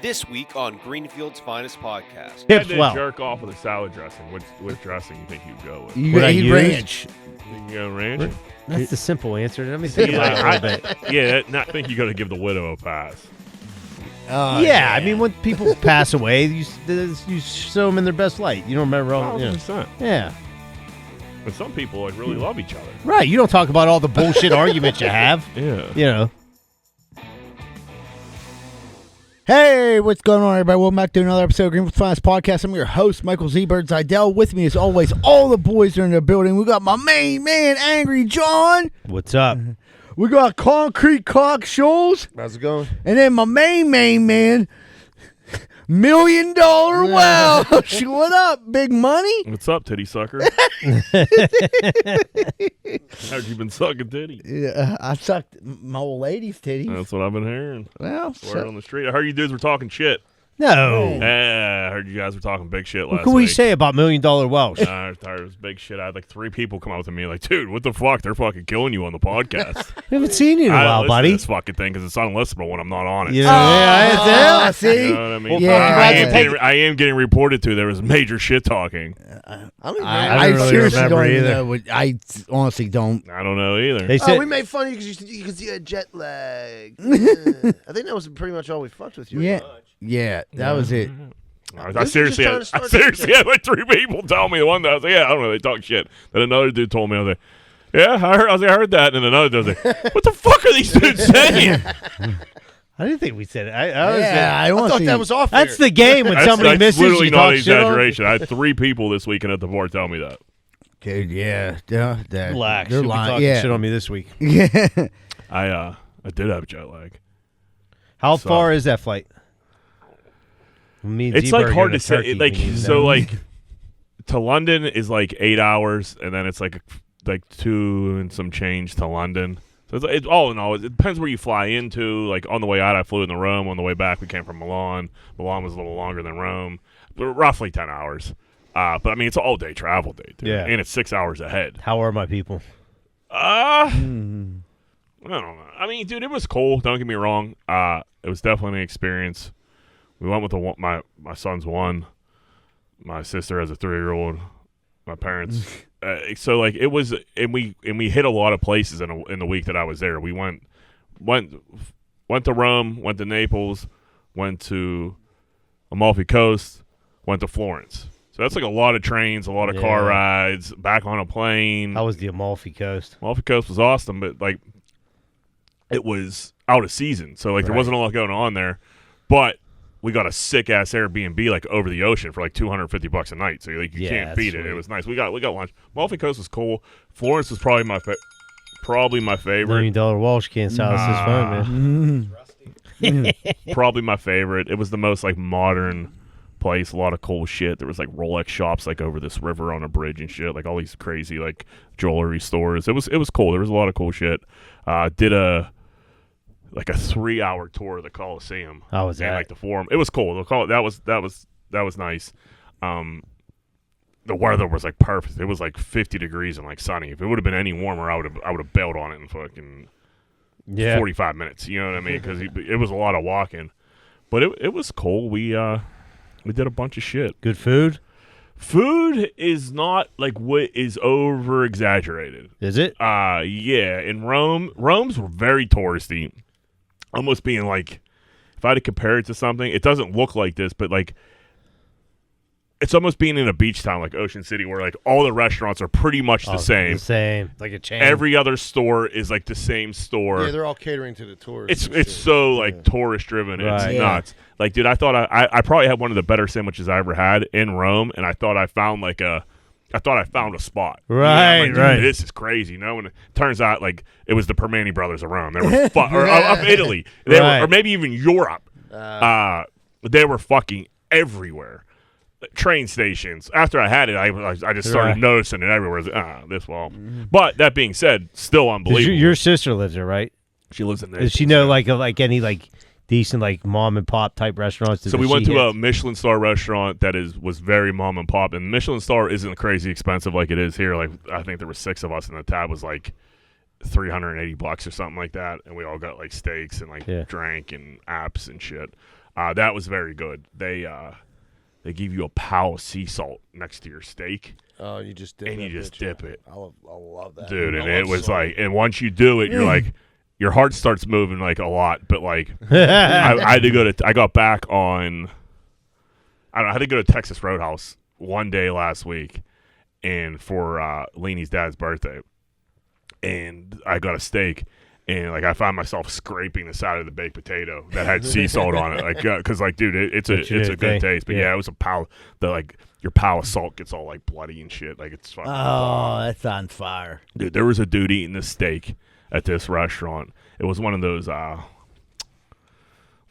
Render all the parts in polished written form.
This week on Greenfield's Finest Podcast. If I did jerk off with a salad dressing, which dressing you think you'd go with? You eat ranch. You can go ranch? That's the simple answer. Let me think about it a little bit. Yeah, I think you got to give the widow a pass. Yeah, I mean, when people pass away, you show them in their best light. You don't remember all. 100%. Yeah. But some people like really love each other. Right. You don't talk about all the bullshit arguments you have. Yeah. You know. Hey, what's going on, everybody? Welcome back to another episode of Greenfield's Finest Podcast. I'm your host, Michael Z. Bird Zidell. With me, as always, all the boys are in the building. We got my main man, Angry John. What's up? We got Concrete Cock Shoals. How's it going? And then my main man, $1 Million Welsh. What up, big money? What's up, titty sucker? How'd you been sucking titty? Yeah, I sucked my old lady's titties. That's what I've been hearing. Well, Word on the street. I heard you dudes were talking shit. No. I heard you guys were talking big shit last What can we say about $1 Million Welsh? I heard it was big shit. I had like 3 people come up to me like, dude, what the fuck? They're fucking killing you on the podcast. We haven't seen you in a while, buddy. This fucking thing because it's unlistenable when I'm not on it. Yeah, see? You know what I mean? Well, yeah. I am getting reported to. There was major shit talking. I don't really seriously remember don't either. know. I honestly don't. I don't know either. They said, we made fun of you because you had jet lag. I think that was pretty much all we fucked with you. Yeah, that was it. I seriously had like 3 people tell me one day. I was like, yeah, I don't know. They talk shit. Then another dude told me, I was like, yeah, I heard that. And then another dude was like, what the fuck are these dudes saying? I didn't think we said it. I thought that was off. That's the game when somebody that's misses. literally You not talk an shit on. exaggeration. I had 3 people this weekend at the bar tell me that. Dude, yeah. Relax. They're You'll be lying. talking Yeah. shit on me this week. Yeah. I did have jet lag. How far is that flight? Me and It's Z-Burger like hard and to say. turkey, Like we need to so, know. like to London is like 8 hours, and then it's like 2 and some change to London. So it's all in all, it depends where you fly into. Like on the way out, I flew into Rome. On the way back, we came from Milan. Milan was a little longer than Rome, but roughly 10 hours. But I mean, it's an all-day travel day, dude. Yeah. And it's 6 hours ahead. How are my people? I don't know. I mean, dude, it was cool. Don't get me wrong. It was definitely an experience. We went with my son's 1. My sister has a 3-year-old. My parents. So like it was, and we hit a lot of places in the week that I was there. We went to Rome, went to Naples, went to Amalfi Coast, went to Florence. So that's like a lot of trains, a lot of car rides, back on a plane. How was the Amalfi Coast? Amalfi Coast was awesome, but like it was out of season, so like there wasn't a lot going on there. But we got a sick ass Airbnb like over the ocean for like $250 a night, so like you can't beat it. It was nice. We got lunch. Amalfi Coast was cool. Florence was probably my favorite. $1 Million Welsh can't silence his phone, man. Probably my favorite. It was the most like modern place. A lot of cool shit. There was like Rolex shops like over this river on a bridge and shit. Like all these crazy like jewelry stores. It was cool. There was a lot of cool shit. Did a 3-hour tour of the Coliseum. How was that? And like the Forum. It was cool. That was nice. The weather was like perfect. It was like 50 degrees and like sunny. If it would have been any warmer, I would have bailed on it in fucking 45 minutes. You know what I mean? Because it was a lot of walking. But it was cool. We did a bunch of shit. Good food? Food is not like what is over exaggerated. Is it? Yeah. In Rome's very touristy. Almost being like, if I had to compare it to something, it doesn't look like this, but like, it's almost being in a beach town like Ocean City, where like all the restaurants are pretty much the same. The same, like a chain. Every other store is like the same store. Yeah, they're all catering to the tourists. It's so like tourist driven. Right. It's nuts. Like, dude, I thought I probably had one of the better sandwiches I ever had in Rome, and I thought I found a spot. Right, Dude, right. This is crazy. And it turns out like it was the Permani brothers of Rome. They were or of Italy. They were, or maybe even Europe. They were fucking everywhere. Train stations. After I had it, I just started noticing it everywhere. I was like, But that being said, still unbelievable. Your sister lives there, right? She lives in there. Does she know like any like decent like mom and pop type restaurants? So we went to a Michelin star restaurant that was very mom and pop, and Michelin star isn't crazy expensive like it is here. Like I think there were 6 of us, and the tab was like $380 or something like that, and we all got like steaks and like drank and apps and shit. That was very good. They give you a pile of sea salt next to your steak. Oh, you just dip dip it. I love that. Dude, and it was like, and once you do it, you're like, your heart starts moving like a lot. But like, I had to go to, I got back on, I don't know, I had to go to Texas Roadhouse one day last week, and for Leanie's dad's birthday, and I got a steak. And, like, I found myself scraping the side of the baked potato that had sea salt on it. Like, because, like, dude, it's a good taste. But, yeah, it was a pile. Your pile of salt gets all, like, bloody and shit. Like, it's fucking. Oh, that's on fire. Dude, there was a dude eating this steak at this restaurant. It was one of those, what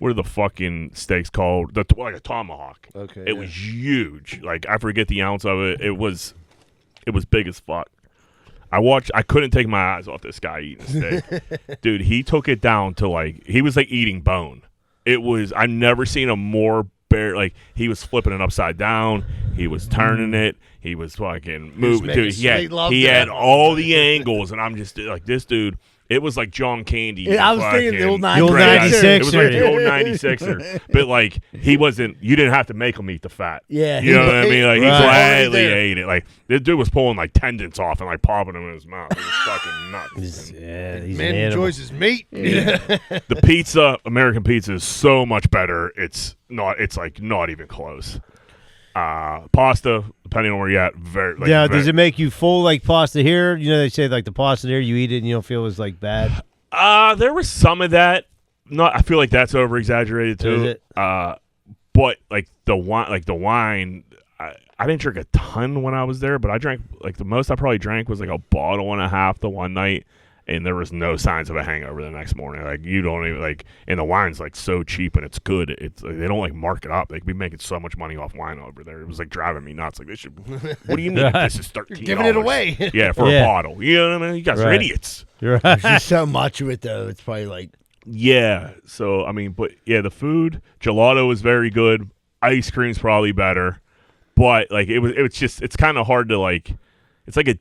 are the fucking steaks called? Like a tomahawk. Okay. It was huge. Like, I forget the ounce of it. It was big as fuck. I couldn't take my eyes off this guy eating steak. Dude, he took it down to, like, he was, like, eating bone. I've never seen a more like, he was flipping it upside down. He was turning it. He was fucking moving. Dude, he had all the angles, and I'm just, like, this dude. It was like John Candy. Yeah, I was thinking the old 96er. It was like the old 96er. But, like, he wasn't, you didn't have to make him eat the fat. Yeah. You know what I mean? Like, he Right. gladly ate it. Like, this dude was pulling, like, tendons off and, like, popping them in his mouth. It was fucking nuts. He's Man an animal. enjoys his meat. The pizza, American pizza, is so much better. It's like, not even close. Pasta, depending on where you're at, Does it make you full like pasta here? You know, they say like the pasta here, you eat it and you don't feel as like bad. There was some of that. I feel like that's over exaggerated too. Is it? But like the wine, I didn't drink a ton when I was there, but I drank, like, the most I probably drank was like a bottle and a half the one night. And there was no signs of a hangover the next morning. Like, you don't even, like, and the wine's, like, so cheap and it's good. It's like, they don't, like, mark it up. They be making so much money off wine over there. It was, like, driving me nuts. Like, what do you mean this is $13? Giving it away. Yeah, for a bottle. You know what I mean? You guys are Right. idiots. You're There's right. just so much of it, though. It's probably like. Yeah. So, I mean, but, yeah, the food, gelato was very good. Ice cream's probably better. But, like, it's kind of hard to, like, it's like a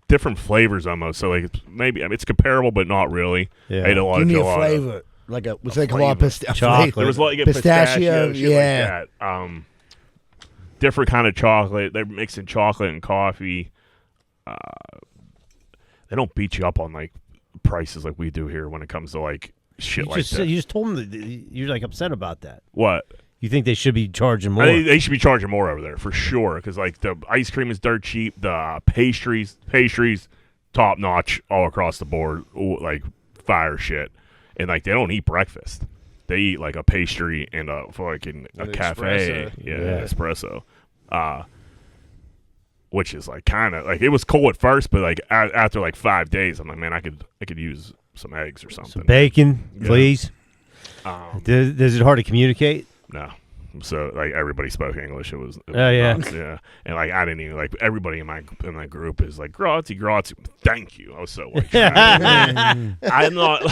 different flavors almost. So, like, it's comparable, but not really. Yeah. I ate a lot Give of me gelato. a flavor. Like a, what's like a lot flavor. of Chocolate. There was a lot, you get Pistachio, shit yeah. like that. Different kind of chocolate. They're mixing chocolate and coffee. They don't beat you up on, like, prices like we do here when it comes to, like, shit like that. You just told them that you're like upset about that. What? You think they should be charging more? They should be charging more over there for sure, because, like, the ice cream is dirt cheap. The pastries top notch all across the board, like fire shit. And, like, they don't eat breakfast. They eat, like, a pastry and a fucking a cafe. Espresso. Espresso. Which is, like, kind of, like, it was cool at first, but, like, after, like, 5 days, I'm like, man, I could use some eggs or something. Some bacon, Yeah. please. Is it hard to communicate? No. So, like, everybody spoke English. It was yeah. nuts, yeah. And, like, I didn't even, like, everybody in my group is like, grazie. Thank you. I was so, like, I'm not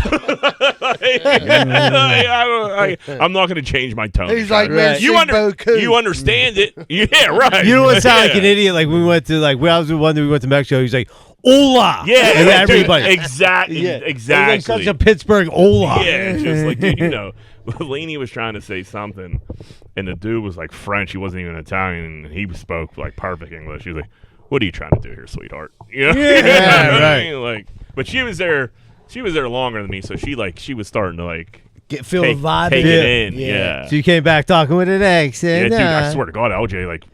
I'm not going to change my tone. He's like, Right. you beaucoup. understand it. Yeah, right. You know what sound like an Yeah. idiot? Like when we went to when I was the one that we went to Mexico. He's like, "Hola!" Yeah, and dude, everybody. exactly. Yeah. Exactly. It's like such a Pittsburgh "Hola." Yeah, it's just like, dude, you know, Laney was trying to say something, and the dude was like French. He wasn't even Italian, and he spoke like perfect English. He was like, "What are you trying to do here, sweetheart?" You know? Yeah, You know what I right. mean? Like, but she was there. She was there longer than me, so she was starting to like Feel the vibe. take in it it. in. Yeah. So you came back talking with an Yeah, accent. dude, I swear to God, LJ, like,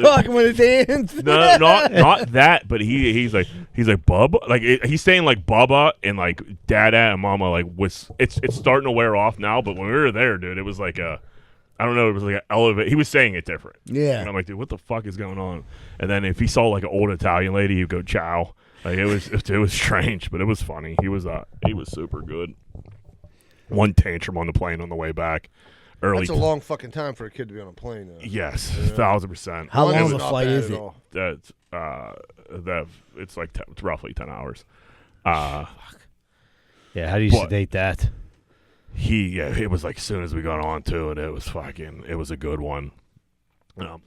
Talking with his hands. no, not that, but he's like Bubba, like he's saying like Bubba and like Dada and Mama, like it's starting to wear off now. But when we were there, dude, it was like I don't know, it was like an elevate. He was saying it different. Yeah. And I'm like, dude, what the fuck is going on? And then if he saw like an old Italian lady, he'd go ciao. Like it was strange, but it was funny. He was super good. One tantrum on the plane on the way back. Early. That's a long fucking time for a kid to be on a plane. Though. Yes, 1,000%. How One long is of a not flight bad is at it? all. That's it's like it's roughly 10 hours. Yeah, how do you But- sedate that? It was like as soon as we got on to it, it was a good one.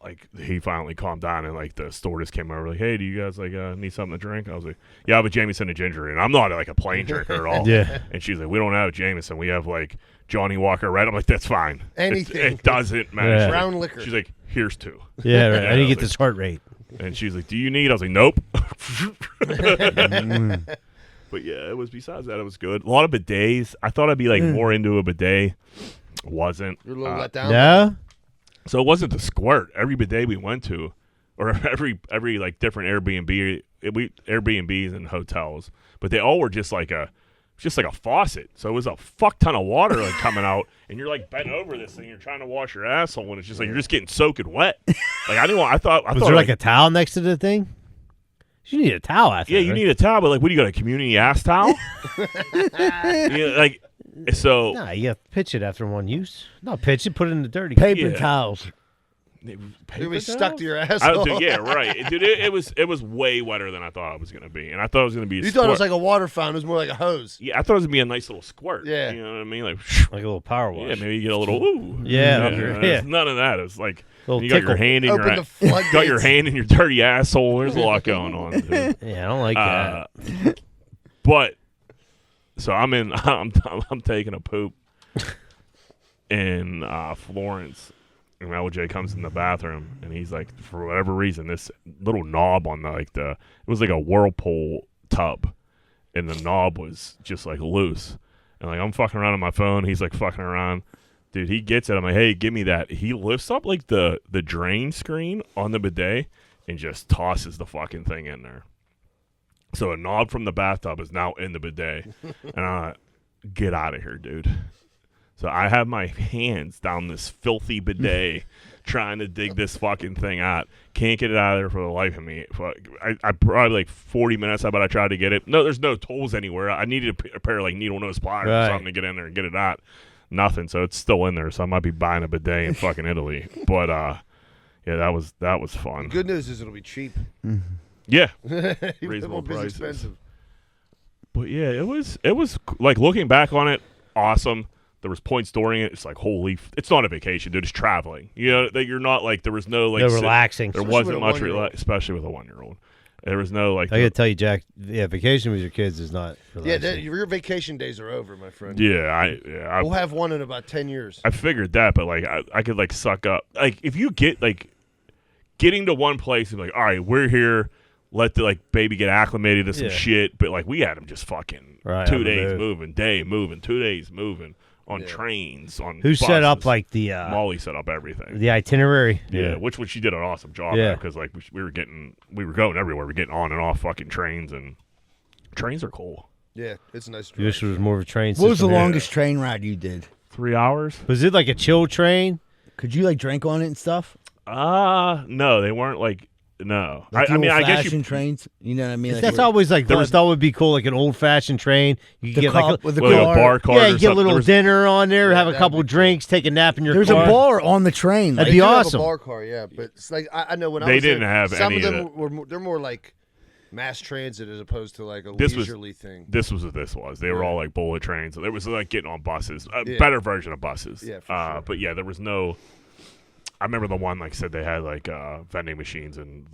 Like he finally calmed down, and like the stewardess came over, like, "Hey, do you guys like need something to drink?" I was like, "Yeah, I have a Jameson and ginger," and I'm not like a plain drinker at all. Yeah. And she's like, "We don't have Jameson. We have like Johnny Walker Red." I'm like, "That's fine. Anything. It doesn't matter." Yeah. Brown liquor. She's like, "Here's 2." Yeah, right. Yeah, I need to I get was this heart rate. And she's like, "Do you need?" I was like, "Nope." But yeah, it was. Besides that, it was good. A lot of bidets. I thought I'd be like more into a bidet. Wasn't. You're a little let down. Yeah. So it wasn't the squirt. Every bidet we went to, or every like different Airbnbs and hotels, but they all were just like a faucet. So it was a fuck ton of water like coming out, and you're like bent over this thing. You're trying to wash your asshole, and it's just like you're just getting soaking wet. Like I didn't want. I thought Was there like a towel next to the thing? You need a towel after. Yeah, that, you right? need a towel, but like, what do you got? A community ass towel? Like so. Nah, you have to pitch it after one use. No, pitch it, put it in the dirty. Paper Yeah. towels. It'll be stuck to your I, asshole. dude, yeah, right, dude. It was way wetter than I thought it was gonna be, and I thought it was gonna be. You thought it was like a water fountain. It was more like a hose. Yeah, I thought it was gonna be a nice little squirt. Yeah. You know what I mean? Like, Like a little power wash. yeah, maybe you get a little ooh. Yeah, It's none of that. It's like Little you got your tickle. hand in Open your the floodgates. got your hand in your dirty asshole. There's a lot going on, dude. Yeah, I don't like that. But so I'm taking a poop in Florence, and LJ comes in the bathroom, and he's like, for whatever reason, this little knob on it was like a whirlpool tub, and the knob was just like loose, and like I'm fucking around on my phone, he's like fucking around. Dude, he gets it. I'm like, hey, give me that. He lifts up like the drain screen on the bidet and just tosses the fucking thing in there. So a knob from the bathtub is now in the bidet. And I'm like, get out of here, dude. So I have my hands down this filthy bidet trying to dig this fucking thing out. Can't get it out of there for the life of me. I probably like 40 minutes, I tried to get it. No, there's no tools anywhere. I needed a pair of like needle nose pliers or something to get in there and get it out. Nothing, so it's still in there. So I might be buying a bidet in fucking Italy. But yeah, that was fun. The good news is it'll be cheap. Yeah, It reasonable won't be as prices. expensive. But yeah, it was like looking back on it, awesome. There was points during it. It's like it's not a vacation, dude. It's traveling. You know that you're not like there was no like No relaxing. There Especially wasn't with a much, 1-year-old. especially with a 1-year-old. There was no like. I gotta tell you, Jack. Yeah, vacation with your kids is not Yeah, relaxing. your vacation days are over, my friend. I We'll have one in about 10 years. I figured that, but like I could like suck up. Like if you get like getting to one place and like, all right, we're here. Let the like baby get acclimated to some Yeah. shit. But like we had him just fucking Right, 2 on the days move. moving, day moving, 2 days moving on Yeah. trains, on Who set up buses. like the Molly set up everything. the itinerary? Yeah, which she did an awesome job Yeah. at because like we were going everywhere. We're getting on and off fucking trains, and trains are cool. Yeah, it's a nice You wish drive. it was more of a train What was the system. longest train ride you did? 3 hours? Was it like a chill train? Could you like drink on it and stuff? No, they weren't like no. Like the I mean, I guess you old-fashioned trains. You know what I mean? Like That's where- always like there I was- thought would be cool, like an old fashioned train. You the could get cup like with the like a car. bar card. yeah, or you get a something. little There was- dinner on there, Yeah, have a that'd couple be cool. drinks, take a nap in your There's car. a bar on the train. That'd Like, be They do have awesome. a bar car, yeah, but it's like I know when I They was there, didn't have some any of of them that. were they're more like mass transit as opposed to like a This was- leisurely thing. This was what this was. They were Yeah. all like bullet trains. There was like getting on buses, a Yeah. better version of buses. Yeah, for sure. But yeah, there was no. I remember the one like said they had like vending machines and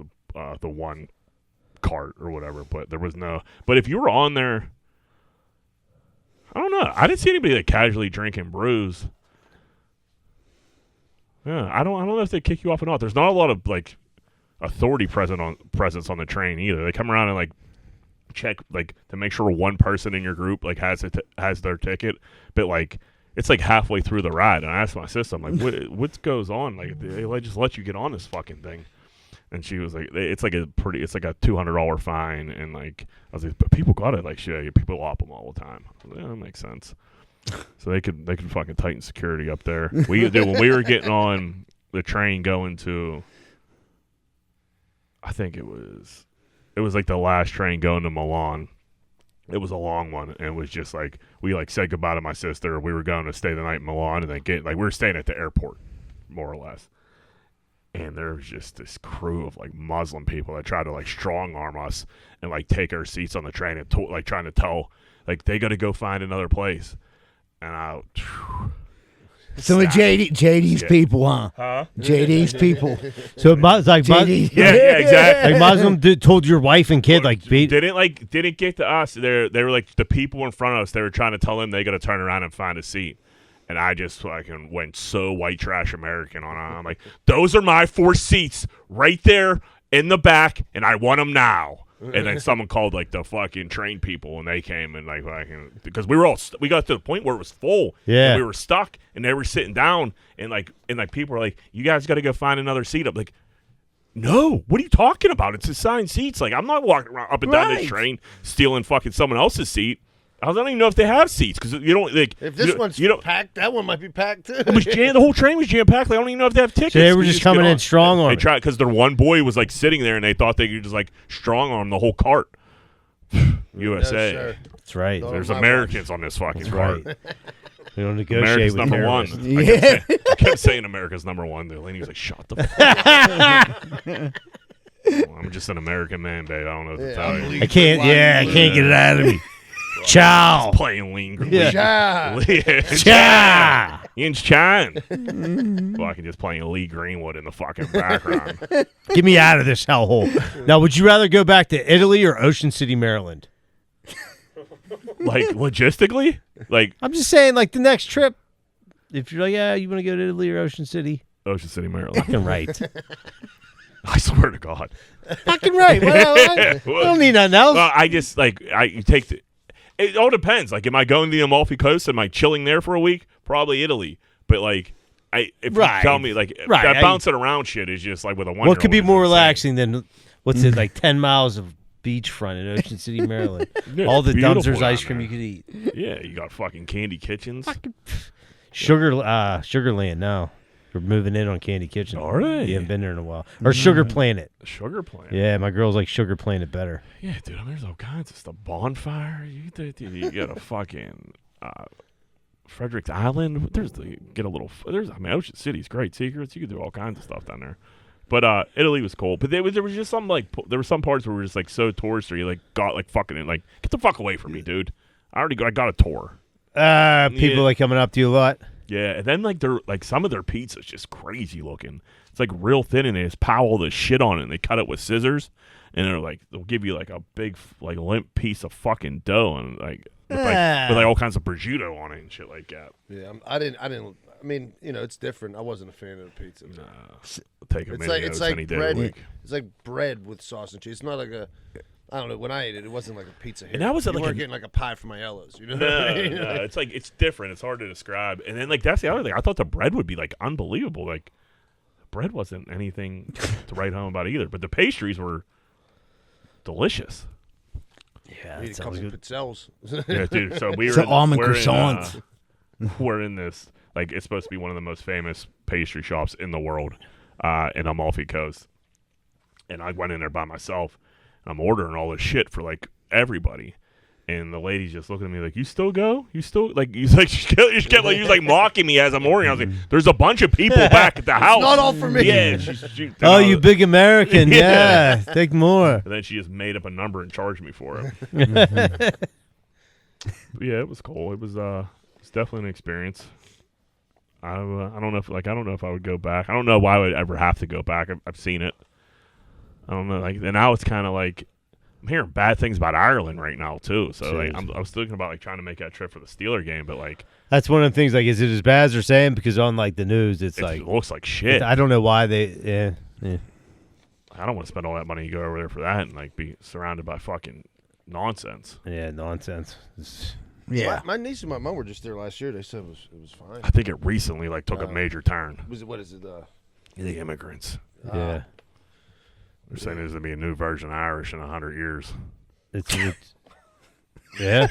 the one cart or whatever, but there was no. But if you were on there, I don't know. I didn't see anybody like casually drinking brews. Yeah, I don't know if they kick you off or not. There's not a lot of like authority presence on the train either. They come around and like check like to make sure one person in your group like has their ticket, but like it's like halfway through the ride, and I asked my sister, I'm like, what goes on? Like they just let you get on this fucking thing, and she was like, it's like a $200 fine, and like I was like, but people got it, like shit, people op them all the time. I was like, yeah, that makes sense. So they could fucking tighten security up there. We did when we were getting on the train going to, I think it was like the last train going to Milan. It was a long one, and it was just like we like said goodbye to my sister. We were going to stay the night in Milan, and then we were staying at the airport, more or less. And there was just this crew of like Muslim people that tried to like strong arm us and like take our seats on the train and like trying to tell like they got to go find another place. And Some of JD's people, huh? Huh? JD's people. So like JD. Yeah, exactly. Like Muslim told your wife and kid Didn't get to us. They were like the people in front of us. They were trying to tell them they got to turn around and find a seat. And I just fucking went so white trash American on. I'm like, those are my 4 seats right there in the back, and I want them now. And then someone called like the fucking train people, and they came and like fucking because we got to the point where it was full. Yeah, and we were stuck, and they were sitting down, and people were like, you guys got to go find another seat. I'm like, no, what are you talking about? It's assigned seats. Like I'm not walking around up and down this train stealing fucking someone else's seat. I don't even know if they have seats because you don't like. If this one's packed, that one might be packed too. It was the whole train was jam packed. I don't even know if they have tickets. So they were just coming in strong on They it. tried because their one boy was like sitting there and they thought they could just like strong arm the whole cart. USA. No, That's right. No. There's Americans on this fucking cart. Right. We don't negotiate America's with number one. terrorists. I kept saying America's number one. The lady was like, "Shut the fuck up." Well, I'm just an American man, babe. I don't know what to tell you. I can't get it out of me. Ciao. Playing lean. Yeah. Ciao. Ian's Chan. Fucking just playing Lee Greenwood in the fucking background. Get me out of this hellhole. Now, would you rather go back to Italy or Ocean City, Maryland? Like logistically, like I'm just saying, like the next trip. If you're like, yeah, you want to go to Italy or Ocean City? Ocean City, Maryland. Fucking right. I swear to God. Fucking right. I don't need nothing else. Well, I just you take the. It all depends. Like, am I going to the Amalfi Coast? Am I chilling there for a week? Probably Italy. But like, if you tell me like that bouncing around shit is just like with a one. What could be more relaxing than what's it like 10 miles of beachfront in Ocean City, Maryland? Yeah, all the beautiful dumpsters, ice down cream there. you could eat. Yeah, you got fucking Candy Kitchens. Sugarland. No, we're moving in on Candy Kitchen. All right, you haven't been there in a while. Or Sugar Planet. Sugar Planet. Yeah, my girls like Sugar Planet better. Yeah, dude. I mean, there's all kinds of stuff. Bonfire. You got a fucking Frederick's Island. Ocean City's great. Secrets. You could do all kinds of stuff down there. But Italy was cool. But there was just some there were some parts where we were just like so touristy. Like got like fucking like get the fuck away from me, dude. I got a tour. People like coming up to you a lot. Yeah, and then like they're like some of their pizza's just crazy looking. It's like real thin, and they just pow all this shit on it, and they cut it with scissors, and they'll give you like a big like limp piece of fucking dough, and like with all kinds of prosciutto on it and shit like that. Yeah, I didn't. I mean, it's different. I wasn't a fan of the pizza. Take a minute. It's like any day bread. of the week. It's like bread with sauce and cheese. It's not like I don't know. When I ate it, it wasn't like a pizza. Here. And that was you weren't getting like a pie from my Ella's. No, it's like it's different. It's hard to describe. And then like that's the other thing. I thought the bread would be like unbelievable. Like bread wasn't anything to write home about either. But the pastries were delicious. Yeah, that sounds good. Pizzelles. Yeah, dude. So almond croissants. We're in this. Like, it's supposed to be one of the most famous pastry shops in the world in Amalfi Coast. And I went in there by myself. And I'm ordering all this shit for, like, everybody. And the lady's just looking at me like, you still go? You still, like, she kept like mocking me as I'm ordering. I was like, there's a bunch of people back at the house. It's not all for me. Yeah. You big American. Yeah. Take more. And then she just made up a number and charged me for it. Yeah, it was cool. It was definitely an experience. I don't know if I would go back. I don't know why I would ever have to go back. I've seen it. I don't know. Like, and now it's kind of like I'm hearing bad things about Ireland right now too. So like, I was thinking about like trying to make that trip for the Steeler game, but like that's one of the things. Like, is it as bad as they're saying? Because on like the news, it like looks like shit. I don't know why they. Yeah. I don't want to spend all that money to go over there for that and like be surrounded by fucking nonsense. Yeah, nonsense. Yeah, my niece and my mom were just there last year. They said it was fine. I think it recently like took a major turn. What is it? The immigrants. Yeah, they're saying there's gonna be a new version of Irish in 100 years. It's yeah.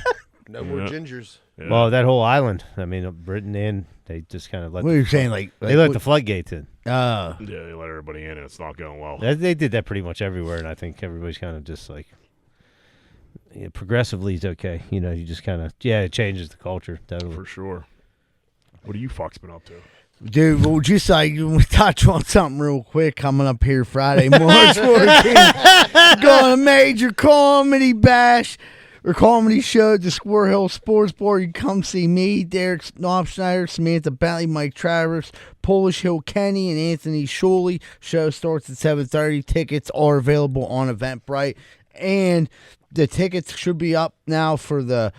No more gingers. Yeah. Well, that whole island. I mean, Britain they just kind of let. What are you saying? Like they let the floodgates in. Yeah, they let everybody in, and it's not going well. They did that pretty much everywhere, and I think everybody's kind of just like. Yeah, progressively is okay. You just kind of it changes the culture. Totally. For sure. What are you fucks been up to? Dude, well, just like we touch on something real quick coming up here Friday, March 14th. Going to Major Comedy Bash. Or comedy show at the Squirrel Sports Bar. You can come see me, Derek Knopfschneider, Samantha Bentley, Mike Travers, Polish Hill Kenny, and Anthony Shuley. Show starts at 7:30. Tickets are available on Eventbrite. And the tickets should be up now for the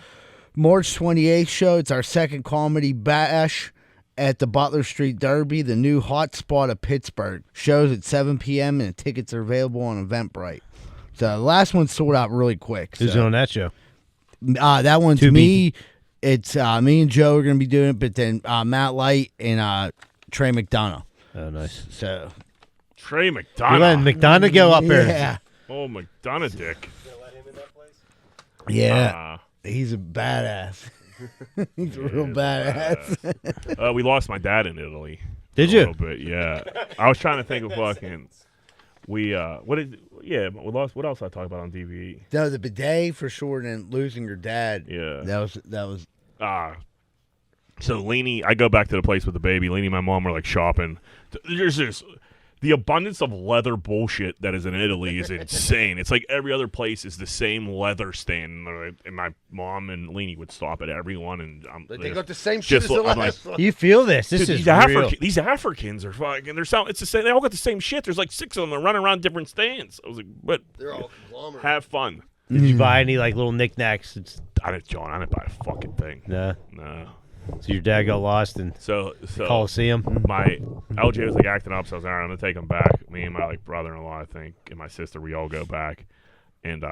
March 28th show. It's our second comedy bash at the Butler Street Derby, the new hot spot of Pittsburgh. Shows at 7 p.m. and tickets are available on Eventbrite. So the last one sold out really quick. Who's on that show? That one's To me. It's me and Joe are going to be doing it, but then Matt Light and Trey McDonough. Oh, nice. So Trey You're letting McDonough. McDonough go up there. yeah, Oh, McDonough dick. yeah, he's a badass. He's a real badass. We lost my dad in Italy. Did A you? little bit, yeah. I was trying to think of fucking. We we lost. What else I talk about on DVE? No, the bidet for sure, and losing your dad. Yeah. That was. So Lainey, I go back to the place with the baby. Lainey and my mom were like shopping. There's this. The abundance of leather bullshit that is in Italy is insane. It's like every other place is the same leather stand, and my mom and Lainey would stop at every one, and They got the same shit as the I'm last one. You feel this? This dude, is real. these Africans are fucking. It's the same. They all got the same shit. There's like 6 of them. They're running around different stands. I was like, but They're all conglomerate. have fun. Did you buy any like little knickknacks? I didn't buy a fucking thing. No. No. So your dad got lost in So Coliseum. my LJ was like acting up, so I was like, all right, I'm gonna take him back. Me and my like brother-in-law, I think, and my sister, we all go back, and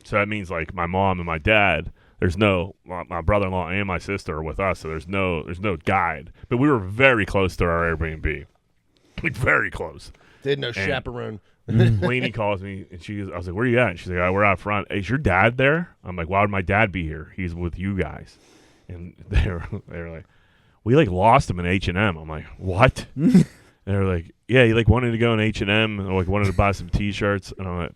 so that means like my mom and my dad. There's no my brother-in-law and my sister are with us, so there's no guide. But we were very close to our Airbnb, like very close. They had no chaperone. Lainey calls me, and I was like, where are you at? And she's like, we're out front. Hey, is your dad there? I'm like, why would my dad be here? He's with you guys. And they were like, we like lost him in H&M. I'm like, what? And they were like, yeah, he like wanted to go in H&M and like wanted to buy some T-shirts. And I'm like,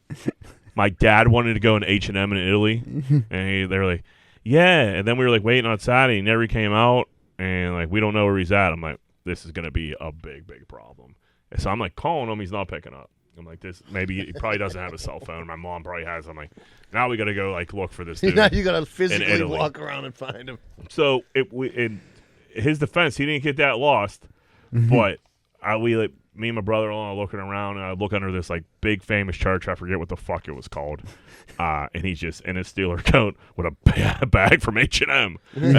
my dad wanted to go in H&M in Italy. And they were like, yeah. And then we were like waiting outside, and he never came out. And like, we don't know where he's at. I'm like, this is gonna be a big problem. And so I'm like calling him, he's not picking up. I'm like, this maybe he probably doesn't have a cell phone. My mom probably has. I'm like, now we got to go like look for this dude. Now you got to in physically Italy. walk around and find him. So in his defense, he didn't get that lost, but me and my brother-in-law are looking around, and I look under this like big famous church. I forget what the fuck it was called, and he's just in his Steeler coat with a bag from H&M, and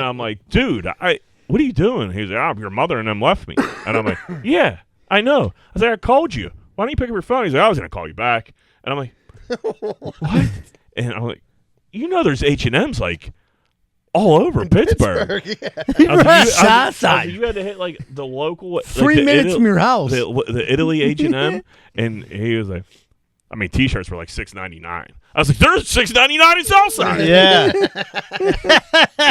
I'm like, dude, what are you doing? He's like, your mother and them left me, and I'm like, yeah. I know. I was like, I called you. Why don't you pick up your phone? He's like, I was going to call you back. And I'm like, what? And I'm like, there's H&M's like all over Pittsburgh. Yeah. You had to hit like the local 3 minutes from your house. the Italy H&M, and he was like, I mean, T-shirts were like $6.99. I was like, there's $6.99 in Southside. Yeah.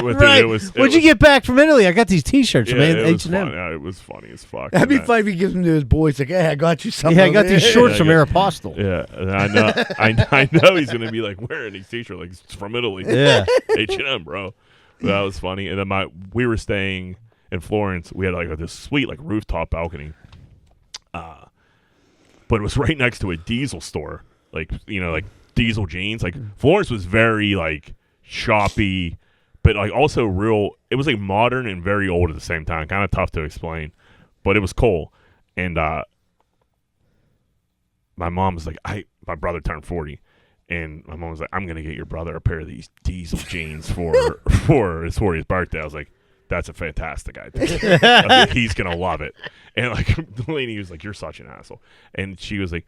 Dude, What'd you get back from Italy? I got these T-shirts from it was H&M. funny. Yeah, it was funny as fuck. That'd be And funny if he gives them to his boys. Like, hey, I got you something. Yeah, I got these shorts Yeah, from I Aeropostale. Yeah, and I know. I know he's gonna be like wearing these T-shirts like it's from Italy. Yeah. H&M, bro. But that was funny. And then we were staying in Florence. We had like this sweet like rooftop balcony, but it was right next to a diesel store. Like like diesel jeans. Like Florence was very like shoppy, but like also real. It was like modern and very old at the same time. Kind of tough to explain, but it was cool. And my mom was like, my brother turned 40, and my mom was like, I'm gonna get your brother a pair of these diesel jeans for his 40th birthday. I was like, that's a fantastic idea. I was like, he's gonna love it. And like Delaney was like, you're such an asshole, and she was like,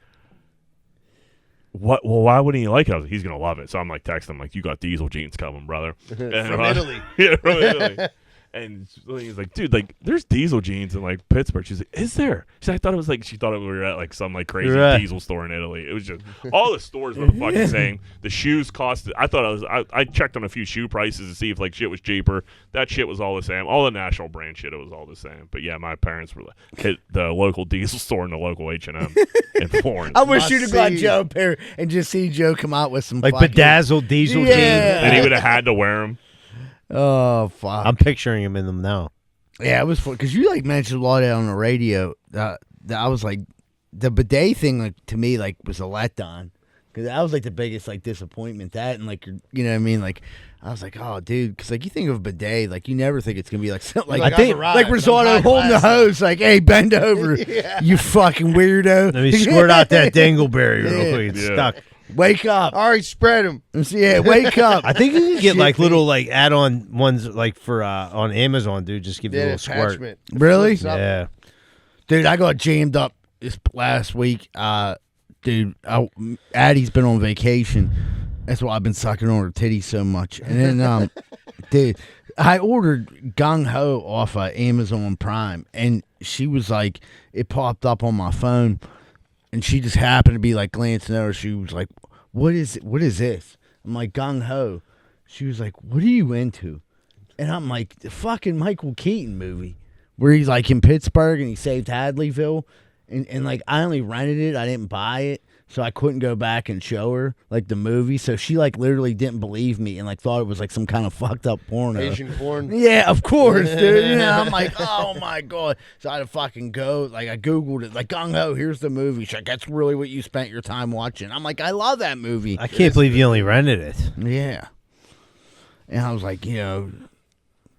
what? Well, why wouldn't he like it? I was like, he's gonna love it. So I'm like texting him like, you got diesel jeans coming, brother. From Italy. Yeah, from Italy. And he's like, dude, like, there's diesel jeans in like Pittsburgh. She's like, is there? I thought it was like, she thought we were at like some like crazy diesel store in Italy. It was just all the stores were the fucking same. The shoes costed. I checked on a few shoe prices to see if like shit was cheaper. That shit was all the same. All the national brand shit, it was all the same. But yeah, my parents were like, hit the local diesel store and the local H&M in Florence. I wish you'd have got Joe a pair and just see Joe come out with some like fucking bedazzled diesel jeans. And he would have had to wear them. Oh fuck! I'm picturing him in them now. Yeah, it was fun because you like mentioned a lot of it on the radio. That I was like, the bidet thing like to me like was a letdown Because that was like the biggest like disappointment. That and like you know what I mean. Like I was like, oh dude, because like you think of a bidet, like you never think it's gonna be like something like Like, I think I've arrived. like Risotto I'm holding the high class hose, like hey bend over, you fucking weirdo. Let me squirt out that dingleberry real Yeah. quick. It's Yeah. stuck. Wake up. All right, spread them. Yeah, wake up. I think you can get Shit, like man. little like add-on ones like for on Amazon, dude. Just give you a Yeah, little squirt. attachment. Really? Flips up. Yeah. Dude, I got jammed up this last week. Dude, Addie's been on vacation. That's why I've been sucking on her titties so much. And then, dude, I ordered Gung Ho off of Amazon Prime, and she was like, it popped up on my phone, and she just happened to be like glancing over. She was like, "What is this?" I'm like, "Gung Ho." She was like, "What are you into?" And I'm like, "The fucking Michael Keaton movie where he's like in Pittsburgh and he saved Hadleyville." And like I only rented it, I didn't buy it, so I couldn't go back and show her like the movie. So she like literally didn't believe me and like thought it was like some kind of fucked up porno. Asian porn. Yeah, of course, dude. You know, I'm like, oh my god. So I had to fucking go. Like I googled it, like Gung Ho. Here's the movie. She's like, that's really what you spent your time watching. I'm like, I love that movie. I can't believe you only rented it. Yeah. And I was like, you know,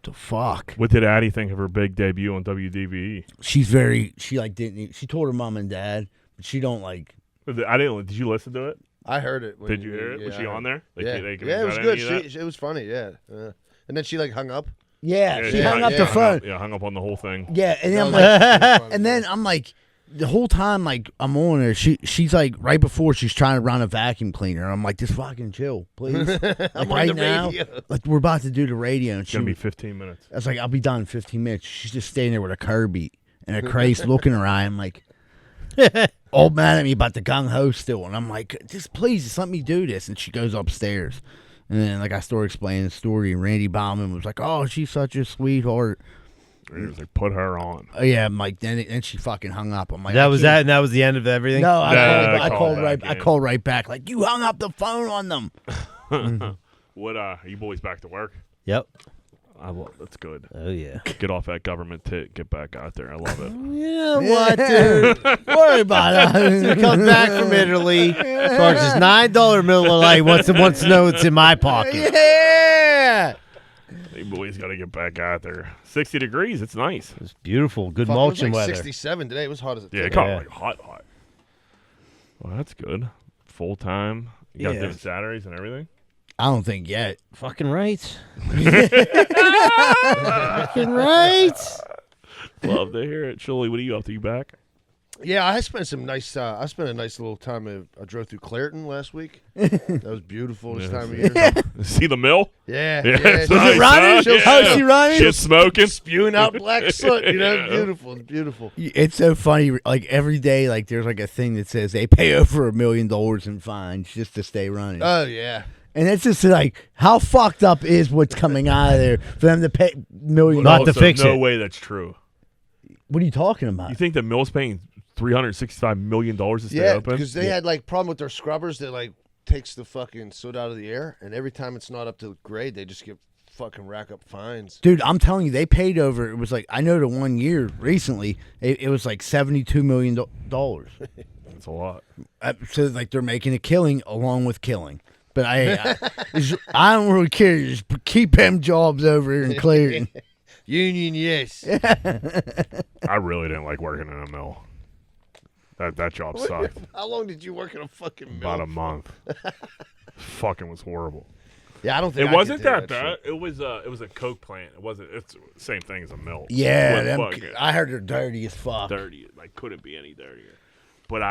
the fuck. What did Addie think of her big debut on WDVE? She like didn't. She told her mom and dad, but she don't like. I didn't. Did you listen to it? I heard it. Did you hear it? Was she on there? Yeah, They yeah, it was got good. any of that? It was funny. Yeah, and then she like hung up. Yeah, she hung up yeah, the hung phone. Hung up on the whole thing. Yeah, and then I'm That like, was funny, and then I'm like, the whole time like I'm on her, she's like right before she's trying to run a vacuum cleaner. I'm like, just fucking chill, please. Like I'm on right the now, radio. like we're about to do the radio, and It's she gonna be 15 minutes. I was like, I'll be done in 15 minutes. She's just standing there with a Kirby and a Christ looking in her eye. I'm like, all mad at me about the Gung Ho still, and I'm like, just please, just let me do this. And she goes upstairs, and then like I started explaining the story, and Randy Bauman was like, oh, she's such a sweetheart. And it was like, put her on. Oh, yeah, I'm like, then she fucking hung up. I'm like, That I was can't- that, and that was the end of everything. No, I call called back right. I in. called right back. Like you hung up the phone on them. What? Are you boys back to work? Yep. That's good. Oh yeah. Get off that government tit. Get back out there. I love it. Yeah. What, dude? Worry about He it. comes back from Italy, charges $9 Miller Lite. Wants to know it's in my pocket. Yeah. You boys got to get back out there. 60 degrees. It's nice. It's beautiful. Good Fuck, it was mulching like weather. 67 today. It was hot as a Yeah, it ticket. got Yeah. like hot. Well, that's good. Full time. You got Yeah. them Saturdays and everything. I don't think yet. Fucking right. Fucking right. Love to hear it. Chili, what are you up to? You back? Yeah, I spent some nice. I spent a nice little time. I drove through Clairton last week. That was beautiful this time of year. See the mill? Yeah, Yeah, yeah. it's Was nice, it running? huh? How's she running? Shit smoking. Spewing out black soot. You know, Yeah. beautiful. It's beautiful. It's so funny. Like every day, like there's like a thing that says they pay over $1 million in fines just to stay running. Oh yeah. And it's just like, how fucked up is what's coming out of there for them to pay $1 million? Not to Also, fix no it. way that's true. What are you talking about? You think the mill's paying $365 million to stay Yeah, open? because they had like problem with their scrubbers that like takes the fucking soot out of the air, and every time it's not up to grade, they just get fucking rack up fines. Dude, I'm telling you, they paid over. It was like, I know the 1 year recently, it was like $72 million. That's a lot. So like they're making a killing along with killing. But I don't really care. Just keep them jobs over here in Clairton. Union, yes. I really didn't like working in a mill. That job sucked. How long did you work in a fucking mill? About a month. Fucking was horrible. Yeah, I don't think It I wasn't could do that bad. shit. It was a coke plant. It wasn't. It's the same thing as a mill. Yeah, It them, wasn't fucking I heard they're dirty as fuck. dirty. Like couldn't be any dirtier. But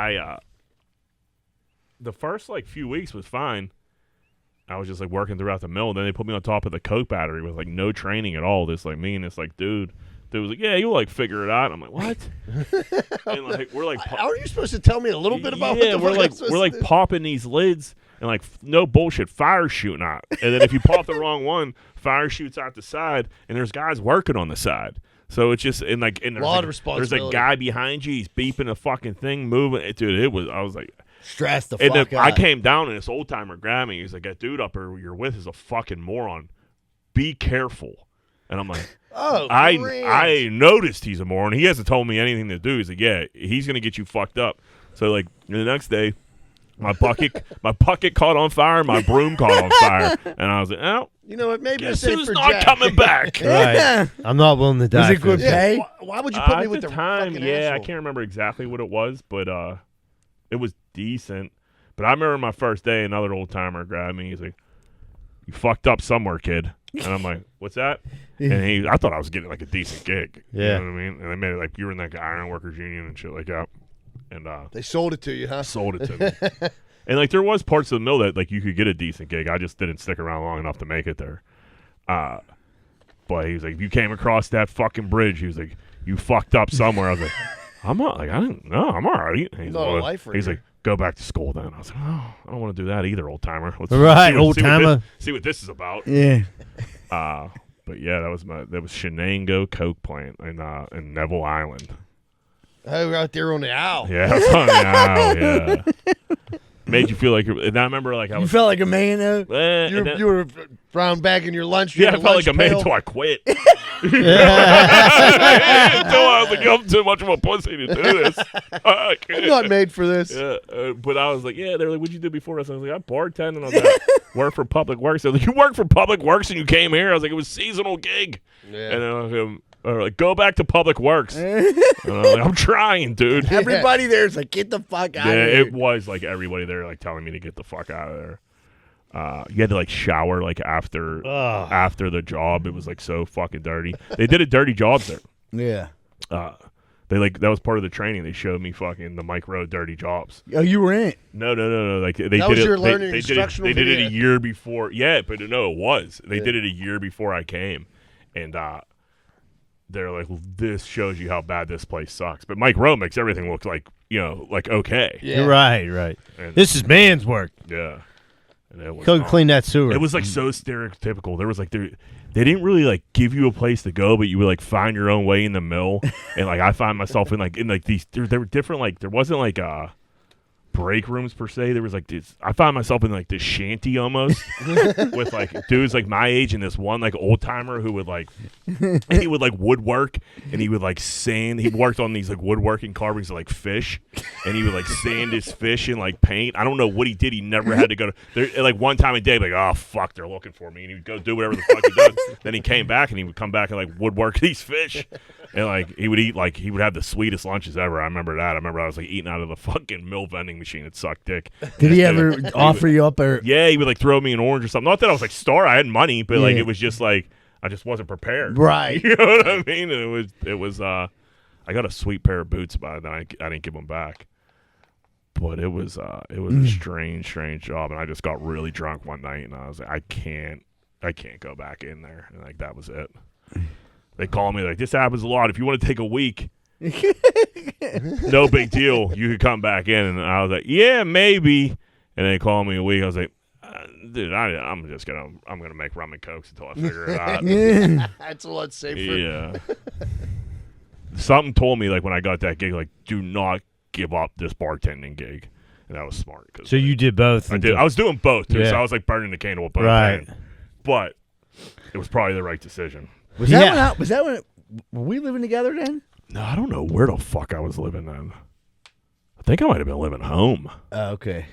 the first like few weeks was fine. I was just like working throughout the mill. Then they put me on top of the coke battery with like no training at all. This like me and this like dude was like, yeah, you'll like figure it out. I'm like, what? And like we're like, How are you supposed to tell me a little bit about yeah, what the we're fuck like I'm supposed we're to like do? popping these lids and like no bullshit, fire shooting out. And then if you pop the wrong one, fire shoots out the side, and there's guys working on the side. So it's just and there's Lot of there's a responsibility. guy behind you. He's beeping a fucking thing, moving. Dude, I was like. Stress the And fuck then out. I came down and this old timer grabbed me. He's like, that dude up there you're with is a fucking moron. Be careful. And I'm like, Oh, I great. noticed he's a moron. He hasn't told me anything to do. He's like, yeah, he's gonna get you fucked up. So like the next day, My bucket caught on fire. My broom caught on fire, and I was like, "Oh, You know what? Maybe guess this ain't who's for not Jack. coming back?" Right. I'm not willing to die. Was it for good this. pay? Why would you put me At with the the time, fucking yeah, I asshole? can't remember exactly what it was, but it was decent. But I remember my first day, another old timer grabbed me. He's like, "You fucked up somewhere, kid." And I'm like, "What's that?" And I thought I was getting like a decent gig. Yeah. You know what I mean? And they made it like you were in like Iron Workers Union and shit like that. And They sold it to you, huh? sold it to me. And like there was parts of the mill that like you could get a decent gig. I just didn't stick around long enough to make it there. But he was like, if you came across that fucking bridge, he was like, you fucked up somewhere. I was like, I'm not like I didn't know, I'm all right. And he's Not a like, lifer he's here. like, go back to school then. I was like, oh, I don't want to do that either, old timer. Let's Right, see what- old see what this- timer. See what this is about. Yeah. But yeah, that was Shenango Coke plant in Neville Island. Oh, we're out there on the owl. Yeah, that's on the owl, yeah. Made you feel like and I remember like I You was felt like a man, though? You were brown bagging your lunch. yeah, I your felt like lunch a man pail. until I quit. Until I was like, I'm too much of a pussy to do this. I can't. I'm not made for this. Yeah, but I was like, yeah. They're like, what'd you do before this? I was like, I bartended. I was like, work for Public Works. I was like, you work for Public Works and you came here? I was like, it was a seasonal gig. Yeah. And then they're like, go back to Public Works. And I was like, I'm trying, dude. Everybody there's like, get the fuck out Yeah, of here. it was like everybody there like telling me to get the fuck out of there. You had to like shower like after the job. It was like so fucking dirty. They did a dirty job there. Yeah. They like that was part of the training. They showed me fucking the Mike Rowe dirty jobs. Oh, you were in it. No. Like they That did was it. your they, learning they did it. instructional They did it a video. year before. Yeah, but no, it was. They did it a year before I came, and they're like, well, this shows you how bad this place sucks. But Mike Rowe makes everything look like like okay. Yeah. Right. And, This is man's work. yeah. And it was Go not. clean that sewer. It was like so stereotypical. There was like they didn't really like give you a place to go, but you would like find your own way in the mill. And like I find myself in these there were different like there wasn't like break rooms per se. There was like this. I found myself in like this shanty almost with like dudes like my age and this one like old timer who would like he would like woodwork and he would like sand. He worked on these like woodworking carvings of like fish, and he would like sand his fish and like paint. I don't know what he did. He never had to go to there. Like one time a day, like oh fuck, they're looking for me, and he would go do whatever the fuck he does. Then he came back and he would come back and like woodwork these fish. And like he would eat like he would have the sweetest lunches ever. I remember that. I remember I was like eating out of the fucking mill vending machine. It sucked dick. Did he ever offer you up or? Yeah, he would like throw me an orange or something. Not that I was like starved. I had money, but like Yeah. it was just like I just wasn't prepared. Right. You know what I mean? And it was I got a sweet pair of boots, but then I didn't give them back. But it was a strange job, and I just got really drunk one night, and I was like, I can't go back in there, and like that was it. They call me like, this happens a lot. If you want to take a week, no big deal. You could come back in. And I was like, yeah, maybe. And they call me a week. I was like, dude, I'm gonna make rum and cokes until I figure it out. That's a lot safer. Yeah. Something told me like when I got that gig, like, do not give up this bartending gig, and that was smart. Cause So you did both. I did. I was doing both too, Yeah. so I was like burning the candle at both Right. ends. But it was probably the right decision. Was that when were we living together then? No, I don't know where the fuck I was living then. I think I might have been living home. Oh, okay.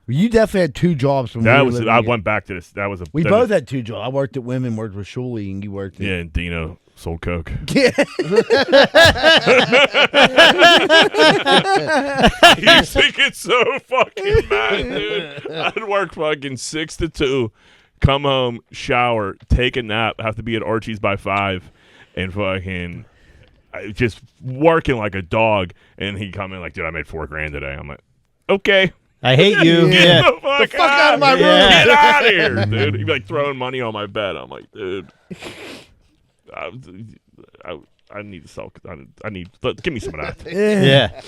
Well, you definitely had two jobs when That we were was. living I together. went back to this. That was a. We that both was- had two jobs. I worked at Women, worked with Shuley, and you worked at Yeah, and Dino sold coke. Yeah. You think it's so fucking mad, dude? I'd work fucking 6 to 2, come home, shower, take a nap, have to be at Archie's by 5, and fucking just working like a dog. And he'd come in like, dude, I made $4,000 today. I'm like, okay. I hate you. Get Yeah. the fuck out of my room. Get out of here, dude. He'd be like throwing money on my bed. I'm like, dude, I need to sell. I need. Give me some of that. Yeah.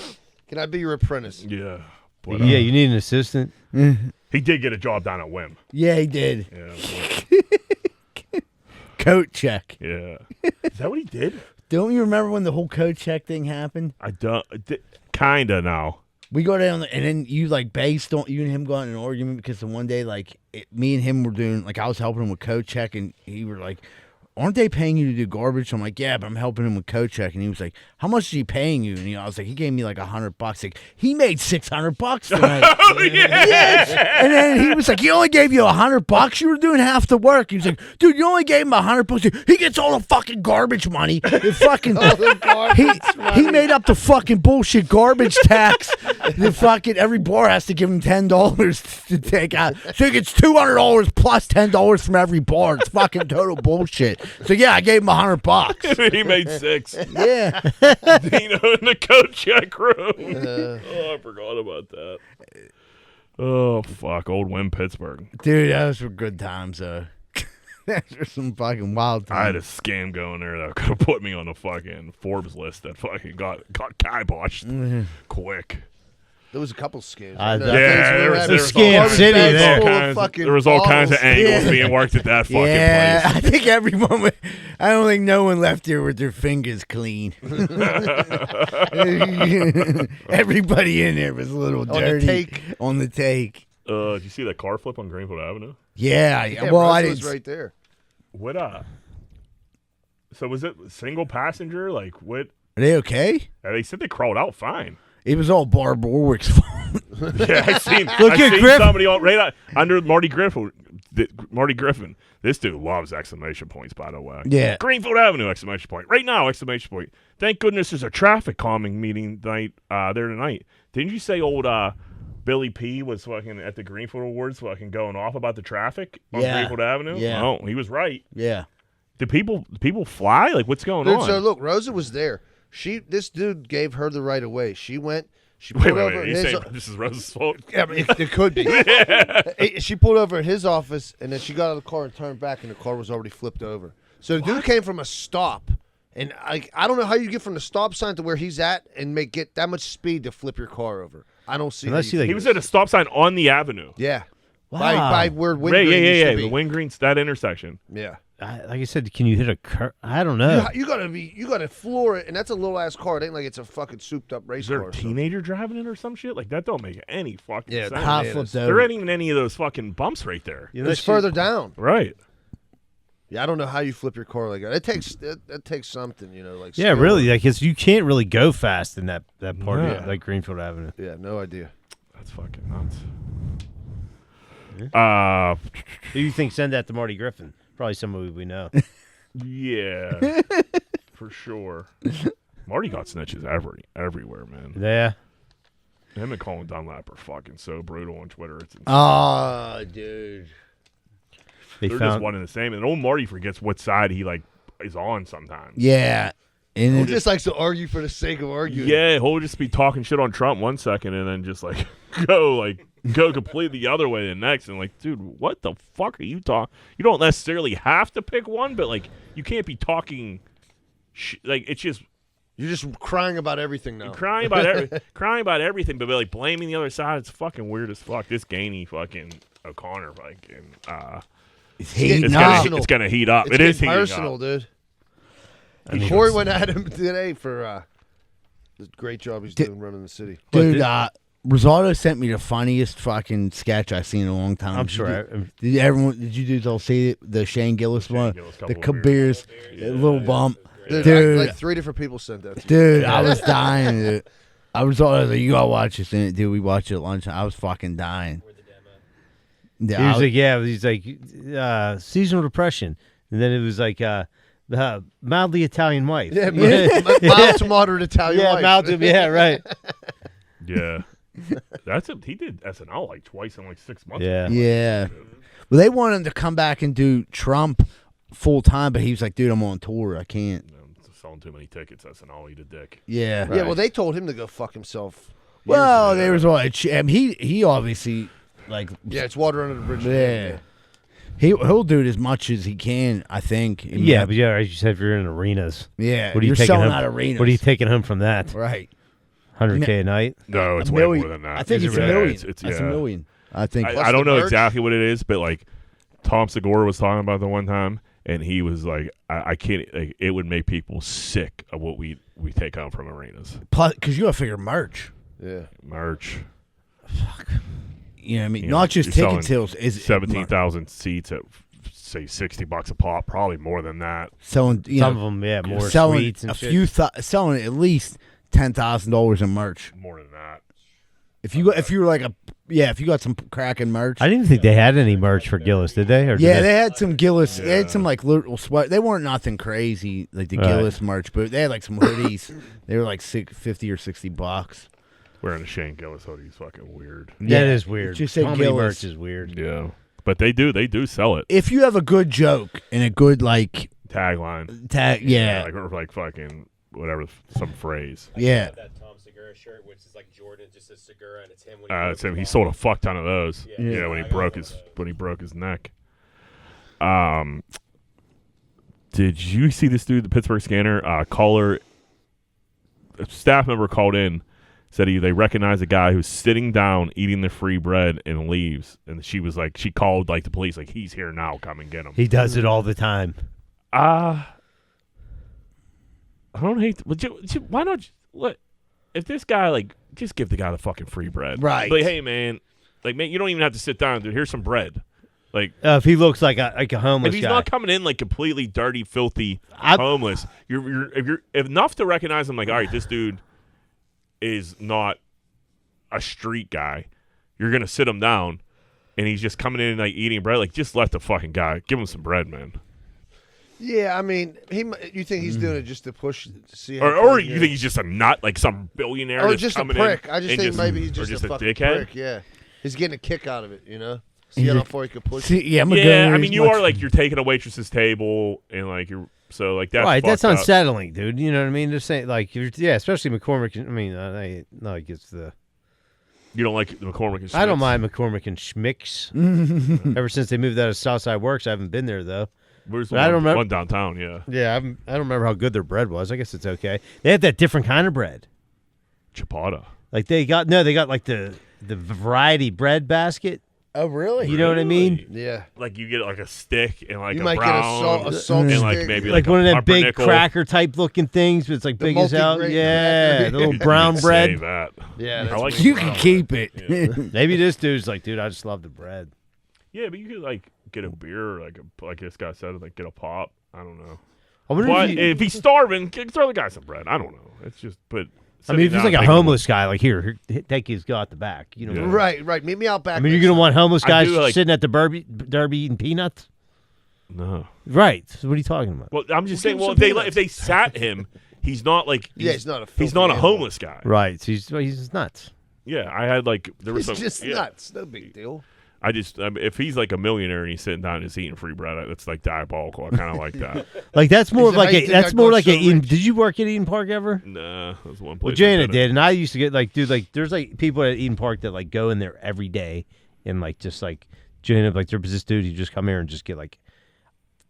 Can I be your apprentice? Yeah. But, Yeah. You need an assistant. he did get a job down at Whim. Yeah, he did. Yeah. Coat check. Yeah. Is that what he did? Don't you remember when the whole coat check thing happened? I don't. Kinda now. We go down and then you like based on you and him got in an argument because the one day like me and him were doing like I was helping him with coat check and he were like aren't they paying you to do garbage? I'm like, yeah, but I'm helping him with coat check. And he was like, how much is he paying you? And I was like, he gave me like $100. Like, he made $600 tonight. Oh, yeah. Yes. And then he was like, he only gave you $100. You were doing half the work. He was like, dude, you only gave him $100. He gets all the fucking garbage money. The fucking he made up the fucking bullshit garbage tax. The fucking every bar has to give him $10 to take out. So he gets $200 plus $10 from every bar. It's fucking total bullshit. So yeah, I gave him $100. He made 6. Yeah. Dino in the coat check room. Oh, I forgot about that. Oh, fuck. Old win Pittsburgh. Dude, those were good times, though. Those were some fucking wild times. I had a scam going there that could have put me on the fucking Forbes list that fucking got kiboshed quick. There was a couple scams. There was Scam City there. There was all kinds of angles being worked at that fucking place. I think everyone. I don't think no one left here with their fingers clean. Everybody in there was a little dirty on the take. Did you see that car flip on Greenfield Avenue? Yeah. Well, I didn't. Was right there. What? So was it single passenger? Like what? Are they okay? They said they crawled out fine. It was all Barb Warwick's fault. Yeah, I seen Griffin. somebody under Marty Griffin. Marty Griffin. This dude loves exclamation points, by the way. Yeah. Greenfield Avenue, exclamation point. Right now, exclamation point. Thank goodness there's a traffic calming meeting night there tonight. Didn't you say old Billy P was fucking at the Greenfield Awards fucking going off about the traffic on Greenfield Avenue? Yeah. Oh, he was right. Yeah. Do people fly? Like, what's going on? So look, Rosa was there. This dude gave her the right of way. She went. She pulled over. Wait. You saying this is Rose's fault? Yeah, it could be. She pulled over at his office, and then she got out of the car and turned back, and the car was already flipped over. So the dude came from a stop, and I don't know how you get from the stop sign to where he's at and get that much speed to flip your car over. I don't see. He was at a stop sign on the avenue. Yeah. Wow. By where Wind Green used to be. The Wind Green's that intersection. Yeah. Like I said, can you hit a curve? I don't know. You gotta floor it, and that's a little ass car. It ain't like it's a fucking souped up race Is there car. a teenager driving it or some shit? Like that don't make any fucking sense. Hot flipped over. There ain't even any of those fucking bumps right there. It's further down. Right. Yeah, I don't know how you flip your car like that. It takes something, like. Yeah, skill. really. Like you can't really go fast in that part Yeah. of like Greenfield Avenue. Yeah, no idea. That's fucking nuts. Who do you think send that to Marty Griffin? Probably somebody we know. Yeah, for sure. Marty got snitches everywhere, man. Yeah. Him and Colin Dunlap are fucking so brutal on Twitter. It's insane. Oh, dude. They're just one and the same. And old Marty forgets what side he is on sometimes. Yeah. And He it, just likes to argue for the sake of arguing. Yeah, he'll just be talking shit on Trump one second and then just go completely the other way the next. And dude, what the fuck are you talking? You don't necessarily have to pick one, but you can't be talking. It's just You're just crying about everything now. crying about everything, but blaming the other side. It's fucking weird as fuck. This Gainey fucking O'Connor it's gonna heat up. It is heating personal, up. dude. Corey went at him today for the great job he's doing running the city. Dude, Rosato sent me the funniest fucking sketch I've seen in a long time. I'm sure. Did you do see the Shane Gillis one? The couple Beers, little bump. Dude, like 3 different people sent that to me. Dude, I was dying. Dude. I was like, you gotta watch this. And dude, we watched it at lunch. I was fucking dying. Yeah, he's like, seasonal depression. And then it was like, mildly Italian wife. Yeah, mild to moderate Italian wife. Mild to, yeah, right. Yeah. He did SNL twice in 6 months. Yeah. Yeah. Well, they wanted him to come back and do Trump full time, but he was like, dude, I'm on tour. I can't. Selling too many tickets. SNL, eat a dick. Yeah. Yeah, well, they told him to go fuck himself. Well, there was all. He obviously Yeah, it's water under the bridge. Yeah. He'll do it as much as he can, I think. Yeah, but as you said, if you're in arenas. Yeah, what are you you're taking selling home, out arenas. What are you taking home from that? Right. $100K a night? No, it's $1 way million. more than that. I think it's $1 million. That's $1 $1 million. I think. I don't know exactly what it is, but Tom Segura was talking about the one time, and he was like, I can't. It would make people sick of what we take home from arenas. Plus, because you got to figure merch. Yeah. Merch. Fuck. You know what I mean? Not just ticket sales. Is 17,000 seats at say $60 a pop, probably more than that. Selling, Some of them, yeah, more selling sweets and a shit. few, selling at least $10,000 in merch. More than that. If you were like if you got some cracking merch. I didn't even think they had any merch for Gillis, did they? Or Yeah, did they had some Gillis. They had Yeah. some like little sweat. They weren't nothing crazy like the Right. Gillis merch, but they had like some hoodies. They were like $50 or $60. Wearing a Shane Gillis hoodie is fucking weird. Yeah, it is weird. Just say Comedy Gillis. merch is weird. Yeah. But they do sell it. If you have a good joke and a good like Tagline. tag, Like, or like fucking whatever, some phrase. yeah. That Tom Segura shirt, which is like Jordan, just says Segura, and it's him. It's him. He sold a fuck ton of those. Yeah. Yeah, when he broke his neck. Did you see this dude, the Pittsburgh Scanner? Caller, a staff member called in, said they recognized a guy who's sitting down eating the free bread and leaves, and she called like the police, like he's here now, come and get him. He does it all the time. I don't hate. Why not? If this guy just give the guy the fucking free bread, Right. But hey, man, you don't even have to sit down, dude. Here's some bread. Like, If he looks like a homeless if he's guy. not coming in like completely dirty, filthy, I- homeless, if you're enough to recognize him, like, all right, this dude is not a street guy. You're gonna sit him down, and he's just coming in and like eating bread. Like, just let the fucking guy give him some bread, man. Yeah, I mean, you think he's doing it just to push to see, how Or far you think he's just a nut, like some billionaire, or that's just a coming prick? in I just and think maybe he's just a fucking dickhead. prick. Yeah, he's getting a kick out of it. See how far he could push. See, yeah, I'm a Yeah, go I mean, you are like you're taking a waitress's table and like you're so like that's Right, that's fucked up. unsettling, dude. You know what I mean? Just saying, like, especially McCormick. I mean, like it's the. You don't like the McCormick and Schmitz? I don't mind McCormick and Schmicks. Ever since they moved out of Southside Works, I haven't been there though. Where's But I don't remember- one downtown? Yeah, Yeah, I don't remember how good their bread was. I guess it's okay. They had that different kind of bread. ciabatta. Like they got like the variety bread basket. Oh, really? You know what I mean? Yeah, Like you get like a stick and like you a might brown get a salt and like stick. maybe Like a one of them big pumpernickel. cracker type looking things, but it's like The big as hell. multi-grain Yeah, cracker. the little You brown can bread. save that. Yeah, I that's like You the can brown keep bread. it. Yeah. Maybe this dude's like, dude, I just love the bread. Yeah, but you could like get a beer, or like this guy said, like get a pop. I don't know. I wonder But if you, if he's starving, throw the guy some bread. I don't know. It's just but. I mean, if he's sitting like down a taking homeless guy, like here, take his go out the back. You know, Yeah. right. Meet me out back. I mean, you're next gonna time. want homeless I guys do like- sitting at the derby eating peanuts, No. right? So what are you talking about? Well, I'm just We'll saying. give Well, him some if they sat him, he's not like he's not a he's filthy not a animal. homeless guy. Right? So he's nuts. Yeah, I had like there was It's some. just yeah. nuts. No big deal. If he's like a millionaire and he's sitting down and just eating free bread, that's like diabolical. I kind of like that. Like that's more Is of it like how you a think that's I more got like so a. rich? Did you work at Eden Park ever? Nah, that's one place. Well, I Jana did it. did, and I used to get like, dude, like there's like people at Eden Park that like go in there every day and like just like Jana, like there was this dude who just come here and just get like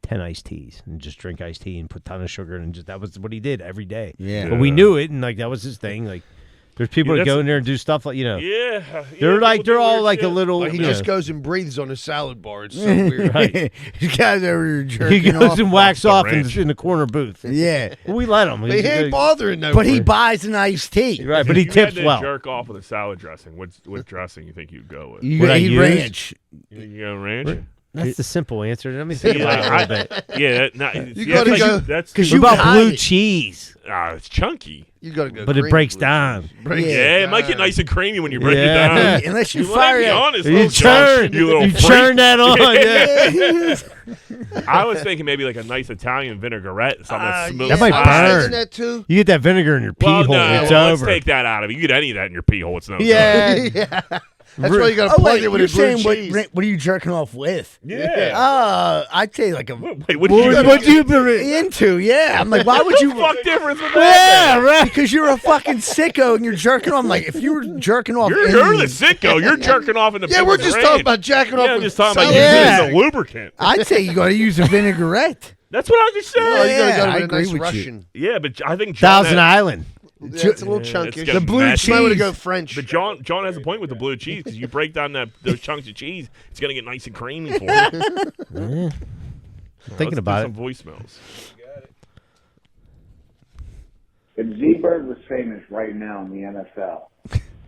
10 iced teas and just drink iced tea and put a ton of sugar and just that was what he did every day. Yeah. But we knew it and like that was his thing. Like there's people Yeah, that go that's- in there and do stuff like Yeah, they're like people do they're all weird like a shit. little. Like he you just know, goes and breathes on a salad bar. It's so weird. Right. These guys over here he jerking goes off. and whacks the off in ranch. the corner booth. Yeah. Well, we let him. But he ain't bothering no. But he buys an iced tea. Right, but If he you tips had to well. Jerk off with a salad dressing. What dressing you think you'd go with? You What I eat use? ranch. You go ranch? That's the simple answer. Let me think about it a little bit. Yeah, gotta go- That's Cause What you about hide blue it. cheese? it's chunky. You gotta go. But it green breaks blue down. cheese. Breaks Yeah, it might get down. nice and creamy when you break Yeah. it down. Unless you You fire be it. honest, You little churn, you little you freak. churn that on. Yeah. I was thinking maybe like a nice Italian vinaigrette, something that's smooth. That might I was burn. thinking that too. You get that vinegar in your pee Well, hole, no, it's let's over. take that out of it. You get any of that in your pee hole, it's no Yeah. Yeah. That's why you gotta Oh, plug wait, it with you're a blue saying cheese. what are you jerking off with? good. Yeah. I'd say like a Wait, what did you What do you bring? into, yeah. I'm like, why would you? fuck difference with that? Yeah, right. Because you're a fucking sicko and you're jerking off. I'm like, if you were jerking off, You're the sicko. You're jerking off in the Yeah, we're people's just range. talking about jacking off. Yeah, I'm with just talking about salad. using it Yeah. as a lubricant. I'd say you got to use a vinaigrette. That's what I just said. Oh, you gotta Yeah, go I with a agree nice with you. Russian. Yeah, but I think John Thousand had- Island. Yeah, it's a little Yeah, chunky. it's got blue messy. Might want to cheese. go French. But John has a point with the blue cheese because you break down those chunks of cheese, it's gonna get nice and creamy for you. Thinking about Some it. voicemails. If Z-Bird was famous right now in the NFL,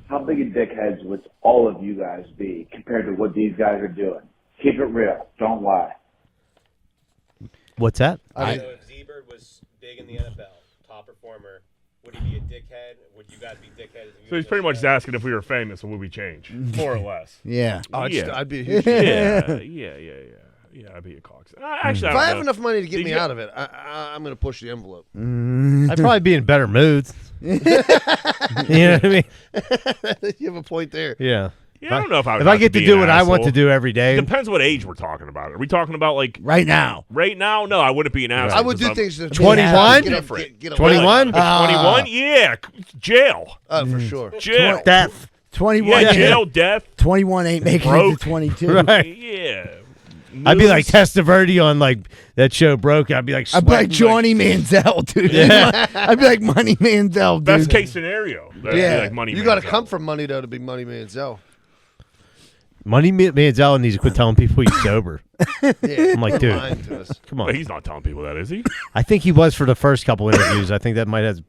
how big a dickheads would all of you guys be compared to what these guys are doing? Keep it real. Don't lie. What's that? So if Z-Bird was big in the NFL, top performer, would he be a dickhead? Would you guys be dickheads? So he's pretty much just asking if we were famous, would we change? More or less. Yeah. I'd be a huge Yeah, I'd be a cox. Actually, If I have enough money to get me out of it, I'm going to push the envelope. I'd probably be in better moods. You know what I mean? You have a point there. Yeah. Yeah, I don't know if I would If I have get to be do an what I want to asshole. do every day. Depends what age we're talking about. Are we talking about like Right now. right now? No, I wouldn't be an asshole. I would 'cause do I'm- things to 21? Get Different. get 21? 21? Yeah, jail. Oh, for sure. Jail. Death. 21. Yeah, jail, death. 21 ain't making it Broke. to 22. Right. Yeah. I'd be like News. Testaverde on like that show Broke. I'd be like I'd be like sweating, Johnny Manziel, dude. I'd be like Money Manziel, dude. Best case scenario. That'd be Yeah. like money. You got to Manziel. come from money, though, to be Money Manziel. Money Manziel needs to quit telling people he's sober. Yeah, I'm like, dude, lying to us. come But on. he's not telling people that, is he? I think he was for the first couple interviews. I think that might have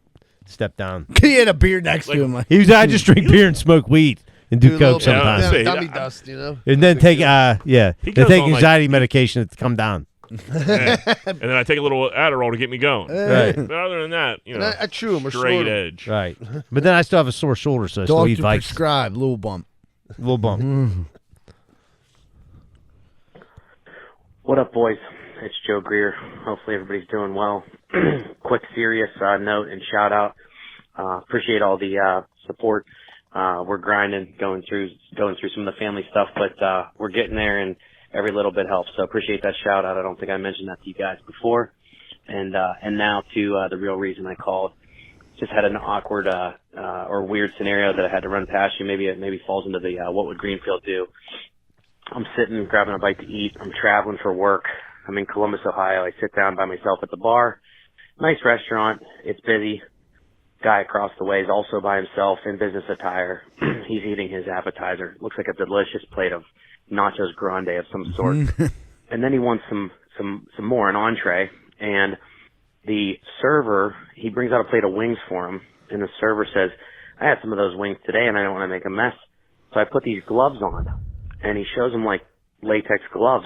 stepped down. He had a beer next to him. Like, He was, I just drink beer and smoke weed and do Do a little coke bit sometimes. Yeah. dummy dust, you know? And then take, He they goes take on, like- anxiety medication to come down. Yeah. And then I take a little Adderall to get me going. Right. But other than that, you And know, I chew him or straight snort 'em. edge. Right. But then I still have a sore shoulder, so I still eat doctor Vikes. prescribed, little bump. Little bump. What up, boys? It's Joe Greer. Hopefully everybody's doing well. Quick, serious note and shout out. Appreciate all the support. We're grinding, going through some of the family stuff, but we're getting there, and every little bit helps. So appreciate that shout out. I don't think I mentioned that to you guys before. And now to the real reason I called. Just had an awkward or weird scenario that I had to run past you. Maybe it falls into the what would Greenfield do. I'm sitting, grabbing a bite to eat. I'm traveling for work. I'm in Columbus, Ohio. I sit down by myself at the bar. Nice restaurant. It's busy. Guy across the way is also by himself in business attire. He's eating his appetizer. Looks like a delicious plate of nachos grande of some sort. And then he wants some more, an entree. And the server, he brings out a plate of wings for him. And the server says, I had some of those wings today and I don't want to make a mess. So I put these gloves on. And he shows him like latex gloves.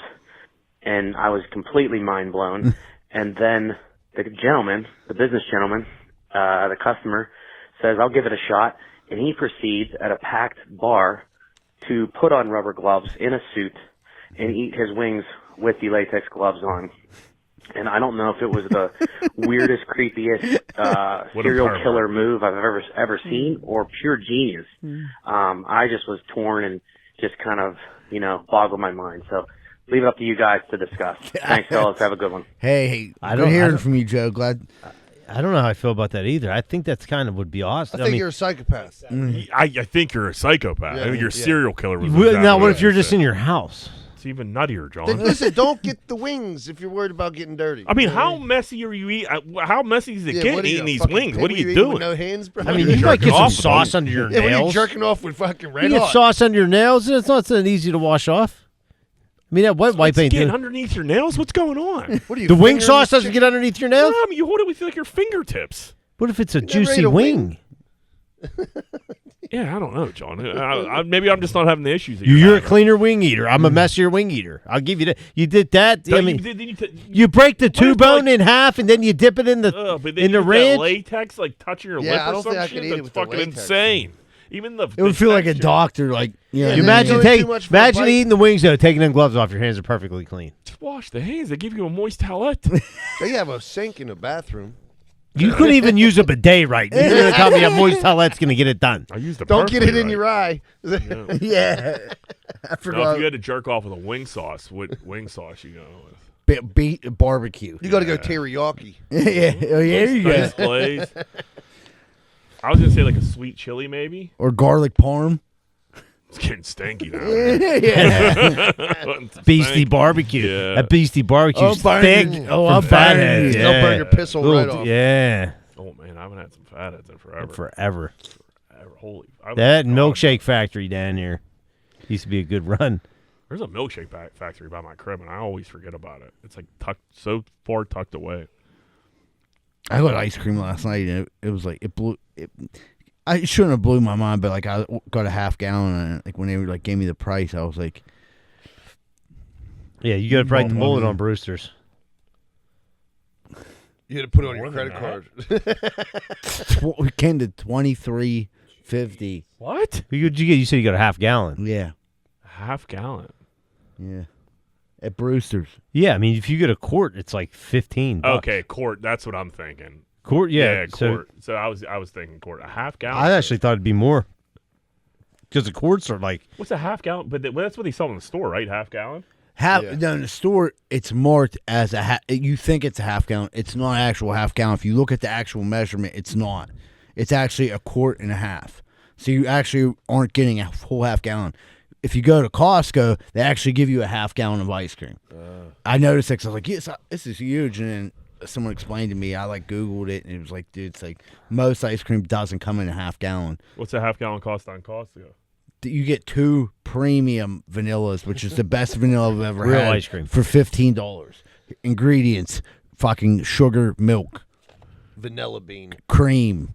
And I was completely mind blown. And then the gentleman, the business gentleman, the customer says, I'll give it a shot. And he proceeds at a packed bar to put on rubber gloves in a suit and eat his wings with the latex gloves on. And I don't know if it was the weirdest, creepiest serial pervert. killer move I've ever seen or pure genius. I just was torn and just kind of, boggled my mind. So leave it up to you guys to discuss. Thanks, fellas. Have a good one. Hey, I good don't- hearing from you, Joe. Glad. I don't know how I feel about that either. I think that's kind of would be awesome. I think you're a psychopath. I think you're a psychopath. I think you're a Yeah. serial killer. Was Well, exactly now, what if I you're just said. in your house? It's even nuttier, John. Listen, don't get the wings if you're worried about getting dirty. I mean, how messy are you eating? How messy is it Yeah, getting what are you, eating a these fucking wings? pig? What are you eating doing? with no hands, bro? I mean, You're you might jerking get some off with sauce them. under your yeah, when you're nails. jerking off with fucking red You get hot. sauce under your nails, and it's not so easy to wash off. I mean, that wet wipe It's ain't getting doing. underneath your nails. What's going on? What are you? The wing fingering sauce the doesn't chicken? get underneath your nails. Mom, you hold it with like your fingertips. What if it's a never ate juicy a wing? Yeah, I don't know, John. Maybe I'm just not having the issues. That You're a having. cleaner wing eater. I'm a messier wing eater. I'll give you that. You did that. I Don't mean, you you break the if, two bone like- in half, and then you dip it in the but then in you the use that ranch. latex like touching your Yeah, lip I or don't some think I shit. could eat it That's with the fucking latex. insane. Even the It would feel like a texture- doctor, like Yeah, You and then imagine doing too much for a imagine bite. eating the wings though, taking them gloves off. Your hands are perfectly clean. Just wash the hands. They give you a moist towelette. They have a sink in the bathroom. You couldn't even use a bidet right. You're gonna tell me a moist towelet's gonna get it done. I used the Don't get it in right. your eye. yeah. I No, forgot. if you had to jerk off with a wing sauce, what wing sauce you go with? Beat barbecue. You got to go teriyaki. yeah. Oh, yeah. You Nice go. glaze. I was gonna say like a sweet chili, maybe. Or garlic parm. It's getting stanky now. yeah. It's Beastie stanky. barbecue. Yeah. That beastie barbecue's thick. Oh, I'm fatheads. burning. They'll burn your piss hole right Little- off. Yeah, Oh man, I haven't had some fatheads in forever. forever. Holy. That milkshake factory down here used to be a good run. There's a milkshake factory by my crib, and I always forget about it. It's like so far tucked away. I got ice cream last night, and it was like it blew. I shouldn't have blew my mind, but like I got a half gallon, and like when they were like gave me the price, I was like, Yeah, you got to bite the Want bullet one. on Brewster's. You had to put it on your More than credit card. We came to $23.50. What? You said you got a half gallon. Yeah, Half gallon. yeah. At Brewster's. Yeah, I mean, if you get a quart, it's like $15. Okay, quart. That's what I'm thinking. Quart, yeah. quart. So I was thinking quart. A half gallon. I actually thought it'd be more. Because the quarts are like... What's a half gallon? But that's what they sell in the store, right? Half gallon. No, in the store, it's marked as you think it's a half gallon. It's not an actual half gallon. If you look at the actual measurement, it's not. It's actually a quart and a half. So you actually aren't getting a full half gallon. If you go to Costco, they actually give you a half gallon of ice cream. I noticed it 'cause I was like, yes, this is huge. And then someone explained to me, I like Googled it, and it was like, dude, it's like most ice cream doesn't come in a half gallon. What's a half gallon cost on Costco? You get 2 premium vanillas, which is the best vanilla I've ever Real had. ice cream. For $15. Ingredients, fucking sugar, milk, Vanilla bean. cream.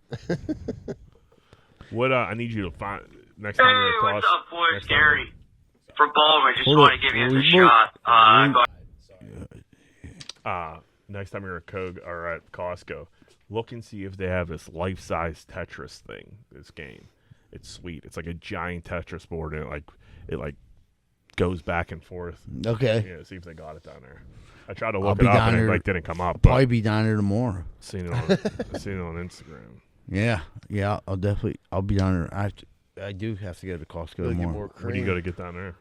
What I need you to find next time you're at what's Costco. up, boys? next time Gary from Baltimore. Just Hold want up. to give you a Hold shot. Next time you're at or at Costco, look and see if they have this life-size Tetris thing. This game, it's sweet. It's like a giant Tetris board, and it goes back and forth. Okay. Yeah, see if they got it down there. I tried to I'll look be it up, down and there- it didn't come up. Probably But be down there tomorrow. seen it on Instagram. Yeah. I'll be down there. I do have to go to Costco Gotta get tomorrow. more What do cream. you got to get down there?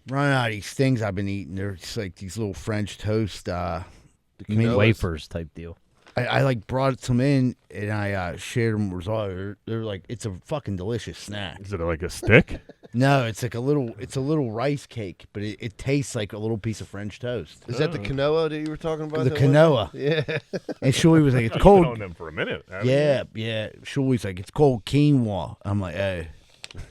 Running out of these things I've been eating. They're just like these little French toast. Quinoas. Wafers type deal. I like brought some in and I shared them with Rosario. They're like, it's a fucking delicious snack. Is it like a stick? No, it's like a little rice cake, but it tastes like a little piece of French toast. Is that the quinoa that you were talking about? The that one? quinoa. Yeah. And Shuey was like, it's You've been on cold. them for a minute. haven't you? Yeah. Shuey's like, it's called quinoa. I'm like, hey.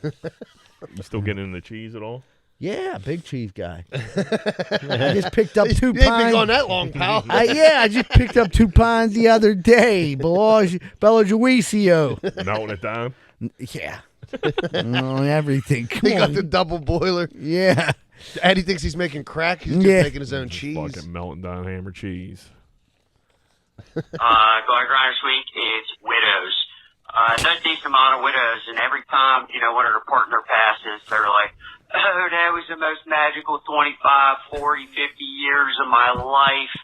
You still getting in the cheese at all? Yeah, big cheese guy. I just picked up 2 You ain't been pints. gone that long, pal. I just picked up 2 pints the other day. Bella Juicio. Melting it down? Yeah. On everything. Come He got on. the double boiler. Yeah. Eddie thinks he's making crack. He's just Yeah. making his own Just cheese. fucking melting down hammer cheese. Going Grinders Week is widows. No decent amount of widows, and every time, one of their partner passes, they're like, oh, that was the most magical 25, 40, 50 years of my life.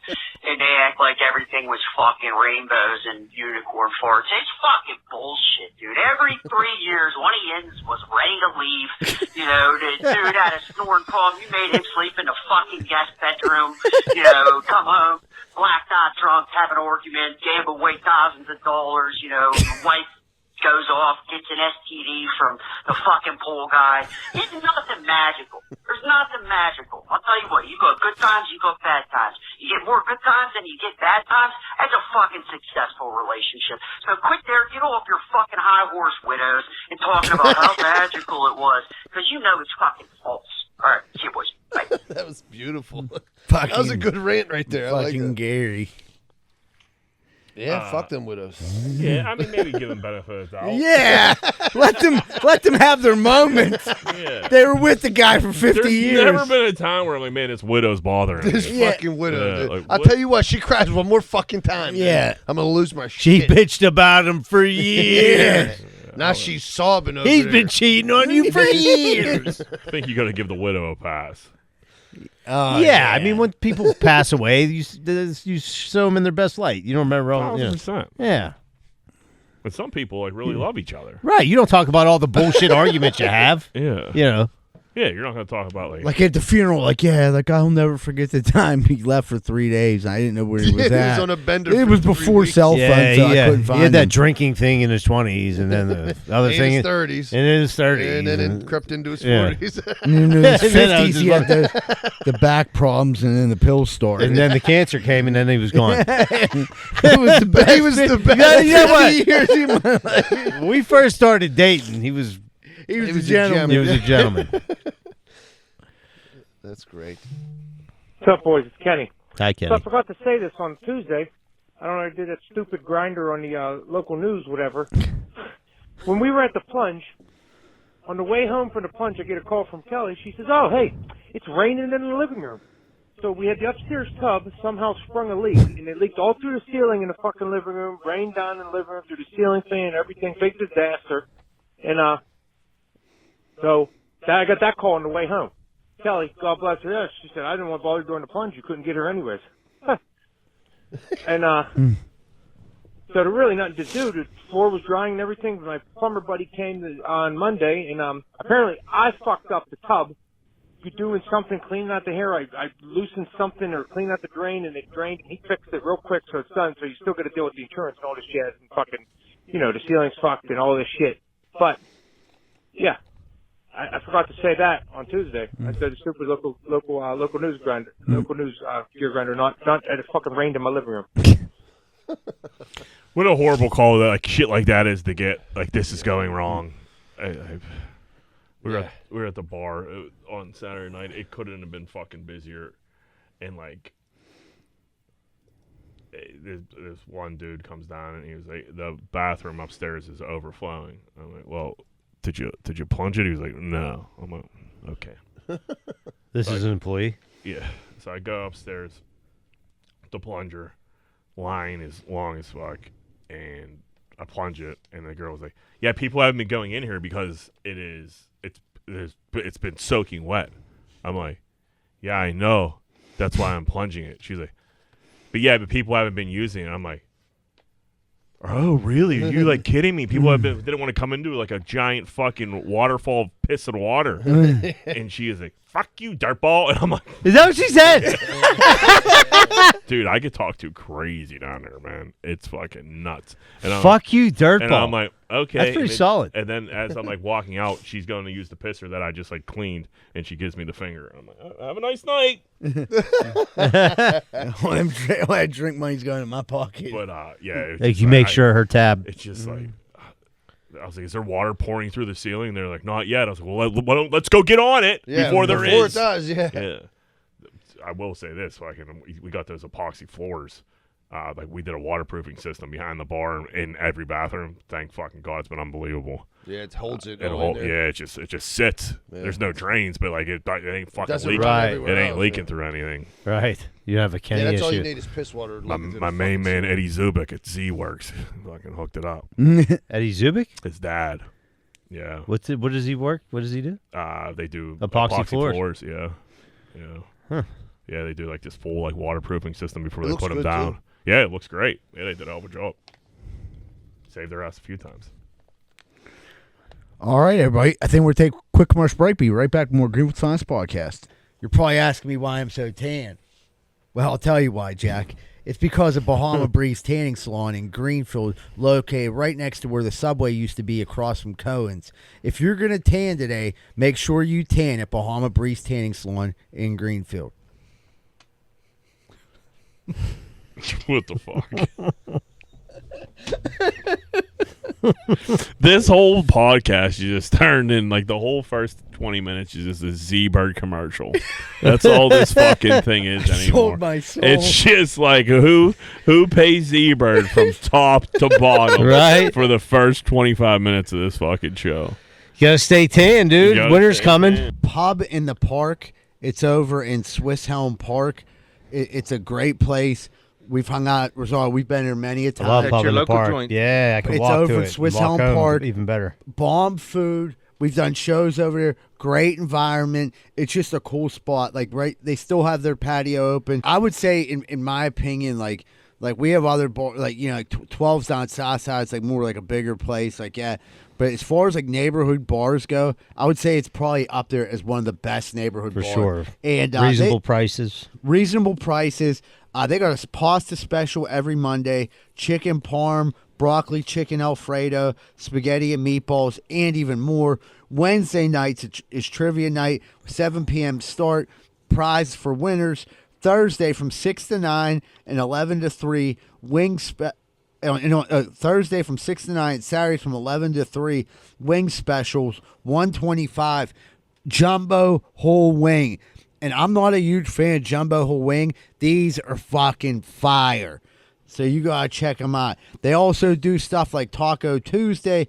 And they act like everything was fucking rainbows and unicorn farts. It's fucking bullshit, dude. Every 3 years, one of yins was ready to leave. The dude had a snoring problem. You made him sleep in the fucking guest bedroom. Come home, blacked out drunk, have an argument, gamble away thousands of dollars. The wife goes off, gets an STD from the fucking pool guy. It's nothing magical. There's nothing magical. I'll tell you what, you got good times, you got bad times. You get more good times than you get bad times. That's a fucking successful relationship. So quit there, get off your fucking high horse, widows, and talking about how magical it was, because you know it's fucking false. All right, see you boys. Bye. That was beautiful. Fucking, That was a good rant right there. I like fucking that. Gary. Yeah, fuck them widows. Yeah, I mean, maybe give them benefit of the doubt. Yeah. let them have their moments. Yeah. They were with the guy for 50 There's years. never been a time where I'm like, man, this widow's bothering This me. Yeah. fucking widow. Yeah, dude. like, I'll what- tell you what, she cries one more fucking time. Yeah. dude. I'm gonna lose my She shit. bitched about him for years. Now she's sobbing over He's there. been cheating on you for years. I think you got to give the widow a pass. Oh, yeah, I mean, when people pass away, you show them in their best light. You don't remember all. 1,000%. Yeah. But some people really love each other. Right. You don't talk about all the bullshit arguments you have. Yeah. Yeah, you're not going to talk about Like at the funeral, I'll never forget the time he left for 3 days. I didn't know where he was He at. was on a bender It for was 3 before weeks. cell phones, yeah, so I couldn't find he had that him. drinking thing in his 20s, and then the other In thing his 30s. and in his 30s, And then it crept into his Yeah. 40s. And then in his And then I was 50s, he had the back problems, and then the pills started. and then the cancer came, and then he was gone. it was the best. He was the best. You know what? Years in my life. When we first started dating, he was He was, He a was a gentleman. he was a gentleman. That's great. What's up, boys? It's Kenny. Hi, So I Kenny. forgot to say this on Tuesday. I don't know, I did that stupid grinder on the local news, whatever. When we were at the plunge, on the way home from the plunge, I get a call from Kelly. She says, oh, hey, it's raining in the living room. So we had the upstairs tub somehow sprung a leak, and it leaked all through the ceiling in the fucking living room, rained down in the living room through the ceiling fan, everything, big disaster. And so I got that call on the way home. Kelly, God bless her, yeah, she said, I didn't want to bother you during the plunge. You couldn't get her anyways. And so there really nothing to do. The floor was drying and everything. My plumber buddy came on Monday, and apparently I fucked up the tub. You're doing something, cleaning out the hair. I loosened something or cleaned out the drain, and it drained. And he fixed it real quick, so it's done. So you still got to deal with the insurance and all this shit, and fucking, the ceiling's fucked and all this shit. But yeah, I forgot to say that on Tuesday. I said the stupid local news grinder, local news gear grinder, not and it fucking rained in my living room. What a horrible call that shit like that is to get. This is going wrong. We were at the bar on Saturday night. It couldn't have been fucking busier, and this one dude comes down and he was like, the bathroom upstairs is overflowing. I'm like, well, did you plunge it? He was like, no. I'm like, okay. This is an employee? Yeah. So I go upstairs. The plunger line is long as fuck, and I plunge it, and the girl was like, yeah, people haven't been going in here because it's been soaking wet. I'm like, yeah, I know. That's why I'm plunging it. She's like, but people haven't been using it. I'm like, oh, really? Are you kidding me? People didn't want to come into a giant fucking waterfall of piss and water. And she is like, fuck you, dirtball. And I'm like, is that what she said? Dude, I get talked to crazy down there, man. It's fucking nuts. And fuck you, dirtball. And I'm like, okay. That's pretty solid. And then as I'm walking out, she's going to use the pisser that I just cleaned, and she gives me the finger. I'm like, have a nice night. All that drink money's going in my pocket. But yeah, you make sure her tab. It's just I was like, is there water pouring through the ceiling? They're like, not yet. I was like, well, let's go get on it before there is. Before it does, yeah. Yeah. I will say this, we got those epoxy floors. We did a waterproofing system behind the bar in every bathroom. Thank fucking God, it's been unbelievable. Yeah, it holds it. It just sits. Yeah. There's no drains, but it ain't fucking leaking. Right. It ain't leaking through anything. Right. You have a Kenny that's issue. all you need is piss water. My main man Eddie Zubik at Z-Works fucking hooked it up. Eddie Zubik? His dad. Yeah. What does he work? What does he do? They do epoxy floors. Yeah. Huh. Yeah, they do this full waterproofing system before they put them down. Too. Yeah, it looks great. Yeah, they did a hell of a job. Saved their ass a few times. All right, everybody. I think we're going to take a quick commercial break. Be right back with more Greenfield Science Podcast. You're probably asking me why I'm so tan. Well, I'll tell you why, Jack. It's because of Bahama Breeze Tanning Salon in Greenfield, located right next to where the Subway used to be across from Cohen's. If you're going to tan today, make sure you tan at Bahama Breeze Tanning Salon in Greenfield. What the fuck? This whole podcast you just turned in the whole first 20 minutes is just a Z-Bird commercial. That's all this fucking thing is anymore. Sold my soul. It's just who pays Z-Bird from top to bottom for the first 25 minutes of this fucking show. You gotta stay tan, dude. Winter's coming. Tan. Pub in the Park. It's over in Swiss Helm Park. It's a great place. We've hung out. We've been here many a time. I love pub in the park. Joint. Yeah, I can walk to it. It's over in Swiss Helm Park. Even better. Bomb food. We've done shows over there. Great environment. It's just a cool spot. They still have their patio open. I would say, in my opinion, we have other bars, 12's down south side. It's more like a bigger place. But as far as neighborhood bars go, I would say it's probably up there as one of the best neighborhood bars. For sure. And reasonable prices. Reasonable prices. They got a pasta special every Monday, chicken parm, broccoli, chicken Alfredo, spaghetti and meatballs, and even more. Wednesday nights is trivia night, 7 p.m. start, prize for winners. Thursday from 6 to 9 and 11 to 3, Thursday from 6 to 9, Saturday from 11 to 3, wing specials, $125, jumbo whole wing. And I'm not a huge fan of jumbo whole wing. These are fucking fire. So you got to check them out. They also do stuff like Taco Tuesday.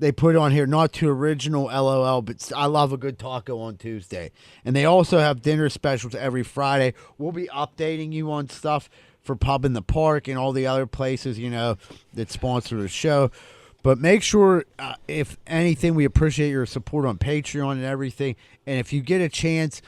they put on here, not too original, LOL, but I love a good taco on Tuesday. And they also have dinner specials every Friday. We'll be updating you on stuff for Pub in the Park and all the other places, that sponsor the show. But make sure, if anything, we appreciate your support on Patreon and everything. And if you get a chance,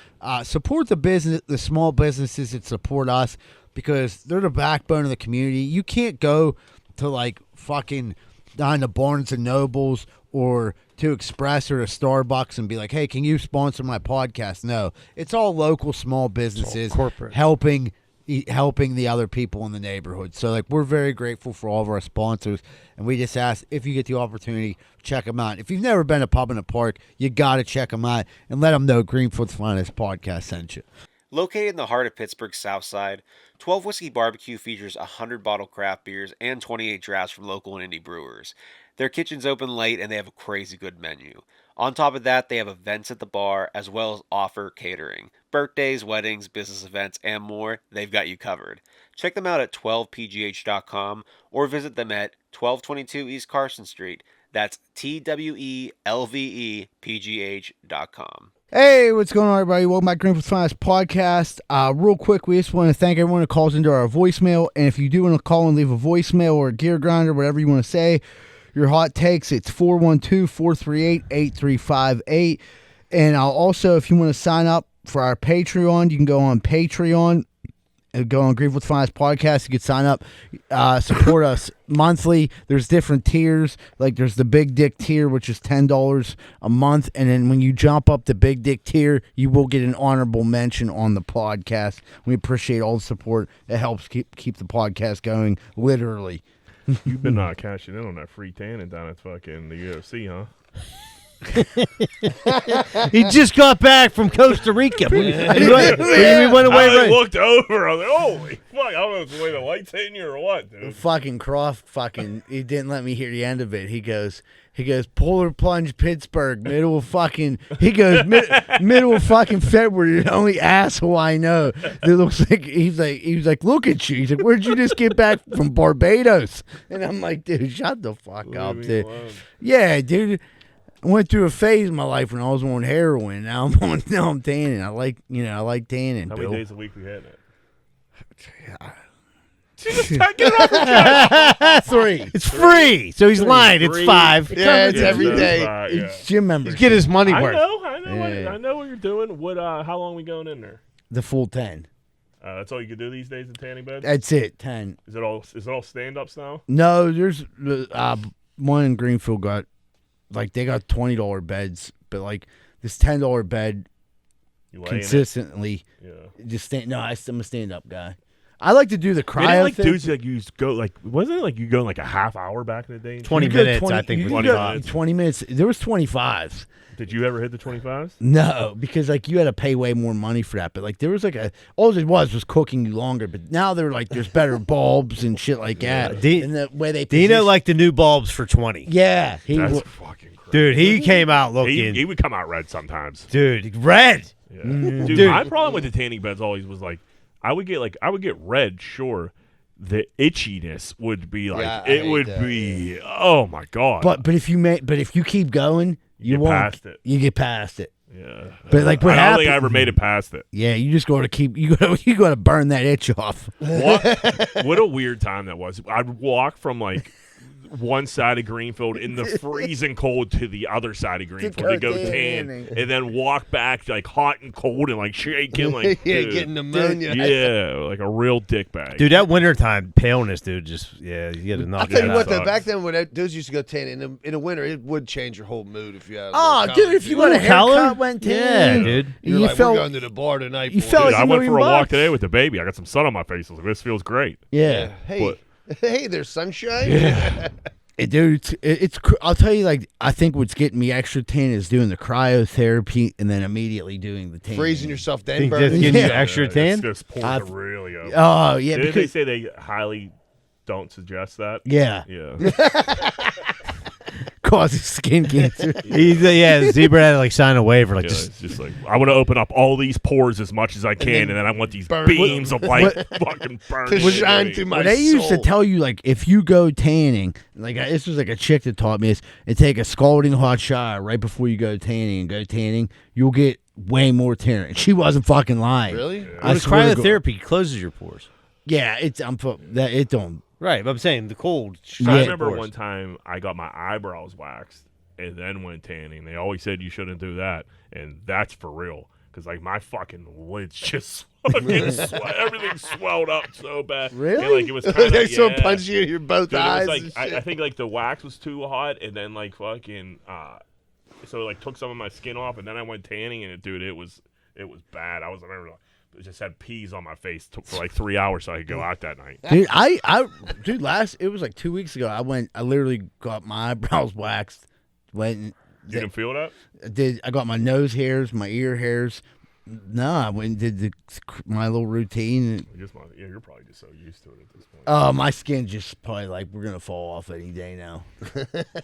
support the small businesses that support us, because they're the backbone of the community. You can't go to like fucking down to Barnes and Nobles or to Express or to Starbucks and be like, hey, can you sponsor my podcast? No, it's all local small businesses corporate. helping the other people in the neighborhood. So like, we're very grateful for all of our sponsors, and we just ask, if you get the opportunity, check them out. If you've never been to Pub in the Park, you got to check them out and let them know Greenfield's Finest podcast sent you. Located in the heart of Pittsburgh's South Side, 12 Whiskey Barbecue features 100 bottle craft beers and 28 drafts from local and indie brewers. Their kitchen's open late and they have a crazy good menu. On top of that, they have events at the bar as well as offer catering. Birthdays, weddings, business events, and more, they've got you covered. Check them out at 12pgh.com or visit them at 1222 East Carson Street. That's TWELVEPGH.com. Hey, what's going on, everybody? Welcome back to Greenfield's Finest podcast. Real quick, we just want to thank everyone who calls into our voicemail. And if you do want to call and leave a voicemail or a gear grinder, whatever you want to say, your hot takes, it's 412-438-8358. And also, if you want to sign up for our Patreon, you can go on Patreon. Go on Greenfield's Finest podcast. You can sign up, support us monthly. There's different tiers. Like there's the Big Dick tier, which is $10 a month. And then when you jump up the Big Dick tier, you will get an honorable mention on the podcast. We appreciate all the support. It helps keep the podcast going, literally. You've been cashing in on that free tanning down at fucking the UFC, huh? He just got back from Costa Rica. He went away. I looked over. I was like, holy fuck. I don't know if it's the way the light's hitting you or what, dude. Fucking Croft he didn't let me hear the end of it. He goes, Polar Plunge Pittsburgh, middle of fucking February, the only asshole I know. It looks like he was like, look at you. He's like, where'd you just get back from Barbados? And I'm like, dude, shut the fuck up, dude. Yeah, dude. I went through a phase in my life when I was on heroin. Now I'm tanning. I like tanning. How many days a week we had that? Get it off your chest. 3. It's free. So he's lying. It's 5. Yeah, it's every day. It's gym membership. Get his money worth. I know what you're doing. How long are we going in there? The full 10. That's all you can do these days in tanning beds? That's it, 10. Is it all stand-ups now? No, there's one in Greenfield got, like, they got $20 beds, but, like, this $10 bed consistently. Just I'm a stand-up guy. I like to do the cryo thing. Dudes like you go like wasn't it like you go like a half hour back in the day? 20 minutes, I think. 20 minutes. There was 25s. Did you ever hit the 25s? No, because like you had to pay way more money for that. But like there was like all it was cooking you longer. But now they're like there's better bulbs and shit like that. And the way they Dino liked the new bulbs for 20. Yeah, that's fucking crazy. Dude, he came out looking. He would come out red sometimes. Dude, red. Yeah. Dude, my problem with the tanning beds always was like. I would get red, sure. The itchiness would be like be oh my god. But if you keep going, you won't past it. You get past it. Yeah. But like I don't think I ever made it past it. Yeah, you just got to you got to burn that itch off. What a weird time that was. I'd walk from like one side of Greenfield in the freezing cold to the other side of Greenfield to go tan, and then walk back like hot and cold and like shaking like getting pneumonia. Yeah, like a real dick bag. Dude, that wintertime paleness, dude, just you had to knock it out. I'll tell you what, though, back then when dudes used to go tan in the winter, it would change your whole mood if you had. Dude, if you got a haircut, went tan. Yeah, dude. You're like, we're going to the bar tonight. You felt like I went for a walk today with the baby. I got some sun on my face. This feels great. Yeah. Hey, there's sunshine. Yeah. Dude, it's I'll tell you, like, I think what's getting me extra tan is doing the cryotherapy and then immediately doing the tan. Freezing yourself, then that's getting you extra tan? It's just pouring it really up. Oh, yeah. Didn't they say they highly don't suggest that? Yeah. Yeah. causes skin cancer. The zebra had to like sign a waiver, like It's just like I want to open up all these pores as much as I can, and then I want these beams of light fucking burn to shine through my They soul. used to tell you like if you go tanning, like this was like a chick that taught me this, and take a scalding hot shower right before you go tanning, you'll get way more tanning. She wasn't fucking lying. Really? Yeah. I When swear to God. cryotherapy closes your pores. Yeah, it don't. Right, but I'm saying the cold. I Yeah. remember one time I got my eyebrows waxed and then went tanning. They always said you shouldn't do that, and that's for real. Because like my fucking lids just fucking everything swelled up so bad. Really? And, like it was kind They of so punch you in your both Dude, eyes. it was and like shit. I think like the wax was too hot, and then like fucking so it like took some of my skin off, and then I went tanning, and it was bad. I remember I just had peas on my face for like 3 hours so I could go out that night. Dude, it was like 2 weeks ago. I literally got my eyebrows waxed. You didn't feel that? I got my nose hairs, my ear hairs. No, I went and did my little routine. You're probably just so used to it at this point. My skin just probably like we're gonna fall off any day now.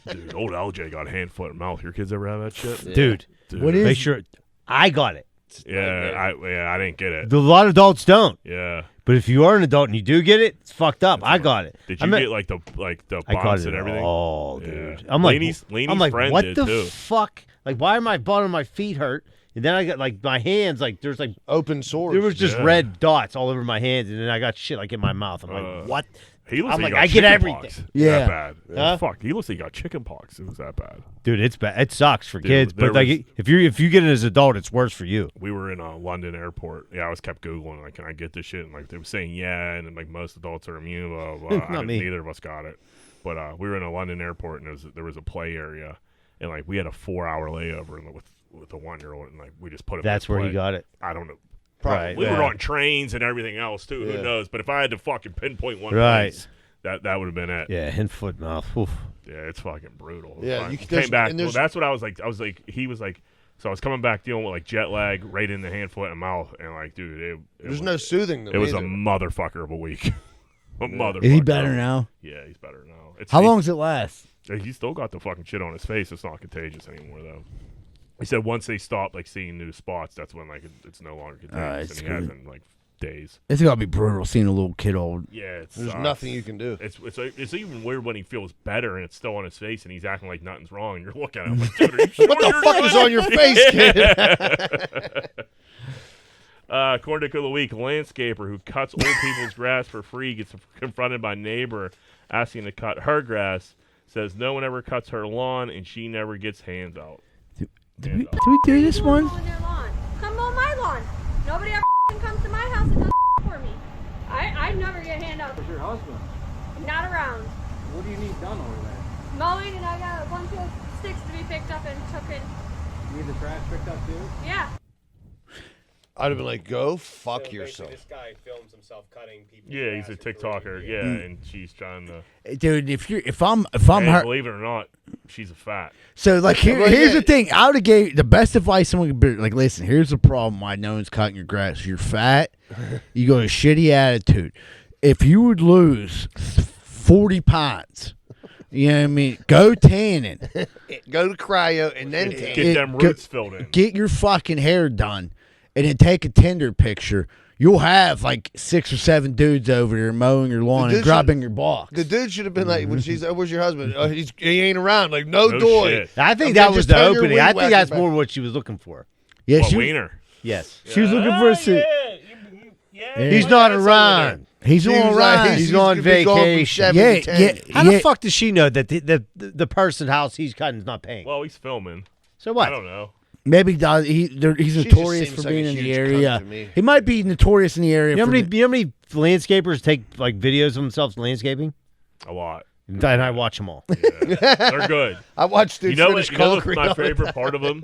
Dude, old LJ got hand, foot, and mouth. Your kids ever have that shit? Dude, What is- make sure I got it. Yeah, I didn't get it. A lot of adults don't. Yeah. But if you are an adult and you do get it, it's fucked up. I got it. Did you get like the I got bumps it and everything? all, dude. Yeah. I'm like, Laney's friend what did, the too. fuck? Like, why are my bottom of my feet hurt? And then I got like my hands, like there's like open sores. There was just Yeah. red dots all over my hands, and then I got shit like in my mouth. I'm like, what? He looks I'm like like, he I got get chicken everything. pox. Yeah. That bad. Huh? Fuck. He looks like he got chicken pox. It was that bad. Dude, it's bad. It sucks for Dude, kids, there but like was- if you get it as an adult, it's worse for you. We were in a London airport. Yeah, I was kept Googling, like, can I get this shit? And, like, they were saying, yeah, and, like, most adults are immune, blah, blah, blah. Not me. Neither of us got it. But we were in a London airport, and there was a play area, and, like, we had a 4-hour layover with a 1-year-old, and, like, we just put it That's where he play. got it. I don't know. Right. We yeah. were on trains and everything else, too. Yeah. Who knows? But if I had to fucking pinpoint one Right. place, that would have been it. Yeah, hand, foot, mouth. Oof. Yeah, it's fucking brutal. Yeah, Fine. you- Came there's- back. and Well, there's- that's what I was like. He was like, so I was coming back dealing with like jet lag, right in the hand, foot, and mouth, and like, dude, it There's was, no soothing them It was a either. motherfucker of a week. A motherfucker. Is he better now? Yeah, he's better now. How long does it last? He's still got the fucking shit on his face. It's not contagious anymore though. He said once they stop like seeing new spots, that's when like it's no longer contagious, it's and he good. hasn't like days. It's gotta be brutal seeing a little kid old. Yeah, There's nothing you can do. It's even weird when he feels better and it's still on his face and he's acting like nothing's wrong. And you're looking at him like, dude, are you sure What the you're fuck good? is on your face, kid? Corn dick of the week: landscaper who cuts old people's grass for free gets confronted by neighbor asking to cut her grass. Says no one ever cuts her lawn and she never gets hands out. Did we do this one? Mowing their lawn. Come mow my lawn. Nobody ever comes to my house and does for me. I never get handouts. Where's your husband? Not around. What do you need done over there? Mowing, and I got a bunch of sticks to be picked up and taken. You need the trash picked up too? Yeah. I'd have been like, go fuck So yourself. basically, this guy films himself cutting people. Yeah, he's a TikToker. Yeah, and she's trying to. Dude, if I'm Hey, her, believe it or not, she's a fat. so like here's the thing. I would have gave the best advice someone could be like, listen, here's the problem why no one's cutting your grass. You're fat. You got a shitty attitude. If you would lose 40 pounds, you know what I mean? Go tanning. Go to cryo and then tan. Get them roots filled in. Get your fucking hair done, and then take a Tinder picture. You'll have like 6 or 7 dudes over here mowing your lawn and dude grabbing your box. The dude should have been like, when she's, where's your husband? He ain't around. Like, no No door. shit. I think And that then was just the turn your opening. weed I think whacker that's back. more what she was looking for. Yeah, What, she, wiener? Yes. she was looking for a suit. He's not around. He's He was all like, right. He's on gonna be gone from vacation. 7 to Yeah, 10. yeah. How the fuck does she know that the person's house he's cutting is not paying? Well, he's filming. So what? I don't know. Maybe he's just notorious seems for like being a in the huge cunt area. to me. He might be notorious in the area. You know how for many the- you know how many landscapers take like videos of themselves landscaping? A lot. And I watch them all. Yeah. They're good. I watched dudes You know finish what? You know concrete. my all the favorite time. part of them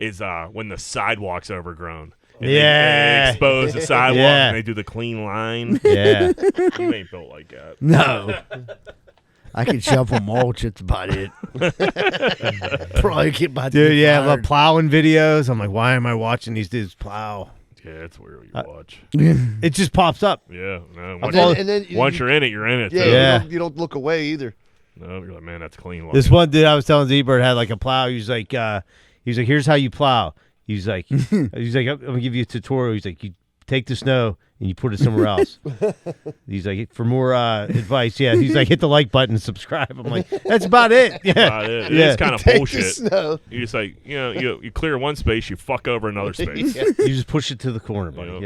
is when the sidewalk's overgrown. And Yeah. they expose the sidewalk Yeah. and they do the clean line. Yeah. You ain't built like that. No. I can shovel mulch. That's about it. Probably get about to Dude, get yeah, I love fired. plowing videos. I'm like, why am I watching these dudes plow? Yeah, it's where you watch. It just pops up. Yeah. No, And once, then, and then once you're in it, you're in it. yeah, too. Yeah. You don't look away either. No, you're like, man, that's clean. This one dude I was telling Z-Bird had like a plow. He's like, here's how you plow. He's like, I'm gonna give you a tutorial. He's like, you take the snow and you put it somewhere else. He's like, for more advice, yeah. He's like, hit the like button and subscribe. I'm like, that's about it. Yeah, about it. Yeah. It's kind of Take the bullshit. snow. You just like, you clear one space, you fuck over another space. You just push it to the corner, buddy. Yep.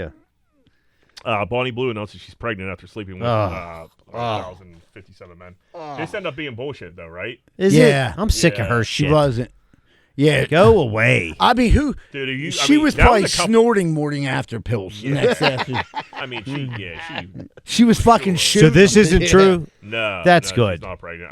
Yeah. Bonnie Blue announces she's pregnant after sleeping with 1,057 men. This ended up being bullshit, though, right? Is Yeah. it? I'm sick of Yeah. her She shit. wasn't. Yeah. Go away. I mean, who? Dude, She was that probably a couple- snorting morning after pills. the next afternoon. I mean, she She was fucking shooting. So this isn't true. no, That's no, good. She's not pregnant.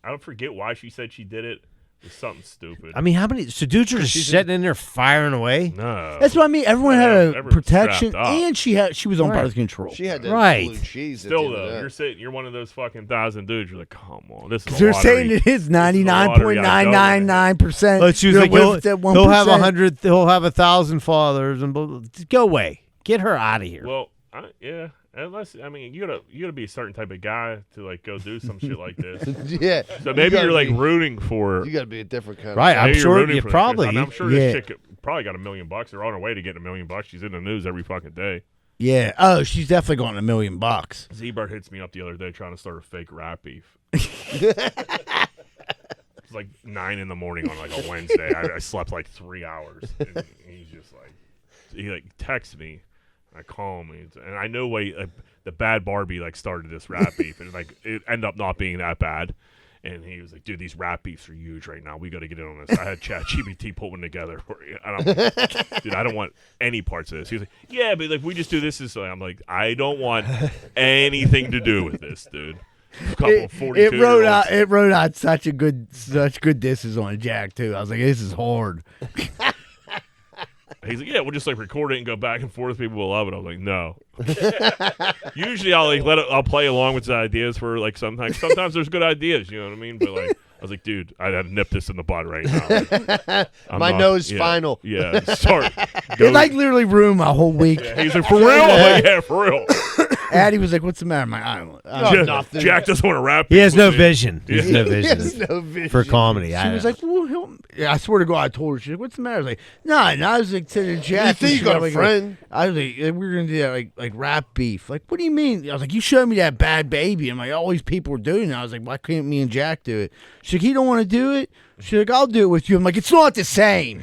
I forget why she said she did it. It's something stupid. I mean, how many? So dudes are just sitting in there firing away. No, That's what I mean. Everyone had a Everyone's protection, strapped up. and she was on Right. birth control. She had that Right. blue cheese. Still though, you're one of those fucking 1,000 dudes. You're like, come on, this is. They're a saying lottery. it is This is a lottery. I gotta go with it. 99.9%. But she was They're like, with that he'll have 1%. 100. He'll have 1,000 fathers, and go away. Get her out of here. Well, yeah. Unless you gotta be a certain type of guy to like go do some shit like this. Yeah. So maybe gotta you're like be- rooting for. You got to be a different kind. Right, Of I'm maybe you're sure rooting you for this. probably- I'm sure yeah. this chick probably got $1 million. They're on her way to getting $1 million. She's in the news every fucking day. Yeah. Oh, she's definitely going $1 million. Z-Bird hits me up the other day trying to start a fake rap beef. It's like 9 in the morning on like a Wednesday. I slept like 3 hours. And he's just like, he like texts me. I call him, and I know the bad Barbie like started this rap beef, and like it ended up not being that bad. And he was like, "Dude, these rap beefs are huge right now. We got to get in on this." I had ChatGPT put one together for you, and I'm like, "Dude, I don't want any parts of this." He was like, "Yeah, but like we just do this." I'm like, "I don't want anything to do with this, dude." A couple of 42-year-olds. It wrote out such good disses on Jack too. I was like, this is hard. He's like, yeah, we'll just like record it and go back and forth. People will love it. I was like, no. Usually I'll like I'll play along with the ideas for like sometimes there's good ideas, you know what I mean? But like I was like, dude, I had to nip this in the bud right now. My nose yeah, final. Yeah, start. It like literally ruined my whole week. Yeah, he's like, for real? I'm like, yeah, for real. Addie was like, "What's the matter?" I don't know. Jack doesn't want to rap. He has no vision. He has no He vision has no vision. for comedy. She was like, well, I swear to God, I told her. She's like, "What's the matter?" I was like, "No." And I was like, to the Jack, think you got a friend? I was like, we're gonna do that, like rap beef. Like, what do you mean? I was like, you showed me that bad baby. I'm like, all these people are doing it. I was like, why can't me and Jack do it? She's like, he don't want to do it. She's like, I'll do it with you. I'm like, it's not the same.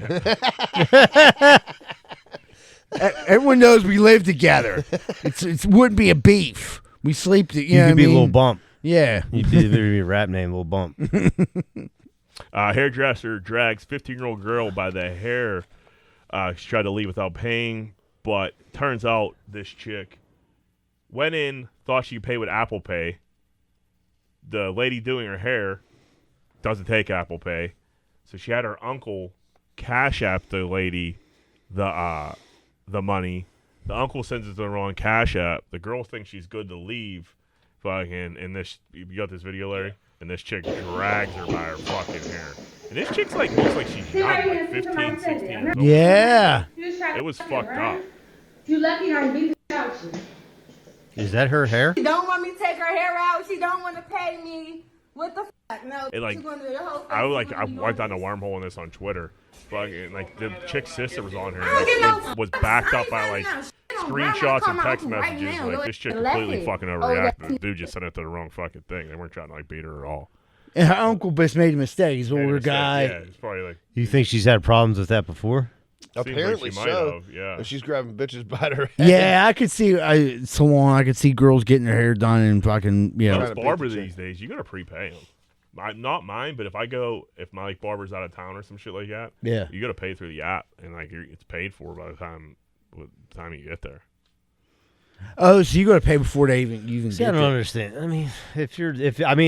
Everyone knows we live together. It wouldn't be a beef. We sleep. You know could be what I a little mean? bump. Yeah. You'd be a rap name, Little Bump. Hairdresser drags 15-year-old girl by the hair. She tried to leave without paying, but turns out this chick went in, thought she could pay with Apple Pay. The lady doing her hair doesn't take Apple Pay, so she had her uncle cash app the lady the money. The uncle sends it to the wrong cash app. The girl thinks she's good to leave. Fucking, and this, you got this video, Larry? And this chick drags her by her fucking hair. And this chick's like, looks like she's young, like 15, 16 years old. Yeah. It was fucked up. You lucky I beat out you. Is that her hair? She don't want me to take her hair out. She don't want to pay me. What the fuck? No. It, like, she's gonna do the whole thing. I went down the wormhole in this on Twitter. Fucking, like, the chick's sister was on here. I don't get Like, no it was backed up by, like, screenshots and text messages. Like, this chick completely fucking overreacted. The dude just sent it to the wrong fucking thing. They weren't trying to, like, beat her at all. And her uncle just made a mistake. He's an Made a older mistake. guy. Yeah, it's probably like, You think she's had problems with that before? Apparently she might so. have, yeah. If she's grabbing bitches by her head. Yeah, I could see salon. I could see girls getting their hair done and fucking Most barbers these days, you gotta prepay them. Not mine, but if my like barber's out of town or some shit like that, Yeah. you gotta pay through the app, and like it's paid for by the time you get there. Oh, so you got to pay before they even See, get I don't there. understand. I mean,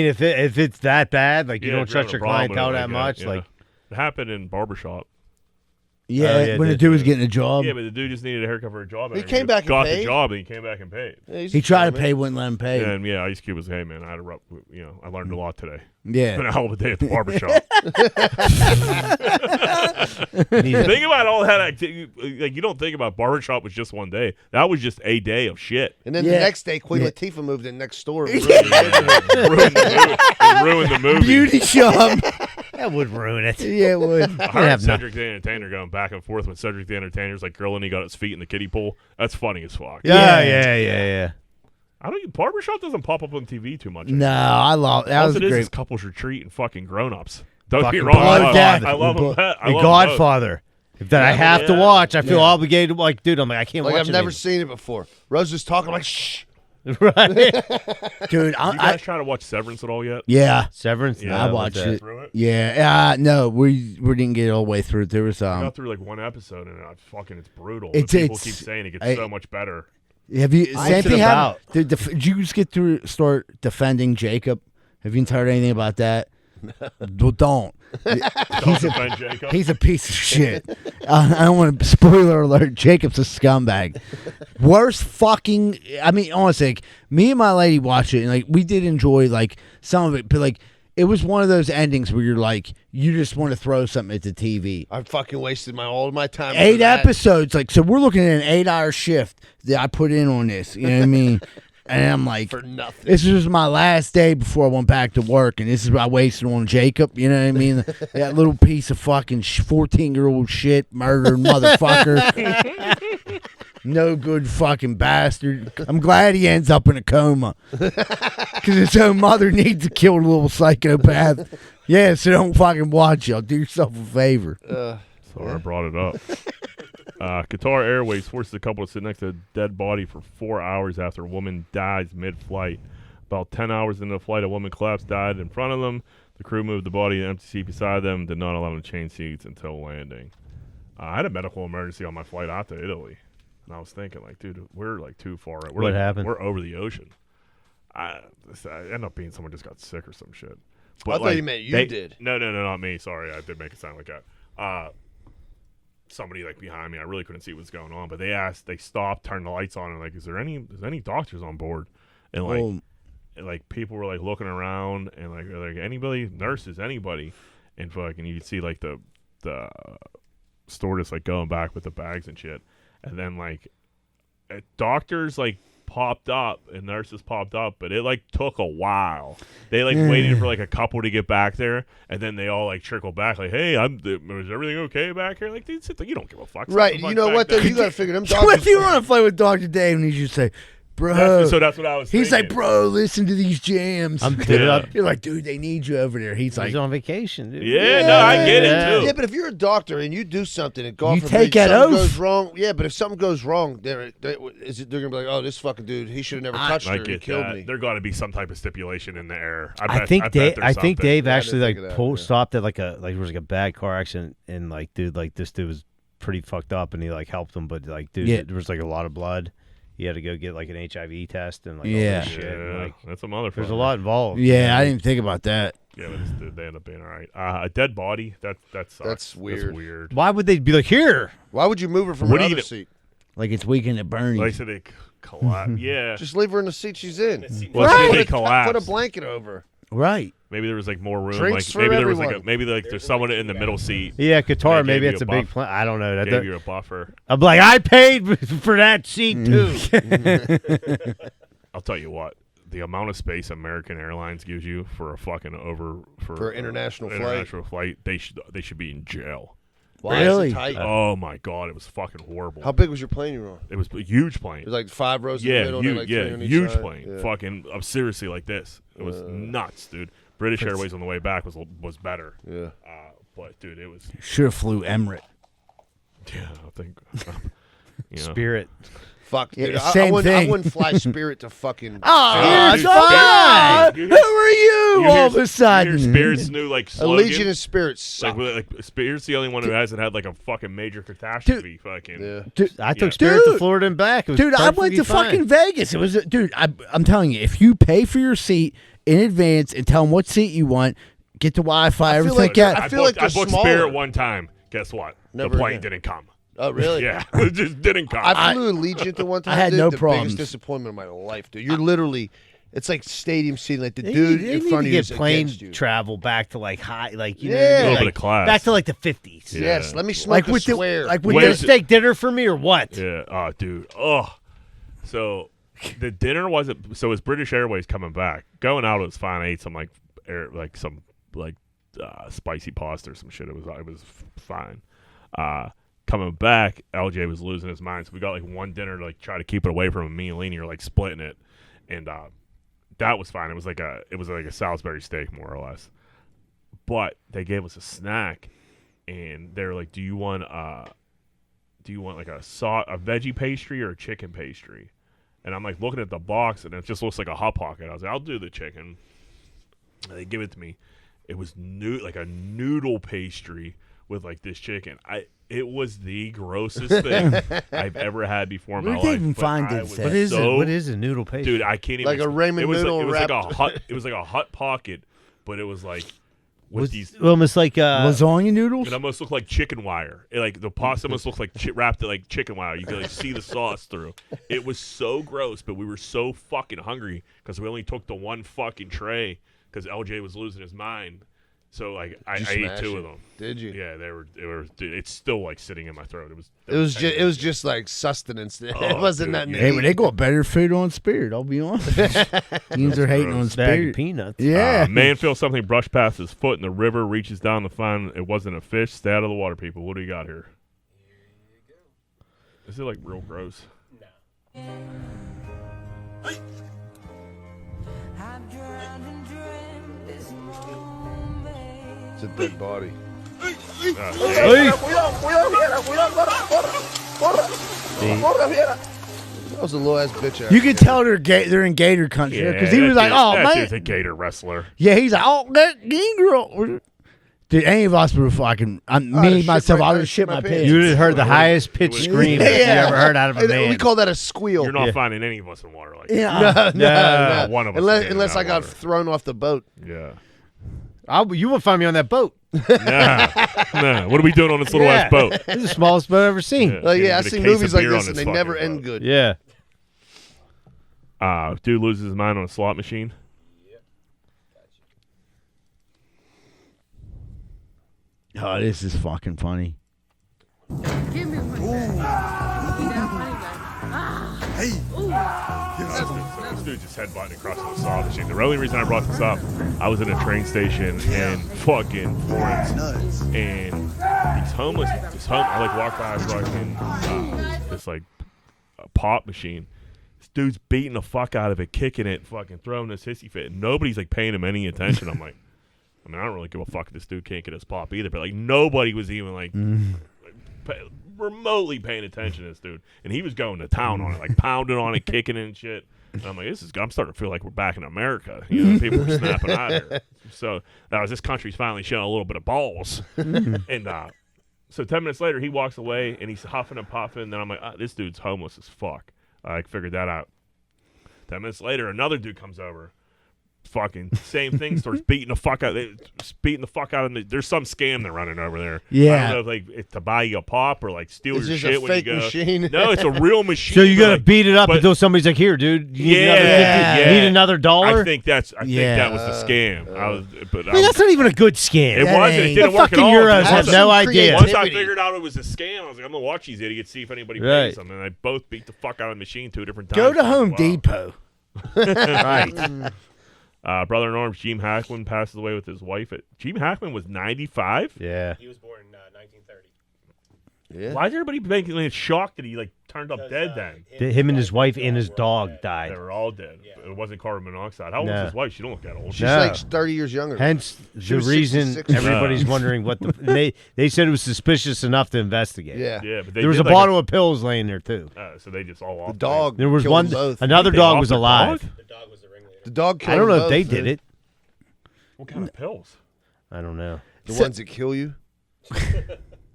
if it's that bad, like you Yeah, don't if you're trust having your a problem with clientele it, that much, yeah. like It happened in barbershop. Yeah, when the dude was getting a job. Yeah, but the dude just needed a haircut for a job. He came back and got paid? the job, and he came back and paid. Yeah, He tried to pay, wouldn't let him pay. And yeah, Ice Cube was, hey man, I had I learned a lot today. Yeah. It's been a hell of a day at the barbershop. Think about all that activity. Like, you don't think about barbershop was just one day. That was just a day of shit. And then the next day, Queen Latifah moved in next door. And ruined the movie. Beauty shop. That would ruin it. Yeah, it would. I heard Cedric the Entertainer going back and forth when Cedric the Entertainer's like grilling. He got his feet in the kiddie pool. That's funny as fuck. Yeah. Barbershop doesn't pop up on TV too much. No, I love that. Was it is great. is couples retreat and fucking grown-ups. Don't get me Fucking wrong. Godfather. I love them. And Godfather. That I have to watch. I feel obligated. Like, dude, I'm like, I can't watch it. I've never seen it before. Rose was talking. I'm like, shh. Right. Dude, you guys try to watch Severance at all yet? Yeah. Severance? Yeah, I watched it. Yeah. No, we didn't get it all the way through. There was I got through like one episode and it's brutal. It's People keep saying it gets so much better. Have you? Same thing happened. Did you just get through? Start defending Jacob? Have you heard anything about that? Well, don't. He's a piece of shit. I don't want to. Spoiler alert: Jacob's a scumbag. Worst fucking. I mean, honestly, like, me and my lady watched it, and like we did enjoy like some of it, but like it was one of those endings where you're like, you just want to throw something at the TV. I fucking wasted all of my time. 8 episodes, like, so we're looking at an 8-hour shift that I put in on this. You know what I mean? And I'm like, for nothing. This was my last day before I went back to work, and this is what I wasted on Jacob. You know what I mean? That little piece of fucking 14-year-old shit, murdered motherfucker. No good fucking bastard. I'm glad he ends up in a coma. Because his own mother needs to kill a little psychopath. Yeah, so don't fucking watch y'all. Do yourself a favor. Sorry I brought it up. Qatar Airways forces a couple to sit next to a dead body for 4 hours after a woman dies mid-flight. About 10 hours into the flight, a woman collapsed, died in front of them. The crew moved the body to an empty seat beside them, did not allow them to change seats until landing. I had a medical emergency on my flight out to Italy. And I was thinking, like, dude, we're like too far. What happened? We're over the ocean. I ended up being someone just got sick or some shit. But I thought you meant you did. No, not me. Sorry, I did make it sound like that. Somebody like behind me, I really couldn't see what was going on. But they stopped, turned the lights on, and like, is there any doctors on board? And like, people were like looking around, and like anybody, nurses, anybody, and fucking you could see like the stewardess like going back with the bags and shit. And then, like, doctors, like, popped up and nurses popped up, but it, like, took a while. They, like, waited for, like, a couple to get back there, and then they all, like, trickled back, like, hey, is everything okay back here? Like, dude, you don't give a fuck. Right, you know what, though? You got to figure them doctors. What if you were on a flight with Dr. Dave and he just say, bro. That's what I was He's thinking. like, bro, listen to these jams. Yeah. You're like, dude, they need you over there. He's like, on vacation, dude. Yeah, no, I get it, too. Yeah, but if you're a doctor and you do something and God You forbid take that something oath. goes wrong, yeah, but if something goes wrong, they're going to be like, oh, this fucking dude, he should have never touched her. He killed me. There got to be some type of stipulation in the air. I think Dave actually like stopped at like it was like a bad car accident, and like, dude, like this dude was pretty fucked up, and he like helped him, but like, dude, there was like a lot of blood. He had to go get like an HIV test and like all this shit. And, like, that's a motherfucker. There's a lot involved. Yeah, I didn't think about that. Yeah, but they end up being all right. A dead body, that sucks. That's weird. That's weird. Why would they be like, here? Why would you move her from another seat? Like it's Weekend at Bernie's. Like I said, they collapse. Yeah. Just leave her in the seat she's in. Well, they collapse. Put a blanket over. Right. Maybe there was like more room. Drinks like maybe for there was like everyone. maybe like there's someone in the middle seat. Yeah, Qatar. They Maybe gave it's you a big buff- plan. I don't know. Gave you a buffer. I'm like, I paid for that seat too. I'll tell you what. The amount of space American Airlines gives you for a fucking for international flight, they should be in jail. Why is it tight? Oh my god, it was fucking horrible. How big was your plane you were on? It was a huge plane. It was like 5 rows in the middle. And like 3 on each huge side. plane. Yeah. Fucking seriously like this. It was nuts, dude. British Airways on the way back was better. Yeah. But dude, it was. Should have flew Emirates. Yeah, I think. Spirit. Fuck, dude. Yeah, I same wouldn't thing. fly Spirit to fucking. Oh, Dude, come on! Who are you all of a sudden? Spirit's new like slogan. Allegiant and Spirit suck. Like Spirit's the only one who hasn't had like a fucking major catastrophe. Fucking. Yeah. Dude, I took Spirit to Florida and back. It was Dude, I went to perfectly fine. fucking Vegas. It was, dude. I'm telling you, if you pay for your seat in advance and tell them what seat you want, get the Wi-Fi, everything like that. I feel like I they're booked smaller. Spirit one time. Guess what? Never the plane again. didn't come. Oh, really? Yeah, it just didn't come. I flew Allegiant the one time. I had dude, no the problems. biggest disappointment of my life, dude. You're literally It's like stadium seating. Like the They dude need, they in need front to of you get is plane against you. travel back to like high, like you Yeah. know, A little like, bit of class. back to like the 50s. Yeah. Yes, let me smoke Like a with the- square. like with You Wait, get a is it- steak dinner for me or what? Yeah. Oh, dude. Oh. So the dinner wasn't. So it was British Airways coming back. Going out, it was fine. I ate some some spicy pasta or some shit. It was fine. Coming back, LJ was losing his mind. So we got like one dinner to like try to keep it away from him. Me and Leanie are like splitting it, and that was fine. It was like a Salisbury steak more or less. But they gave us a snack, and they're like, "Do you want like a veggie pastry or a chicken pastry?" And I'm like looking at the box, and it just looks like a Hot Pocket. I was like, "I'll do the chicken." And they give it to me. It was like a noodle pastry with like this chicken. It was the grossest thing I've ever had before in my life. Where did they even but find I it? was What is it? so- What is a noodle pastry? Dude, I can't even. Like a ramen it was noodle Like, it was like a wrapped- hot. It was like a Hot Pocket, but it was like with these. almost like lasagna noodles. It almost looked like chicken wire. Like the pasta almost looked like wrapped it like chicken wire. You could like see the sauce through. It was so gross, but we were so fucking hungry because we only took the one fucking tray because LJ was losing his mind. So like I Did you ate smash two it? of them. Did you? Yeah, they were. Dude, it's still like sitting in my throat. It was just like sustenance. It Oh, wasn't dude, nothing. yeah. Hey, but they got better food on Spirit. I'll be honest. Teams are hating on bag of Spirit. peanuts. Yeah. Man feels something brush past his foot in the river, reaches down to find it wasn't a fish. Stay out of the water, people. What do you got here? Is it like real gross? It's a dead body. That was a low ass bitch. You can tell they're in Gator country because he was like, "Oh that man, dude's a gator wrestler. yeah." He's like, "Oh, that gang girl." Dude, any of us were fucking. Me myself, I would shit my pants. You would have heard the highest pitched scream that you ever heard out of a man. We call that a squeal. You're not finding any of us in water like that. Yeah. No. One of us Unless, is in unless that I got water. thrown off the boat. Yeah. You won't find me on that boat. Nah. What are we doing on this little ass boat? This is the smallest boat I've ever seen. Yeah. Well, yeah, I Get a see case movies of like beer on this and this they never fucking end boat. good. Yeah. Dude loses his mind on a slot machine. Oh, this is fucking funny. Give me one. This dude just headbutting across the slot machine. The only reason I brought this up, I was in a train station in fucking Florence, and I like walked by fucking this like a pop machine. This dude's beating the fuck out of it, kicking it, fucking throwing this hissy fit. And nobody's like paying him any attention. I'm like, I don't really give a fuck if this dude can't get his pop either. But like nobody was even like remotely paying attention to this dude, and he was going to town on it, like pounding on it, kicking it and shit. And I'm like, I'm starting to feel like we're back in America. You know, people are snapping out here. So this country's finally showing a little bit of balls. And so 10 minutes later, he walks away and he's huffing and puffing. And then I'm like, this dude's homeless as fuck. I figured that out. 10 minutes later, another dude comes over. Fucking same thing, starts beating the fuck out of me. There's some scam they're running over there. Yeah. I don't know if it's to buy you a pop or like steal It's your just shit a when you fake go. machine. No, it's a real machine. So you but, gotta like, beat it up but- until somebody's like, "Here, dude, you need another Yeah, 50? You need another $1?" I think that was the scam. I mean, that's not even a good scam. It wasn't. It ain't- didn't The work at fucking all. Euros Once have I- no idea. Once I figured out it was a scam, I was like, I'm gonna watch these idiots, see if anybody Right. pays them. And they both beat the fuck out of the machine 2 different times. Go to I'm like, Home wow. Depot. Right. Brother in arms, Gene Hackman passes away with his wife. Gene Hackman was 95. Yeah. He was born in 1930. Yeah. Why is everybody making like, shocked that he like turned up dead then? Him and his wife and his dog They died. were all dead. Yeah. It wasn't carbon monoxide. How old No. was his wife? She don't look that old. She's No. like 30 years younger. Hence She the was reason 66. everybody's wondering what the they said it was suspicious enough to investigate. Yeah. Yeah, but they There was a did, like, bottle of pills laying there too. So they just all The off dog. There was killed one. them both. Another They dog off was their alive. dog? The dog was the ringleader. The dog killed I don't know them if they both, did it. What kind of pills? I don't know. The ones that kill you.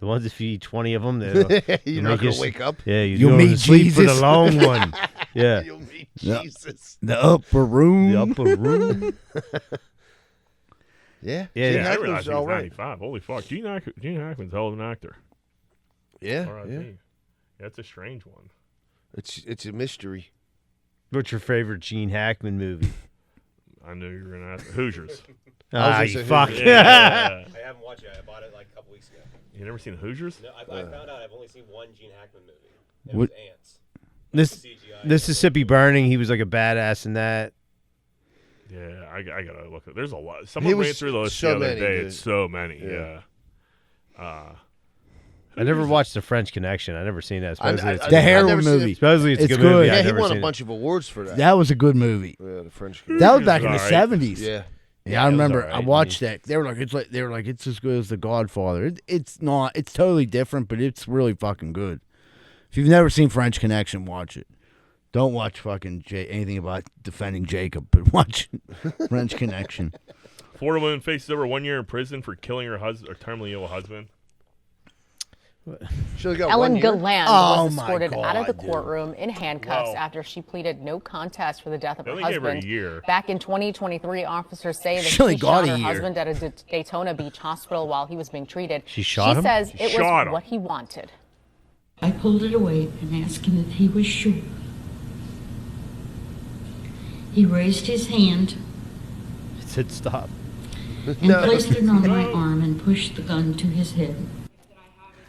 The ones if you eat 20 of them, You're not make going you to wake up. Yeah, You'll go to meet sleep for the Jesus. long one. Yeah. You'll meet Yeah. Jesus. The upper room. The upper room. Yeah. Yeah, Gene I Hackman's realized he was all right. 95. Holy fuck. Gene Hackman's a hell of an actor. Yeah. R.I.P. Yeah. That's a strange one. It's a mystery. What's your favorite Gene Hackman movie? I knew you were gonna ask. Hoosiers. Ah, you fuck. Yeah. I haven't watched it. I bought it like a couple weeks ago. You never seen Hoosiers? No, I found out I've only seen one Gene Hackman movie. And What- it was Ants. Mississippi Burning. He was like a badass in that. Yeah, I gotta look at. There's a lot. He Someone was ran through the list so the other many, day. dude. It's so many. Yeah. Yeah. I never watched The French Connection. I never seen that. Supposedly it's The good. heroin movie. Supposedly it's a It's good movie. good. I've Yeah, he never won seen a it. bunch of awards for that. That was a good movie. Yeah, the French. That was back in the Alright. '70s. Yeah. Yeah, I it was remember. alright. I watched that. They were like, it's as good as The Godfather. It's not. It's totally different, but it's really fucking good. If you've never seen French Connection, watch it. Don't watch fucking anything about defending Jacob, but watch French Connection. Florida woman faces over 1 year in prison for killing her husband or terminally ill husband. Ellen Galland Oh, was my escorted out of the God, dude. courtrum in handcuffs Wow. after she pleaded no contest for the death of They her only gave her a husband. year. Back in 2023, officers say that She only she got shot a her year. husband at a Daytona Beach hospital while he was being treated. She shot him? She says She it shot was him. what he wanted. I pulled it away and asked him if he was sure. He raised his hand It said stop. and placed it on my arm and pushed the gun to his head.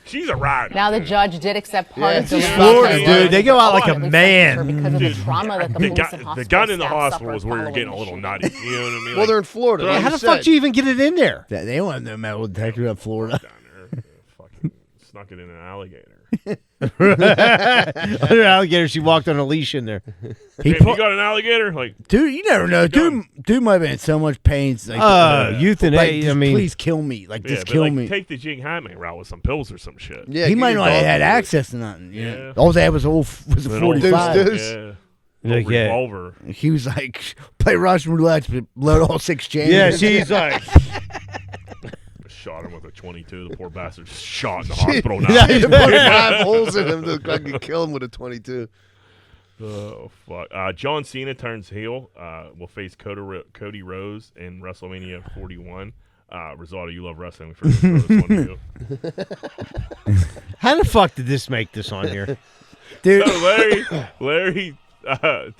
She's a rider. Now the judge did accept part Yeah, of the it's Florida, dude. They go out like a man. because of the Dude, trauma that the police and the hospital gun in the staff hospital suffered was where you're following getting a the little shooting. nutty. You know what I mean? Well, they're in Florida. Right. like How you the fuck said. do you even get it in there? They don't have no metal detector in Florida. down there, fucking snuck it in an alligator. Under alligator, she walked on a leash in there. He Hey, you got an alligator? Like, dude, you never know. Dude might have been in so much pain. It's like, Euthanasia. just I mean, please kill me. Like, yeah, just but kill like, me. take the Jing Hatman route with some pills or some shit. Yeah, He get might your not have dog had to it. access to nothing. Yeah. Yeah. All they had was a Little 45. deuce. Yeah. Like, Little yeah. revolver. He was like, play Russian roulette, but load all 6 chambers. yeah, she's like, Shot him with a 22. The poor bastard just shot in the hospital now. Yeah, you put 5 holes in him to fucking kill him with a 22. Oh, fuck. John Cena turns heel. Will face Cody Rhodes in WrestleMania 41. Rosado, you love wrestling. We forgot to throw this one to you. how the fuck did this make this on here? Dude. So Larry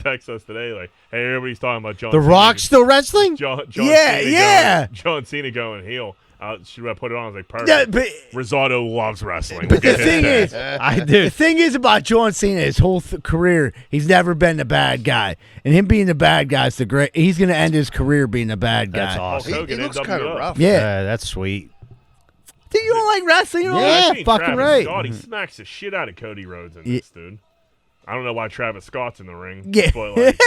texts us today like, hey, everybody's talking about John The Cena. Rock's still wrestling? John Yeah, Cena yeah. Going, John Cena going heel. Should I put it on? I was like, perfect. Yeah, but Rosado loves wrestling. But the Get his thing ass. is, the thing is about John Cena, his whole career, he's never been the bad guy, and him being the bad guy is the great. He's gonna end his career being the bad guy. That's awesome. Hulk He Hogan, looks kind of NWO. rough. Yeah. That's sweet. Dude, you don't like wrestling? You don't Yeah, I've like seen fucking Travis right. Scott, he smacks the shit out of Cody Rhodes in this, dude. I don't know why Travis Scott's in the ring. Yeah. But like,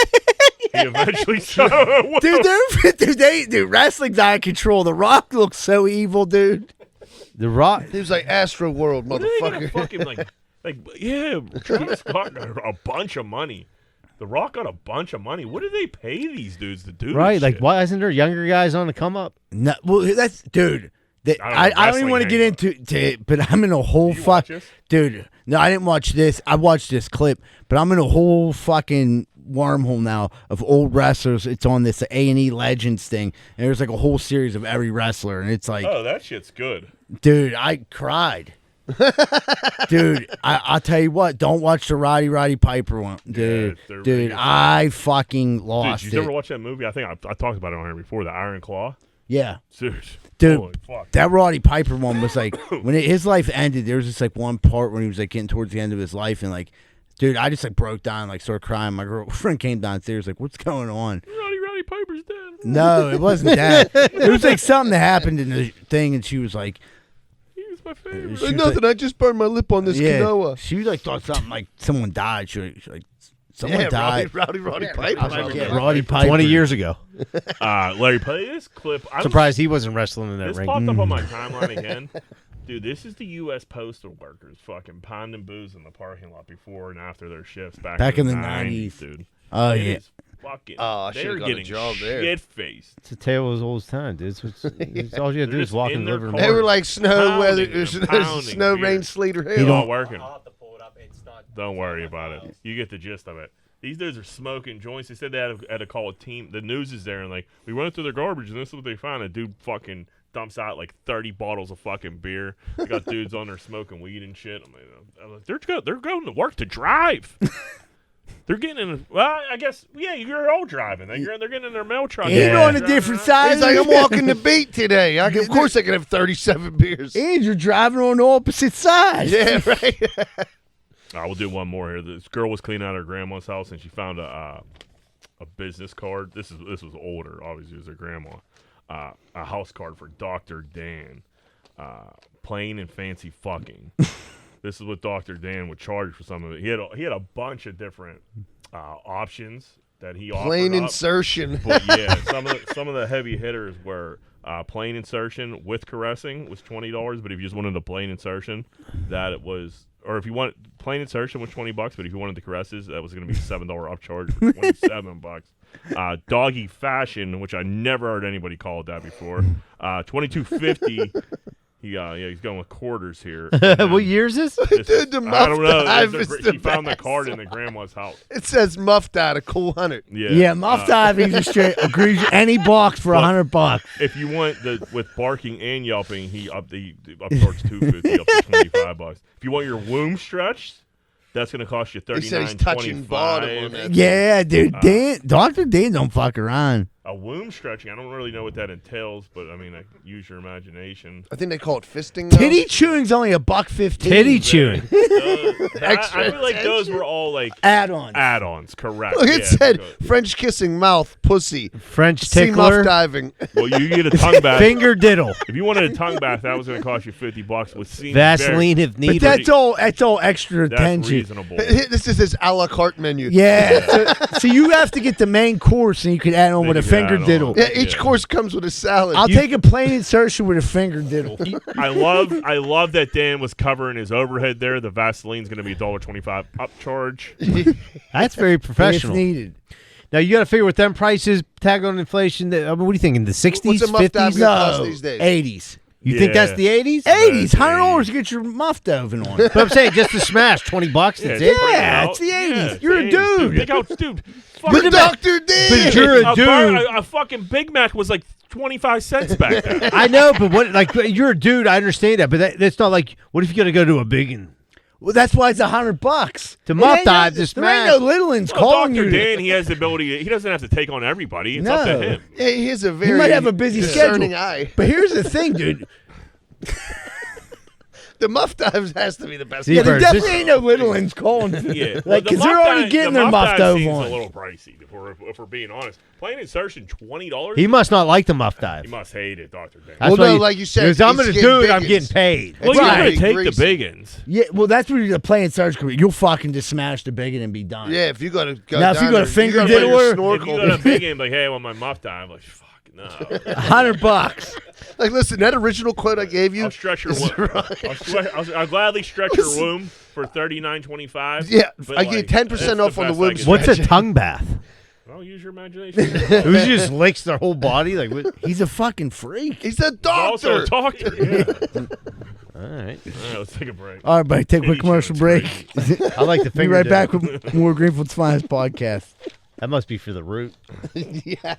he eventually dude, wrestling's out of control. The Rock looks so evil, dude. The Rock. He was like Astro World, What are they gonna motherfucker. fucking yeah, Travis Scott got a bunch of money. The Rock got a bunch of money. What do they pay these dudes to do? Right, this like shit? why isn't there younger guys on the come up? No, well, that's dude. I don't even want to get into it, but I'm in a whole fuck, dude. No, I didn't watch this. I watched this clip, but I'm in a whole fucking wormhole now of old wrestlers. It's on this A&E Legends thing, and there's like a whole series of every wrestler, and it's like, Oh, that shit's good. dude, I cried. Dude, I'll tell you what. Don't watch the Roddy Piper one, dude. they're Dude, really- I fucking lost Dude, you it. ever watch that movie? I think I talked about it on here before. The Iron Claw. Yeah. Dude, Dude, fuck. that Roddy Piper one was like when his life ended. There was just like one part when he was like getting towards the end of his life, and like, dude, I just like broke down, like started crying. My girlfriend came downstairs, like, "What's going on?" Roddy Piper's dead. No, it wasn't that. It was like something that happened in the thing, and she was like, He was my favorite. she was Nothing. I just burned my lip on this yeah, quinoa. she like thought something like someone died. She like someone died. Roddy Piper. I was like, yeah, Roddy Piper. 20 years ago. Larry, play this clip. I'm Surprised he wasn't wrestling in that This ring. popped up on my timeline again. Dude, this is the U.S. postal workers fucking pounding booze in the parking lot before and after their shifts back in the 90s, dude. Oh, It yeah. is fucking. Oh, I they're should've got a getting job there. shit-faced. It's a tale as old as time, dude. It's all you gotta do They're is walk just in in the their living room. car. They were like snow, weather, Pounding them, pounding snow, beer. rain, sleet, or It's hail. not working. I'll have to pull it up. It's not. Don't worry about it. You get the gist of it. These dudes are smoking joints. They said they had to call a team. The news is there, and like, we went through their garbage, and this is what they found. A dude fucking dumps out like 30 bottles of fucking beer. They got dudes on there smoking weed and shit. I'm like, they're going to work to drive. They're getting in. Well, I guess you're all driving. They're getting in their mail truck. Ain't on a different side. He's like, I'm walking the beat today. Of course I can have 37 beers. And you're driving on the opposite side. Yeah, right. We'll do one more here. This girl was cleaning out her grandma's house, and she found a business card. This was older, obviously, it was her grandma. A house card for Dr. Dan. Plain and fancy fucking. This is what Dr. Dan would charge for some of it. He had a bunch of different options that he offered. Plain up. insertion. But yeah, some of the heavy hitters were plain insertion with caressing was $20. But if you just wanted a plain insertion, that it was. Or if you want plain insertion was $20, but if you wanted the caresses, that was going to be $7 upcharge for $27. Doggy fashion, which I never heard anybody call it that before. $22.50. He's going with quarters here. What year is this? Dude, the I don't know. Muff Dive is She the found the best. card in the grandma's house. It says Muff Dive, a cool 100. Yeah, Muff Dive is straight agrees any box for $100. If you want with barking and yelping, he upcharged $250 up to $25. If you want your womb stretched, that's going to cost you $39.25. He said he's touching bottom on that. Yeah, dude. Dr. Dan don't fuck around. A womb stretching, I don't really know what that entails, but I mean, use your imagination. I think they call it fisting. Though. Titty chewing's only $1.15. Titty chewing. I feel like those were all like add-ons. Add-ons, correct. Look, it Yeah, said because- French kissing, mouth, pussy, French sea tickler, muff diving. Well, you get a tongue bath. finger diddle, If you wanted a tongue bath, that was going to cost you $50. With Vaseline if needed. But that's all extra That's attention. reasonable. This is his a la carte menu. Yeah. so you have to get the main course, and you can add on with a finger diddle. Yeah, each course comes with a salad. I'll take a plain insertion with a finger diddle. I love that Dan was covering his overhead there. The Vaseline's going to be $1.25 upcharge. That's very professional. If needed. Now you got to figure with them prices, tag on inflation. I mean, what do you think? In the 60s, What's a muff dive 50s? gonna cost these days? 80s. You think that's the 80s? 80s. $100 to get your muff oven on. But I'm saying just to smash $20. That's it. Yeah, it's the 80s. You're a dude. Think how dude. But Dr. Dan. But you're a dude. A fucking Big Mac was like 25 cents back then. I know, but what? Like you're a dude. I understand that, but that's not like. What if you got to go to a big one? Well, that's why it's $100. To muff dive, this there ain't no little ones calling Dr. you. Dan, he has the ability. He doesn't have to take on everybody. It's up to No. him. Yeah, he has a very He might have a busy discerning schedule. eye. But here's the thing, dude. The muff dive has to be the best. Yeah, there Birds, definitely ain't no little ones calling. Yeah, Like, because they're already getting their muff dive dove seems on. a little pricey. If we're being honest, plain insertion $20. He must not like the muff dive. He must hate it, Dr. Dan. That's Well, why no, like you said, because I'm he's a getting dude. I'm biggins. getting paid. Well, It's you're gotta going be to take greasy. the big uns. Yeah, well, that's where the plain insertion comes. You'll fucking just smash the big one and be done. Yeah, if you got to go Now, if down you got a there, finger gotta wear your diddler- If snorkel. you go to a big game, like, hey, I want my muff dive. Like, fuck, no. $100. Like, listen, that original quote I gave you. I'll stretch your is womb. right. I'll gladly stretch your womb for $39.25. Yeah, but, I get 10% that's off the on the best I womb can What's do. a tongue bath? Well, use your imagination. Who just licks their whole body? Like what? He's a fucking freak. He's a Also doctor. a doctor. Yeah. All right. All right, let's take a break. All right, buddy, take a quick Titty commercial break. chewing's I like the Be finger. right diddle. back with more Greenfield's Finest podcast. That must be for the root. Yeah.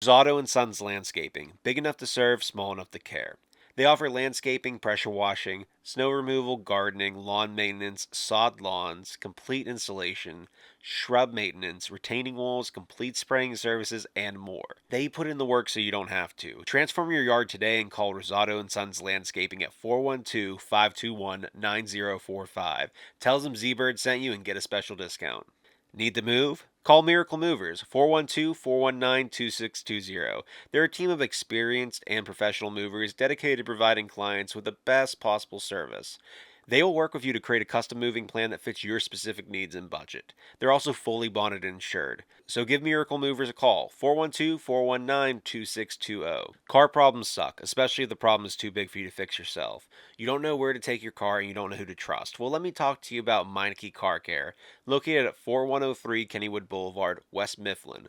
Auto and Sons Landscaping. Big enough to serve, small enough to care. They offer landscaping, pressure washing, snow removal, gardening, lawn maintenance, sod lawns, complete installation, shrub maintenance, retaining walls, complete spraying services, and more. They put in the work so you don't have to. Transform your yard today and call Rosato & Sons Landscaping at 412-521-9045. Tell them Z-Bird sent you and get a special discount. Need to move? Call Miracle Movers, 412-419-2620. They're a team of experienced and professional movers dedicated to providing clients with the best possible service. They will work with you to create a custom moving plan that fits your specific needs and budget. They're also fully bonded and insured. So give Miracle Movers a call, 412-419-2620. Car problems suck, especially if the problem is too big for you to fix yourself. You don't know where to take your car and you don't know who to trust. Well, let me talk to you about Meineke Car Care, located at 4103 Kennywood Boulevard, West Mifflin.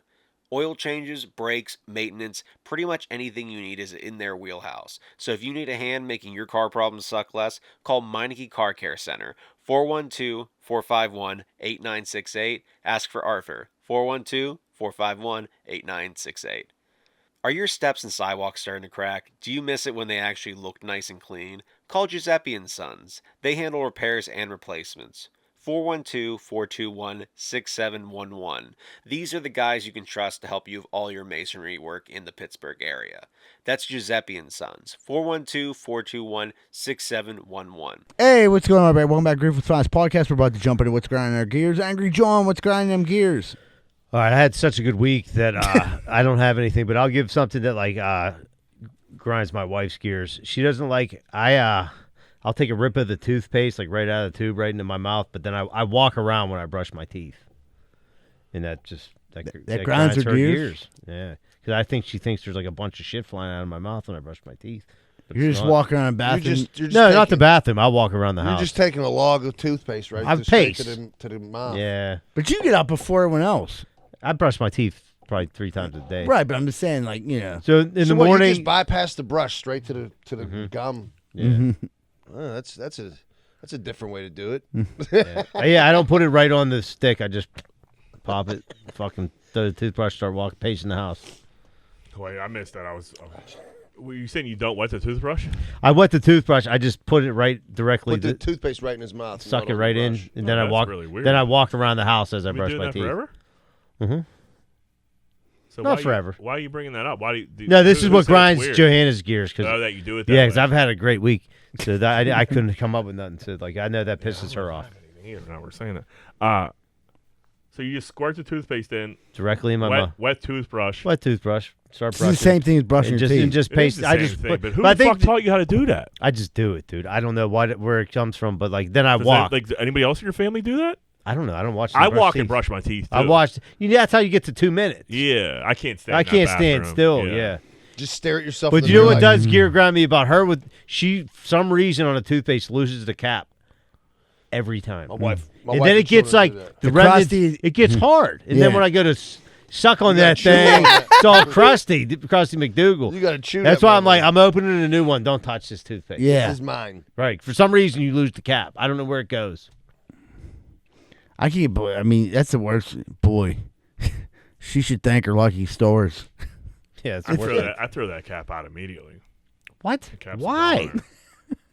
Oil changes, brakes, maintenance, pretty much anything you need is in their wheelhouse. So if you need a hand making your car problems suck less, call Meineke Car Care Center, 412-451-8968. Ask for Arthur, 412-451-8968. Are your steps and sidewalks starting to crack? Do you miss it when they actually look nice and clean? Call Giuseppe & Sons. They handle repairs and replacements. 412-421-6711. These are the guys you can trust to help you with all your masonry work in the Pittsburgh area. That's Giuseppe & Sons. 412-421-6711. Hey, what's going on, everybody? Welcome back to Greenfield Finance Podcast. We're about to jump into what's grinding our gears. Angry John, what's grinding them gears? All right, I had such a good week that I don't have anything, but I'll give something that grinds my wife's gears. She doesn't like I'll take a rip of the toothpaste right out of the tube right into my mouth, but then I walk around when I brush my teeth, and that grinds her gears. Yeah, because I think she thinks there's a bunch of shit flying out of my mouth when I brush my teeth. But you're just walking around the bathroom. No, not the bathroom. I'll walk around the house. You're just taking a log of toothpaste, right? I've paste paste to the mouth. Yeah, but you get up before everyone else. I brush my teeth probably 3 times a day. Right, but I'm just saying, So in the morning, you just bypass the brush straight to the gum. Yeah, Oh, that's a different way to do it. I don't put it right on the stick. I just pop it, fucking throw the toothbrush, start pacing the house. Wait, I missed that. Were you saying you don't wet the toothbrush? I wet the toothbrush. I just put it right directly. Put the toothpaste right in his mouth. Suck it right in, and then I walk. Really weird. Then I walk around the house as I brush doing my that teeth. Forever? Mm-hmm. So Not forever. Why are you bringing that up? Why do you? No, this is what grinds Johanna's gears. That you do it. That yeah, way. because I've had a great week, so that I couldn't come up with nothing. So I know that pisses her off. Now we're saying that. So you just squirt the toothpaste in directly in my mouth. Wet toothbrush. Wet toothbrush. Start brushing. It's the same thing as brushing your teeth. And just paste. I just. But who the fuck taught you how to do that? I just do it, dude. I don't know where it comes from, but then I walk. Does anybody else in your family do that? I don't know. I don't watch. I walk and brush my teeth. Too. I watched. That's how you get to 2 minutes. Yeah, I can't stand. I can't stand still. Yeah. Just stare at yourself. But you know what does gear grind me about her? She for some reason on a toothpaste loses the cap every time. My wife. And then it gets the remnant. It gets hard, and then when I go to suck on that thing, it's all crusty McDougal. You got to chew. That's why I'm I'm opening a new one. Don't touch this toothpaste. Yeah, this is mine. Right. For some reason, you lose the cap. I don't know where it goes. I can't. I mean, that's the worst. Boy, she should thank her lucky stores. Yeah, I throw that cap out immediately. What? Why? What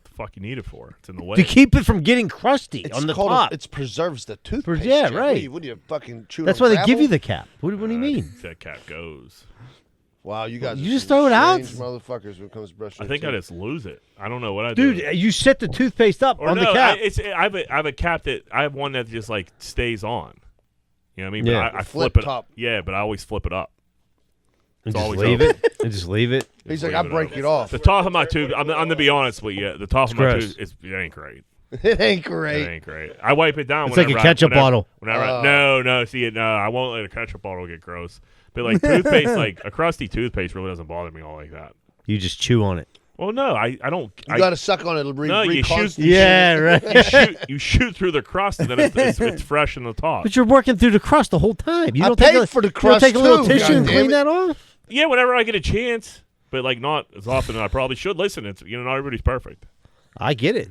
the fuck you need it for? It's in the way. To keep it from getting crusty on the top. It preserves the toothpaste. Yeah, right. What do you fucking chew? That's why they give you the cap. What do you mean? That cap goes. Wow, you guys. You just throw it out, motherfuckers. When it comes to brushing. I think I just lose it. I don't know what I do. Dude, you set the toothpaste up on the cap. I have a cap that I have one that just stays on. You know what I mean? Yeah. But I flip it up. Yeah, but I always flip it up. And just leave it. And just leave it. He's like, I break it off. The top of my tooth. I'm gonna be honest with you. The top of my tooth, it ain't great. It ain't great. It ain't great. I wipe it down. It's like a ketchup bottle. No. See, I won't let a ketchup bottle get gross. But toothpaste, a crusty toothpaste really doesn't bother me all like that. You just chew on it. Well, no, I don't. You got to suck on it. You shoot. Yeah, right. You shoot through the crust, and then it's fresh in the top. But you're working through the crust the whole time. You don't paid for the crust take a little too, tissue and clean that off. Yeah, whenever I get a chance, but not as often as I probably should. Listen, it's not everybody's perfect. I get it.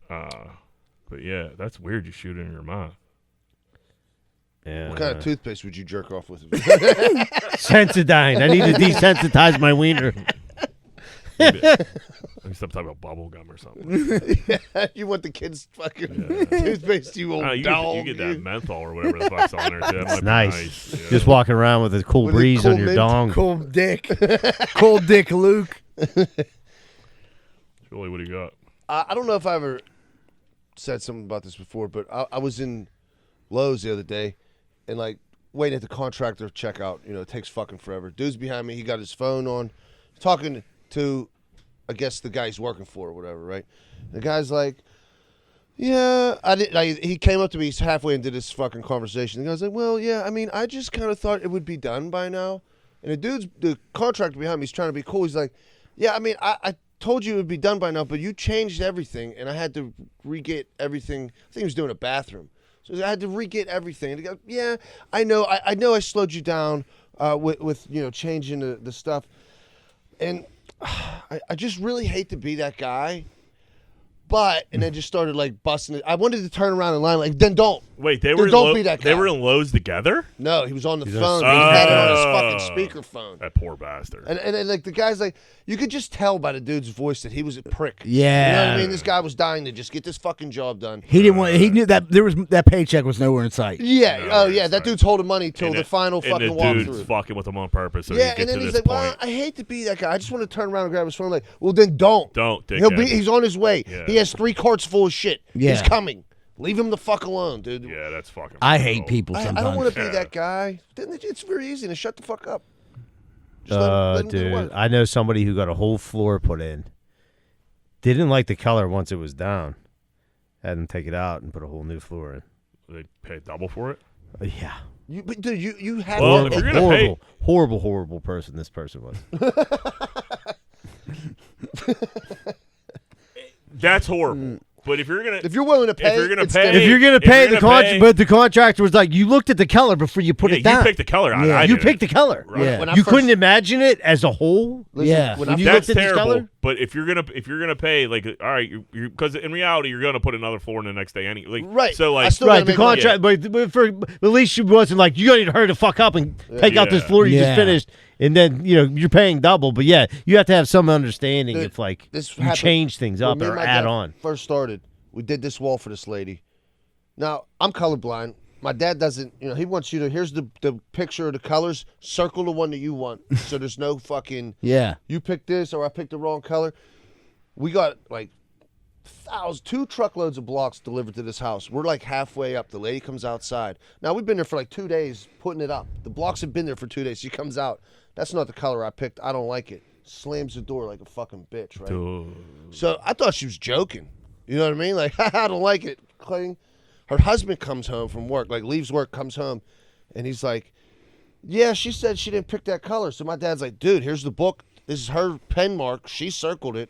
But yeah, that's weird. You shoot it in your mouth. Yeah. What kind of toothpaste would you jerk off with? Sensodyne. I need to desensitize my wiener. Maybe some type of bubble gum or something. Yeah, you want the kids' fucking toothpaste, you old dog. You get that menthol or whatever the fuck's on there. Too. That's nice. Yeah. Just walking around with a cool breeze on your dong. Cool dick. Cool dick Luke. Julie, what do you got? I don't know if I ever said something about this before, but I was in Lowe's the other day and waiting at the contractor checkout. It takes fucking forever. Dude's behind me. He got his phone on, talking to, I guess, the guy he's working for or whatever, right? The guy's like, yeah, he came up to me. He's halfway and did this fucking conversation. The guy's like, well, yeah, I mean, I just kind of thought it would be done by now. And the contractor behind me is trying to be cool. He's like, yeah, I mean, I told you it would be done by now, but you changed everything, and I had to re-get everything. I think he was doing a bathroom. So I had to re-get everything. And he goes, yeah, I know. I know I slowed you down with changing the stuff. And I just really hate to be that guy, and then just started like busting it. I wanted to turn around and line like, then don't. Wait, they Then were don't be that guy. They were in Lowe's together? No, he was on the He's phone. on- He had it on his Oh. fucking speakerphone. That poor bastard. And like the guy's like, you could just tell by the dude's voice that he was a prick. Yeah. You know what I mean? This guy was dying to just get this fucking job done. He didn't want. He knew that that paycheck was nowhere in sight. Yeah. That dude's holding money till the final and fucking the dude's walkthrough. fucking with him on purpose. So Yeah, he gets and then to he's this like, point. well, I hate to be that guy. I just want to turn around and grab his phone. Like, well, then don't. Don't, He's on his way. Yeah. He has 3 carts full of shit. Yeah. He's coming. Leave him the fuck alone, dude. Yeah, that's fucking. I hate people I sometimes. don't want to be that guy. It's very easy to shut the fuck up. Just let him do the Dude, work. I know somebody who got a whole floor put in. Didn't like the color once it was down. Had them take it out and put a whole new floor in. They pay double for it? Yeah. But dude, you have Well, if you're gonna pay, horrible person this person was. that's horrible. But if you're gonna, if you're willing to pay, if you're gonna it's pay, different. If you're gonna pay the contract, pay- but the contractor was like, you looked at the color before you put Yeah, it down. you picked the color. I You didn't. picked the color. Right. Yeah. When I You first- couldn't imagine it as a whole. Listen, Yeah. when When I you That's looked at this terrible. color? But if you're gonna pay, like, all right, because in reality you're gonna put another floor in the next day anyway. Like, Right. So I like, still Right, gotta the make contract, but at least she wasn't like, you got to hurry to fuck up and take out this Yeah. floor you Yeah. just finished, and then you're paying double. But yeah, you have to have some understanding Dude, if like this you happened change things when up me and or my add dad on. First started, we did this wall for this lady. Now I'm colorblind. My dad doesn't. He wants you to. Here's the picture of the colors. Circle the one that you want. So there's no fucking. Yeah. You picked this or I picked the wrong color. We got like 2 truckloads of blocks delivered to this house. We're like halfway up. The lady comes outside. Now we've been there for like 2 days putting it up. The blocks have been there for 2 days. She comes out. That's not the color I picked. I don't like it. Slams the door like a fucking bitch, right? dude. So I thought she was joking. You know what I mean? Like, I don't like it. Cling. Her husband comes home from work, like leaves work, comes home, and he's like, yeah, she said she didn't pick that color. So my dad's like, dude, here's the book. This is her pen mark. She circled it.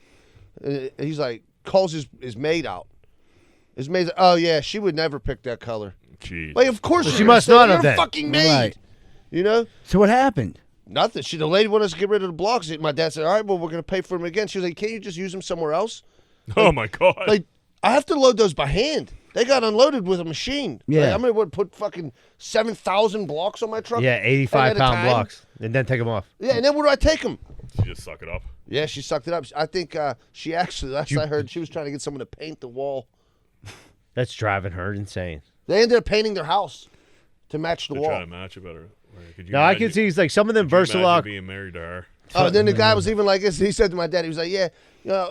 And he's like, calls his maid out. His maid's like, oh, yeah, she would never pick that color. Jeez. Like, of course She must not have You're a then. fucking maid. Right. You know? So what happened? Nothing. The lady wanted us to get rid of the blocks. My dad said, all right, well, we're going to pay for them again. She was like, can't you just use them somewhere else? Oh my god. Like, I have to load those by hand. They got unloaded with a machine. Yeah. Like, I'm going to put fucking 7,000 blocks on my truck. Yeah, 85 at a pound time. blocks, and then take them off. Yeah, and then where do I take them? You just suck it up. Yeah, she sucked it up. I think she actually, last I heard, she was trying to get someone to paint the wall. That's driving her insane. They ended up painting their house to match the To wall. try to match it better. Could you Now I imagine- can see he's like some of them could you imagine Versalock. being married to her. Oh, and then the guy was even like this. He said to my dad, he was like, yeah.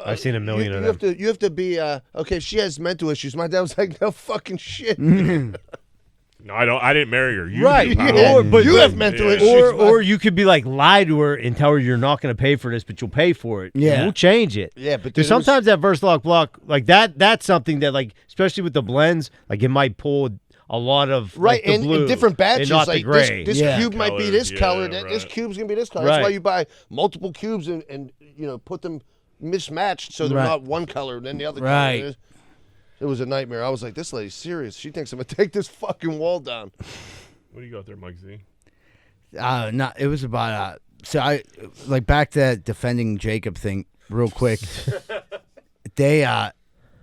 I've seen a million you of have to, you have to be, okay, if she has mental issues. My dad was like, no fucking shit. No, I don't. I didn't marry her. You Right, do, pal. Yeah, but you have mental issues. or you could be like lie to her and tell her you're not going to pay for this, but you'll pay for it. Yeah. and we'll change it. Yeah, but Because dude, it was- sometimes that Versalock block like that's something that like especially with the blends, like it might pull a lot of Right, like, the and blue in different batches. and not Like the gray. this Yeah. cube might be this Colors, color, yeah, this right. cube's gonna be this color. That's why Right. you buy multiple cubes and put them mismatched so they're Right. not one color and then the other Right. color. It was a nightmare. I was like, this lady's serious. She thinks I'm gonna take this fucking wall down. What do you got there, Mike Z? No, it was about so I like back to that defending Jacob thing real quick.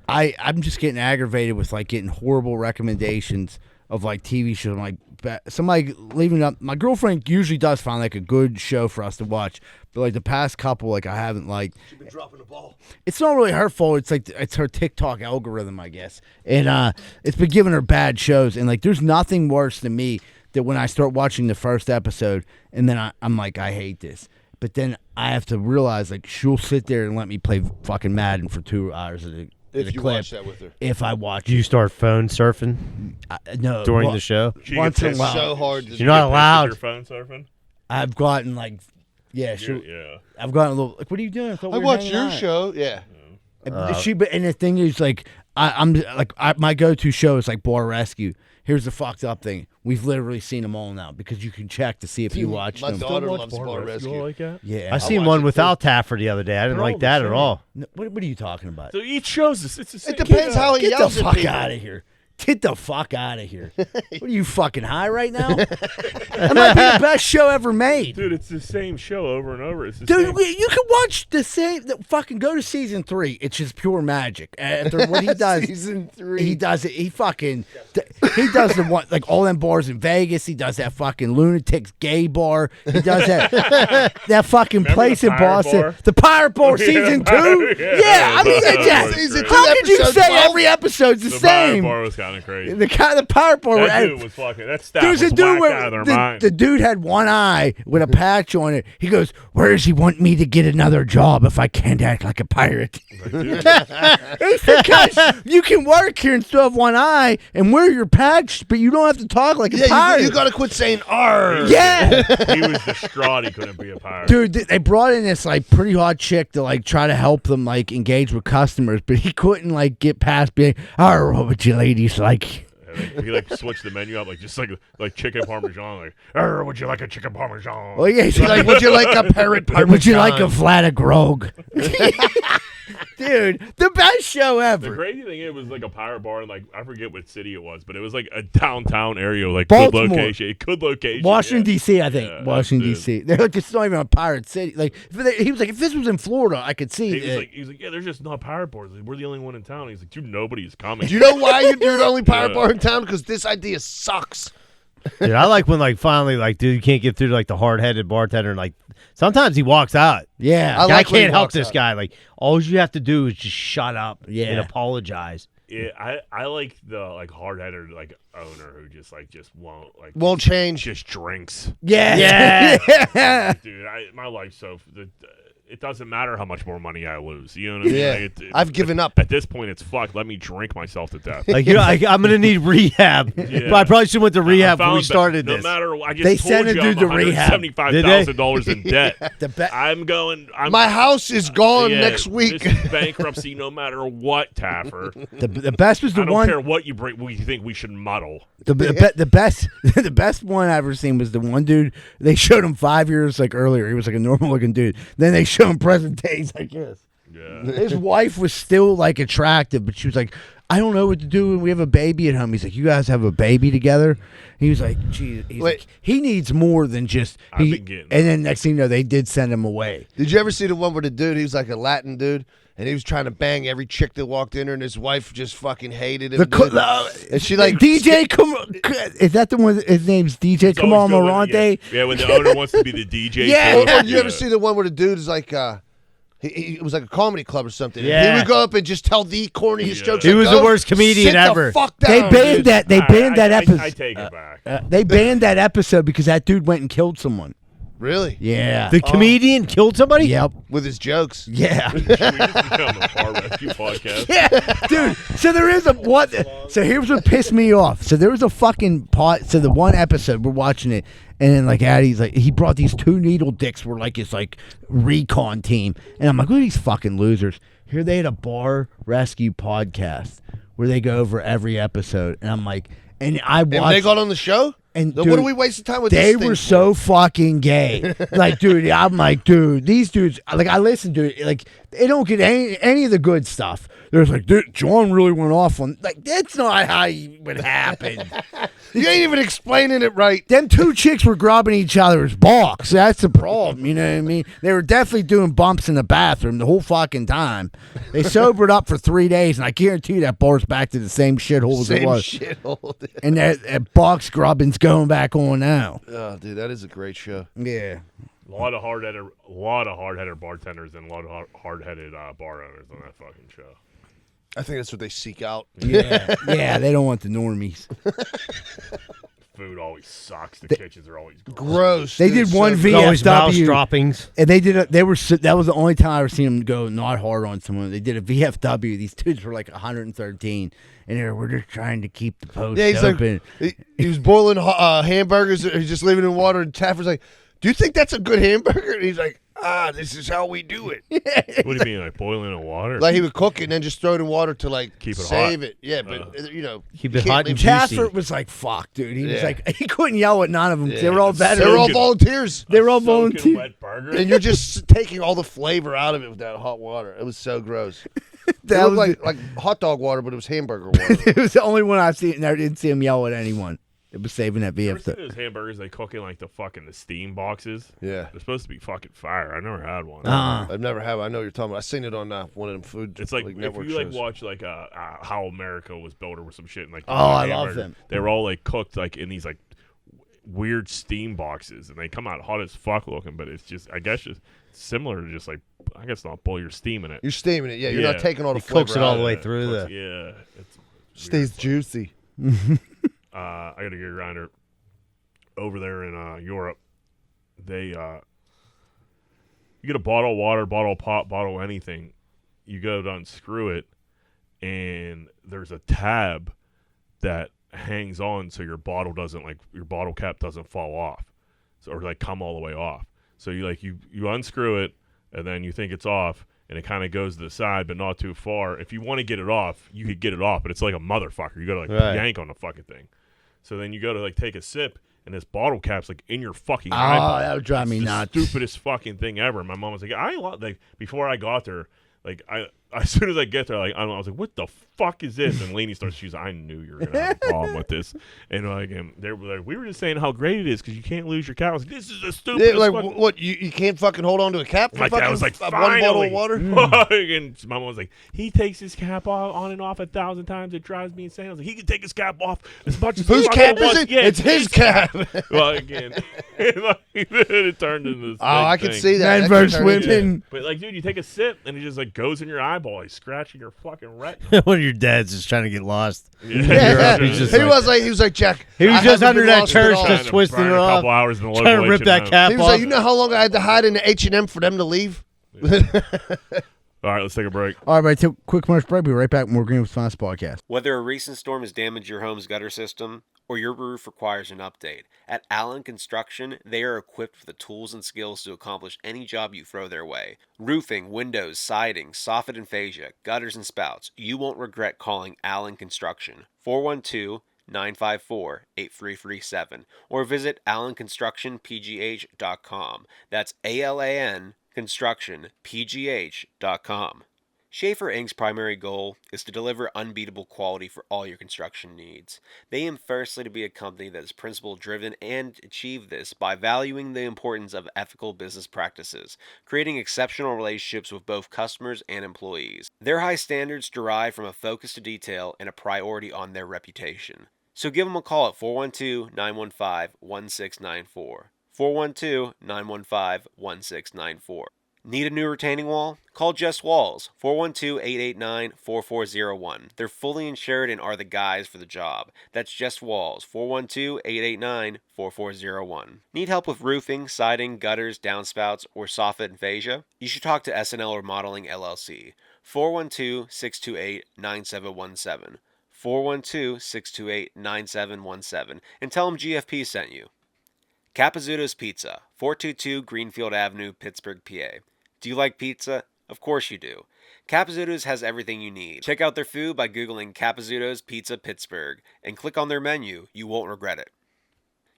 I'm just getting aggravated with like getting horrible recommendations of like TV shows. Like somebody leaving up. My girlfriend usually does find like a good show for us to watch, but like the past couple, like I haven't liked. She's been dropping the ball. It's not really her fault. It's like it's her TikTok algorithm, I guess, and it's been giving her bad shows. And like, there's nothing worse than me that when I start watching the first episode and then I'm like, I hate this. But then I have to realize like she'll sit there and let me play fucking Madden for 2 hours at a If you clip. watch that with her. If I watch, Do you start phone surfing no during well, the show? She Once in a gets while. So hard. You're not allowed. Your phone surfing? I've gotten like, yeah, she'll, Yeah. I've gotten a little like, what are you doing? I watched your show. Yeah. And the thing is like I'm like my go-to show is like Bar Rescue. Here's the fucked up thing: we've literally seen them all now because you can check to see if you watched My them. daughter loves Bar Rescue. like that? Yeah, I seen one without Taffer the other day. I didn't They're all like the that at same. all. No, what are you talking about? So each shows this. It's the same. It depends how he Get yells the at fuck people. out of here! Get the fuck out of here. What are you fucking high right now? That might be the best show ever made. Dude, it's the same show over and over. It's the Dude, same. you can watch the same. Fucking go to season 3. It's just pure magic. After what he does, Season 3. he does it. He does the one like all them bars in Vegas. He does that fucking lunatics gay bar. He does that fucking Remember place the in Pirate Boston. Bar? The Pirate Bar season 2. Yeah, I mean, Pirate Bar how was could you Episode say 12? every episode's the The same? Pirate Bar was kind of crazy. The Pirate Bar. That where- dude was fucking. That staff There's was a dude whacked out of their where mind. the dude had one eye with a patch on it. He goes, "Where does he want me to get another job if I can't act like a pirate?" It's because you can work here and still have one eye and wear your patch, but you don't have to talk like a pirate. You got to quit saying "R." Yeah. He was distraught. He couldn't be a pirate. Dude, they brought in this like pretty hot chick to like try to help them like engage with customers, but he couldn't like get past being, "Oh, what would you ladies like?" He like switched the menu up, like just like chicken parmesan. Like, would you like a chicken parmesan? Oh yeah, he's like, "Would you like a parrot parmesan? Would you like a flat grog?" Dude, the best show The ever. crazy thing, it was like a pirate bar, and like I forget what city it was, but it was like a downtown area, like Baltimore. good location. Washington yeah. D.C. I think Yeah, Washington dude. D.C. They're like, it's not even a pirate city. Like he was like, if this was in Florida, I could see He it. was like, yeah, there's just not pirate bars. We're the only one in town. He's like, dude, nobody's coming. Do you know why you're the only pirate Yeah. bar in town? Because this idea sucks. Dude, I like when like finally like dude you can't get through to like the hard-headed bartender and like sometimes he walks out. Yeah, I I like when he can't help walks this out. guy. Like all you have to do is just shut up Yeah. and apologize. Yeah, I like the like hard-headed like owner who just Won't change. just drinks. Yeah, yeah. Dude, my life's so it doesn't matter how much more money I lose. You know what I mean? Yeah. Like, I've given up. At this point, it's fuck. Let me drink myself to death. Like you know, I'm gonna need rehab. Yeah. But I probably should have went to rehab I before we found started no this. matter, I just They told sent a you dude I'm to rehab. $175,000 in debt. The be- I'm going. My house is gone yeah, next week. This is bankruptcy, no matter what, Taffer. the best was the I don't one. care what you bring. We think we should muddle. The best the best one I ever seen was the one dude they showed him 5 years like earlier. He was like a normal looking dude. Then they showed him present day. He's like this. Yeah. His wife was still like attractive, but she was like, "I don't know what to do when we have a baby at home." He's like, "You guys have a baby together?" He was like, "Geez," he's Wait. like, he needs more than just." I've been getting and then next thing you know, they did send him away. Did you ever see the one where the dude, he was like a Latin dude, and he was trying to bang every chick that walked in there, and his wife just fucking hated him. dude. And she like DJ, is that the one? His name's DJ. It's Come always on, good when- Morante. Yeah, when the owner wants to be the DJ. Yeah. too. Or you ever see the one where the dude is like, it was like a comedy club or something. Yeah. He would go up and just tell the corniest Yeah. jokes. He like, was the "Go worst comedian sit ever." The fuck They down, banned dude." that. They banned that episode. I take it back. They banned that episode because that dude went and killed someone. Really? Yeah. The comedian killed somebody? Yep. With his jokes. Yeah. Should we just become a bar rescue podcast? Yeah, dude. So there is a what? So here's what pissed me off. So there was a fucking pot. So the one episode we're watching it, and then like Addie's like he brought these two needle dicks were like his like recon team, and I'm like, look at these fucking losers. Here they had a bar rescue podcast where they go over every episode, and I'm like, and I watched. And they got on the show? And Then dude, what are we wasting time with they this thing were for? so fucking gay. Like, dude, I'm like, dude, these dudes, like, I listen to it, like, they don't get any of the good stuff. There's like, dude, John really went off on, like, that's not how it would happen. You ain't even explaining it right. Them two chicks were grabbing each other's box. That's the problem. You know what I mean? They were definitely doing bumps in the bathroom the whole fucking time. They sobered up for 3 days, and I guarantee you that bar's back to the same shithole as it Same was. shithole. And that box grubbing's going back on now. Oh, dude, that is a great show. Yeah. A lot of hard-headed bartenders and a lot of hard-headed bar owners on that fucking show. I think that's what they seek out. Yeah. Yeah, they don't want the normies. Food always sucks. The kitchens are always gross. They dude, did one so Always mouse VFW, droppings. and they did. That was the only time I ever seen them go not hard on someone. They did a VFW. These dudes were like 113, and we're just trying to keep the post Yeah, he's open. like, he was boiling hamburgers. He's just leaving it in water, and Taffer's like, "Do you think that's a good hamburger?" And he's like, "This is how we do it." What do you mean, like boiling in water? Like he would cook it and then just throw it in water to like Keep it save hot. it. Yeah, but you know, Keep you it can't hot and leave- juicy. Cathert was like, "Fuck, dude." He was Yeah. like, he couldn't yell at none of them. 'Cause they Yeah. were all veterans. They were all Soaking- volunteers, They were all Soaking volunteers. wet burger. and you're just taking all the flavor out of it with that hot water. It was so gross. That was like hot dog water, but it was hamburger water. it was the only one I've seen. I didn't see him yell at anyone. It was saving that You ever VF. seen those hamburgers they cook in like the steam boxes? Yeah. They're supposed to be fucking fire. I never had one. I've never had. I know what you're talking about. I seen it on one of them food. It's like if network you shows. watch like How America Was Built or some shit and like I love them. They were all like cooked like in these like weird steam boxes and they come out hot as fuck looking, but it's just I guess just similar to just like I guess not boil your steam in it. You're steaming it. Yeah, you're not taking all the He cooks flavor it all out. the way through Cooks- the. Yeah, it's Stays juicy. I got to get a grinder over there in Europe. They you get a bottle of water, bottle of pop, bottle of anything. You go to unscrew it, and there's a tab that hangs on so your bottle cap doesn't fall off, or like come all the way off. So you unscrew it, and then you think it's off, and it kind of goes to the side, but not too far. If you want to get it off, you could get it off, but it's like a motherfucker. You got to yank on the fucking thing. So then you go to like take a sip, and this bottle cap's like in your fucking eyeball. That would drive me It's nuts. the stupidest fucking thing ever. My mom was like, before I got there, like as soon as I get there, like I was like, what the fuck is this? And Lainey starts, she's like, I knew you were gonna have a problem with this. And they were like, we were just saying how great it is because you can't lose your cap. I was like, this is the stupidest. Like fucking... what? You can't fucking hold on to a cap for Like fucking I was like, one bottle of water. And my mom was like, he takes his cap on and off 1,000 times. It drives me insane. I was like, he can take his cap off as much as Whose he cap wants. is it? Yeah, It's his cap. Well, again, it turned into this. I big can thing. see that. Men That could versus turn into- women. But like, dude, you take a sip and it just like goes in your eyeball, like scratching your fucking retina. One of your dads is trying to get lost. Yeah. He's just He like- was like Jack. He was I just haven't under been that lost at church all. just twisting Burn it a off. couple hours in the Trying to local rip that H&M. cap He was off. like, you know how long I had to hide in the H&M for them to leave? All right, let's take a break. All right, take a quick commercial break. We'll be right back. More Greenfield's Finest Podcast. Whether a recent storm has damaged your home's gutter system or your roof requires an update, at Allen Construction, they are equipped with the tools and skills to accomplish any job you throw their way. Roofing, windows, siding, soffit and fascia, gutters and spouts. You won't regret calling Allen Construction. 412-954-8337 or visit allenconstructionpgh.com. That's ALAN constructionpgh.com. Schaefer Inc.'s primary goal is to deliver unbeatable quality for all your construction needs. They aim firstly to be a company that is principle-driven and achieve this by valuing the importance of ethical business practices, creating exceptional relationships with both customers and employees. Their high standards derive from a focus to detail and a priority on their reputation. So give them a call at 412-915-1694. 412-915-1694. Need a new retaining wall? Call Just Walls, 412-889-4401. They're fully insured and are the guys for the job. That's Just Walls, 412-889-4401. Need help with roofing, siding, gutters, downspouts, or soffit and fascia? You should talk to SNL Remodeling LLC, 412-628-9717. 412-628-9717 and tell them GFP sent you. Capizzuto's Pizza, 422 Greenfield Avenue, Pittsburgh, PA. Do you like pizza? Of course you do. Capizzuto's has everything you need. Check out their food by Googling Capizzuto's Pizza Pittsburgh and click on their menu. You won't regret it.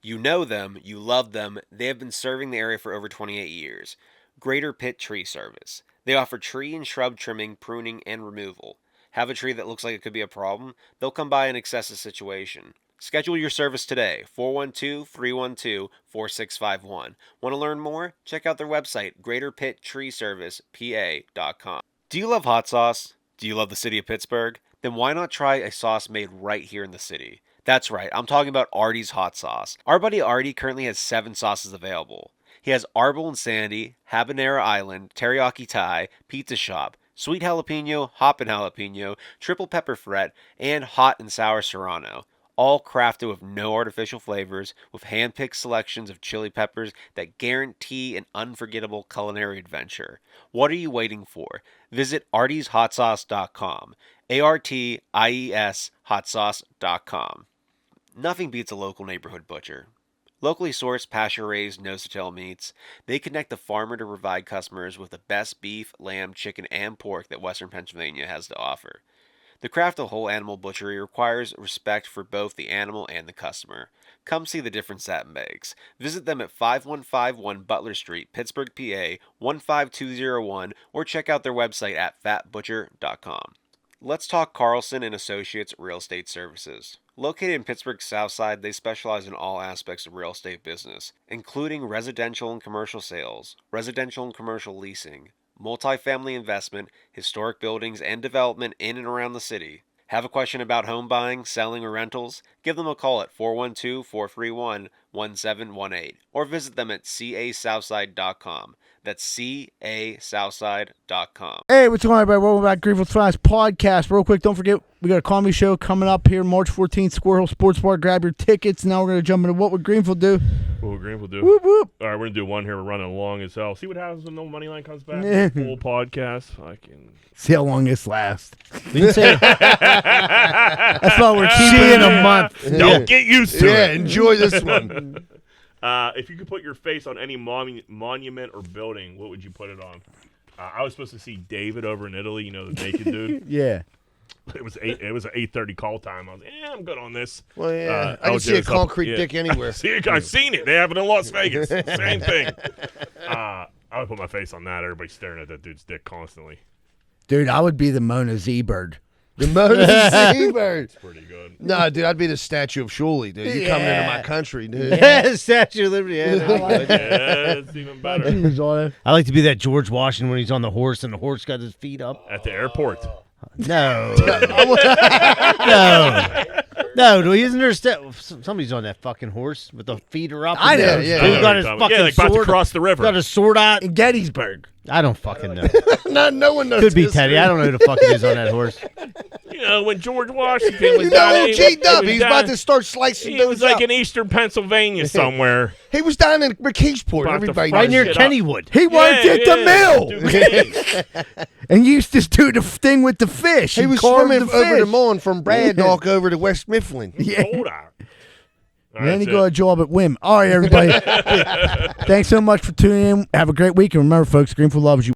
You know them, you love them, they have been serving the area for over 28 years. Greater Pitt Tree Service. They offer tree and shrub trimming, pruning, and removal. Have a tree that looks like it could be a problem? They'll come by and assess the situation. Schedule your service today, 412-312-4651. Want to learn more? Check out their website, greaterpitttreeservicepa.com. Do you love hot sauce? Do you love the city of Pittsburgh? Then why not try a sauce made right here in the city? That's right, I'm talking about Artie's Hot Sauce. Our buddy Artie currently has 7 sauces available. He has Arbol and Sandy, Habanero Island, Teriyaki Thai, Pizza Shop, Sweet Jalapeno, Hoppin' Jalapeno, Triple Pepper Fret, and Hot and Sour Serrano. All crafted with no artificial flavors, with hand-picked selections of chili peppers that guarantee an unforgettable culinary adventure. What are you waiting for? Visit artieshotsauce.com. ARTIES hotsauce.com. Nothing beats a local neighborhood butcher. Locally sourced, pasture-raised, nose-to-tail meats, they connect the farmer to provide customers with the best beef, lamb, chicken, and pork that Western Pennsylvania has to offer. The craft of whole animal butchery requires respect for both the animal and the customer. Come see the difference that makes. Visit them at 5151 Butler Street, Pittsburgh, PA 15201, or check out their website at fatbutcher.com. Let's talk Carlson and Associates Real Estate Services. Located in Pittsburgh's South Side, they specialize in all aspects of real estate business, including residential and commercial sales, residential and commercial leasing, multifamily investment, historic buildings, and development in and around the city. Have a question about home buying, selling, or rentals? Give them a call at 412-431-1718 or visit them at casouthside.com. That's casouthside.com. Hey, what's going on, everybody? Welcome back to Greenfield's Finest Podcast. Real quick, don't forget, we got a comedy show coming up here March 14th, Squirrel Sports Bar. Grab your tickets. Now we're going to jump into What Would Greenfield Do? What would Greenfield do? Whoop, whoop. All right, we're going to do one here. We're running long as hell. See what happens when no money line comes back? Yeah. Full podcast. Fucking. See how long this lasts. That's why we're keeping in a month. Don't get used to it. Yeah, enjoy this one. If you could put your face on any monument or building, what would you put it on? I was supposed to see David over in Italy, you know, the naked dude. Yeah. It was an 8:30 call time. I was I'm good on this. Well, yeah. I can see a concrete dick anywhere. I've seen it. They have it in Las Vegas. Same thing. I would put my face on that. Everybody's staring at that dude's dick constantly. Dude, I would be the Mona Z-Bird. The Mona Z-Bird. It's pretty good. No, dude, I'd be the Statue of Shuley, dude. You coming into my country, dude. Yeah, Statue of Liberty. Yeah, it's even better. I like to be that George Washington when he's on the horse and the horse got his feet up. At the airport. No. No, he isn't there. Somebody's on that fucking horse with the feet are up. I know, He's yeah. got his fucking like sword. about to cross the river. Got a sword out. In Gettysburg. I don't fucking know. No one knows. Could be history. Teddy. I don't know who the fuck it is on that horse. You know, when George Washington was You down know, in- G'd up. he was He's down- about to start slicing He those was like up. in eastern Pennsylvania somewhere. He was down in McKeesport. About to Everybody fuck Right near shit up. Kennywood. He worked at the mill. Dude, And used to do the thing with the fish. He was carved swimming the over fish. the Mon from Braddock over to West Mifflin. Yeah. Cold out. All And then he that's got it. a job at Whim. All right, everybody. Thanks so much for tuning in. Have a great week. And remember, folks, Greenfield loves you.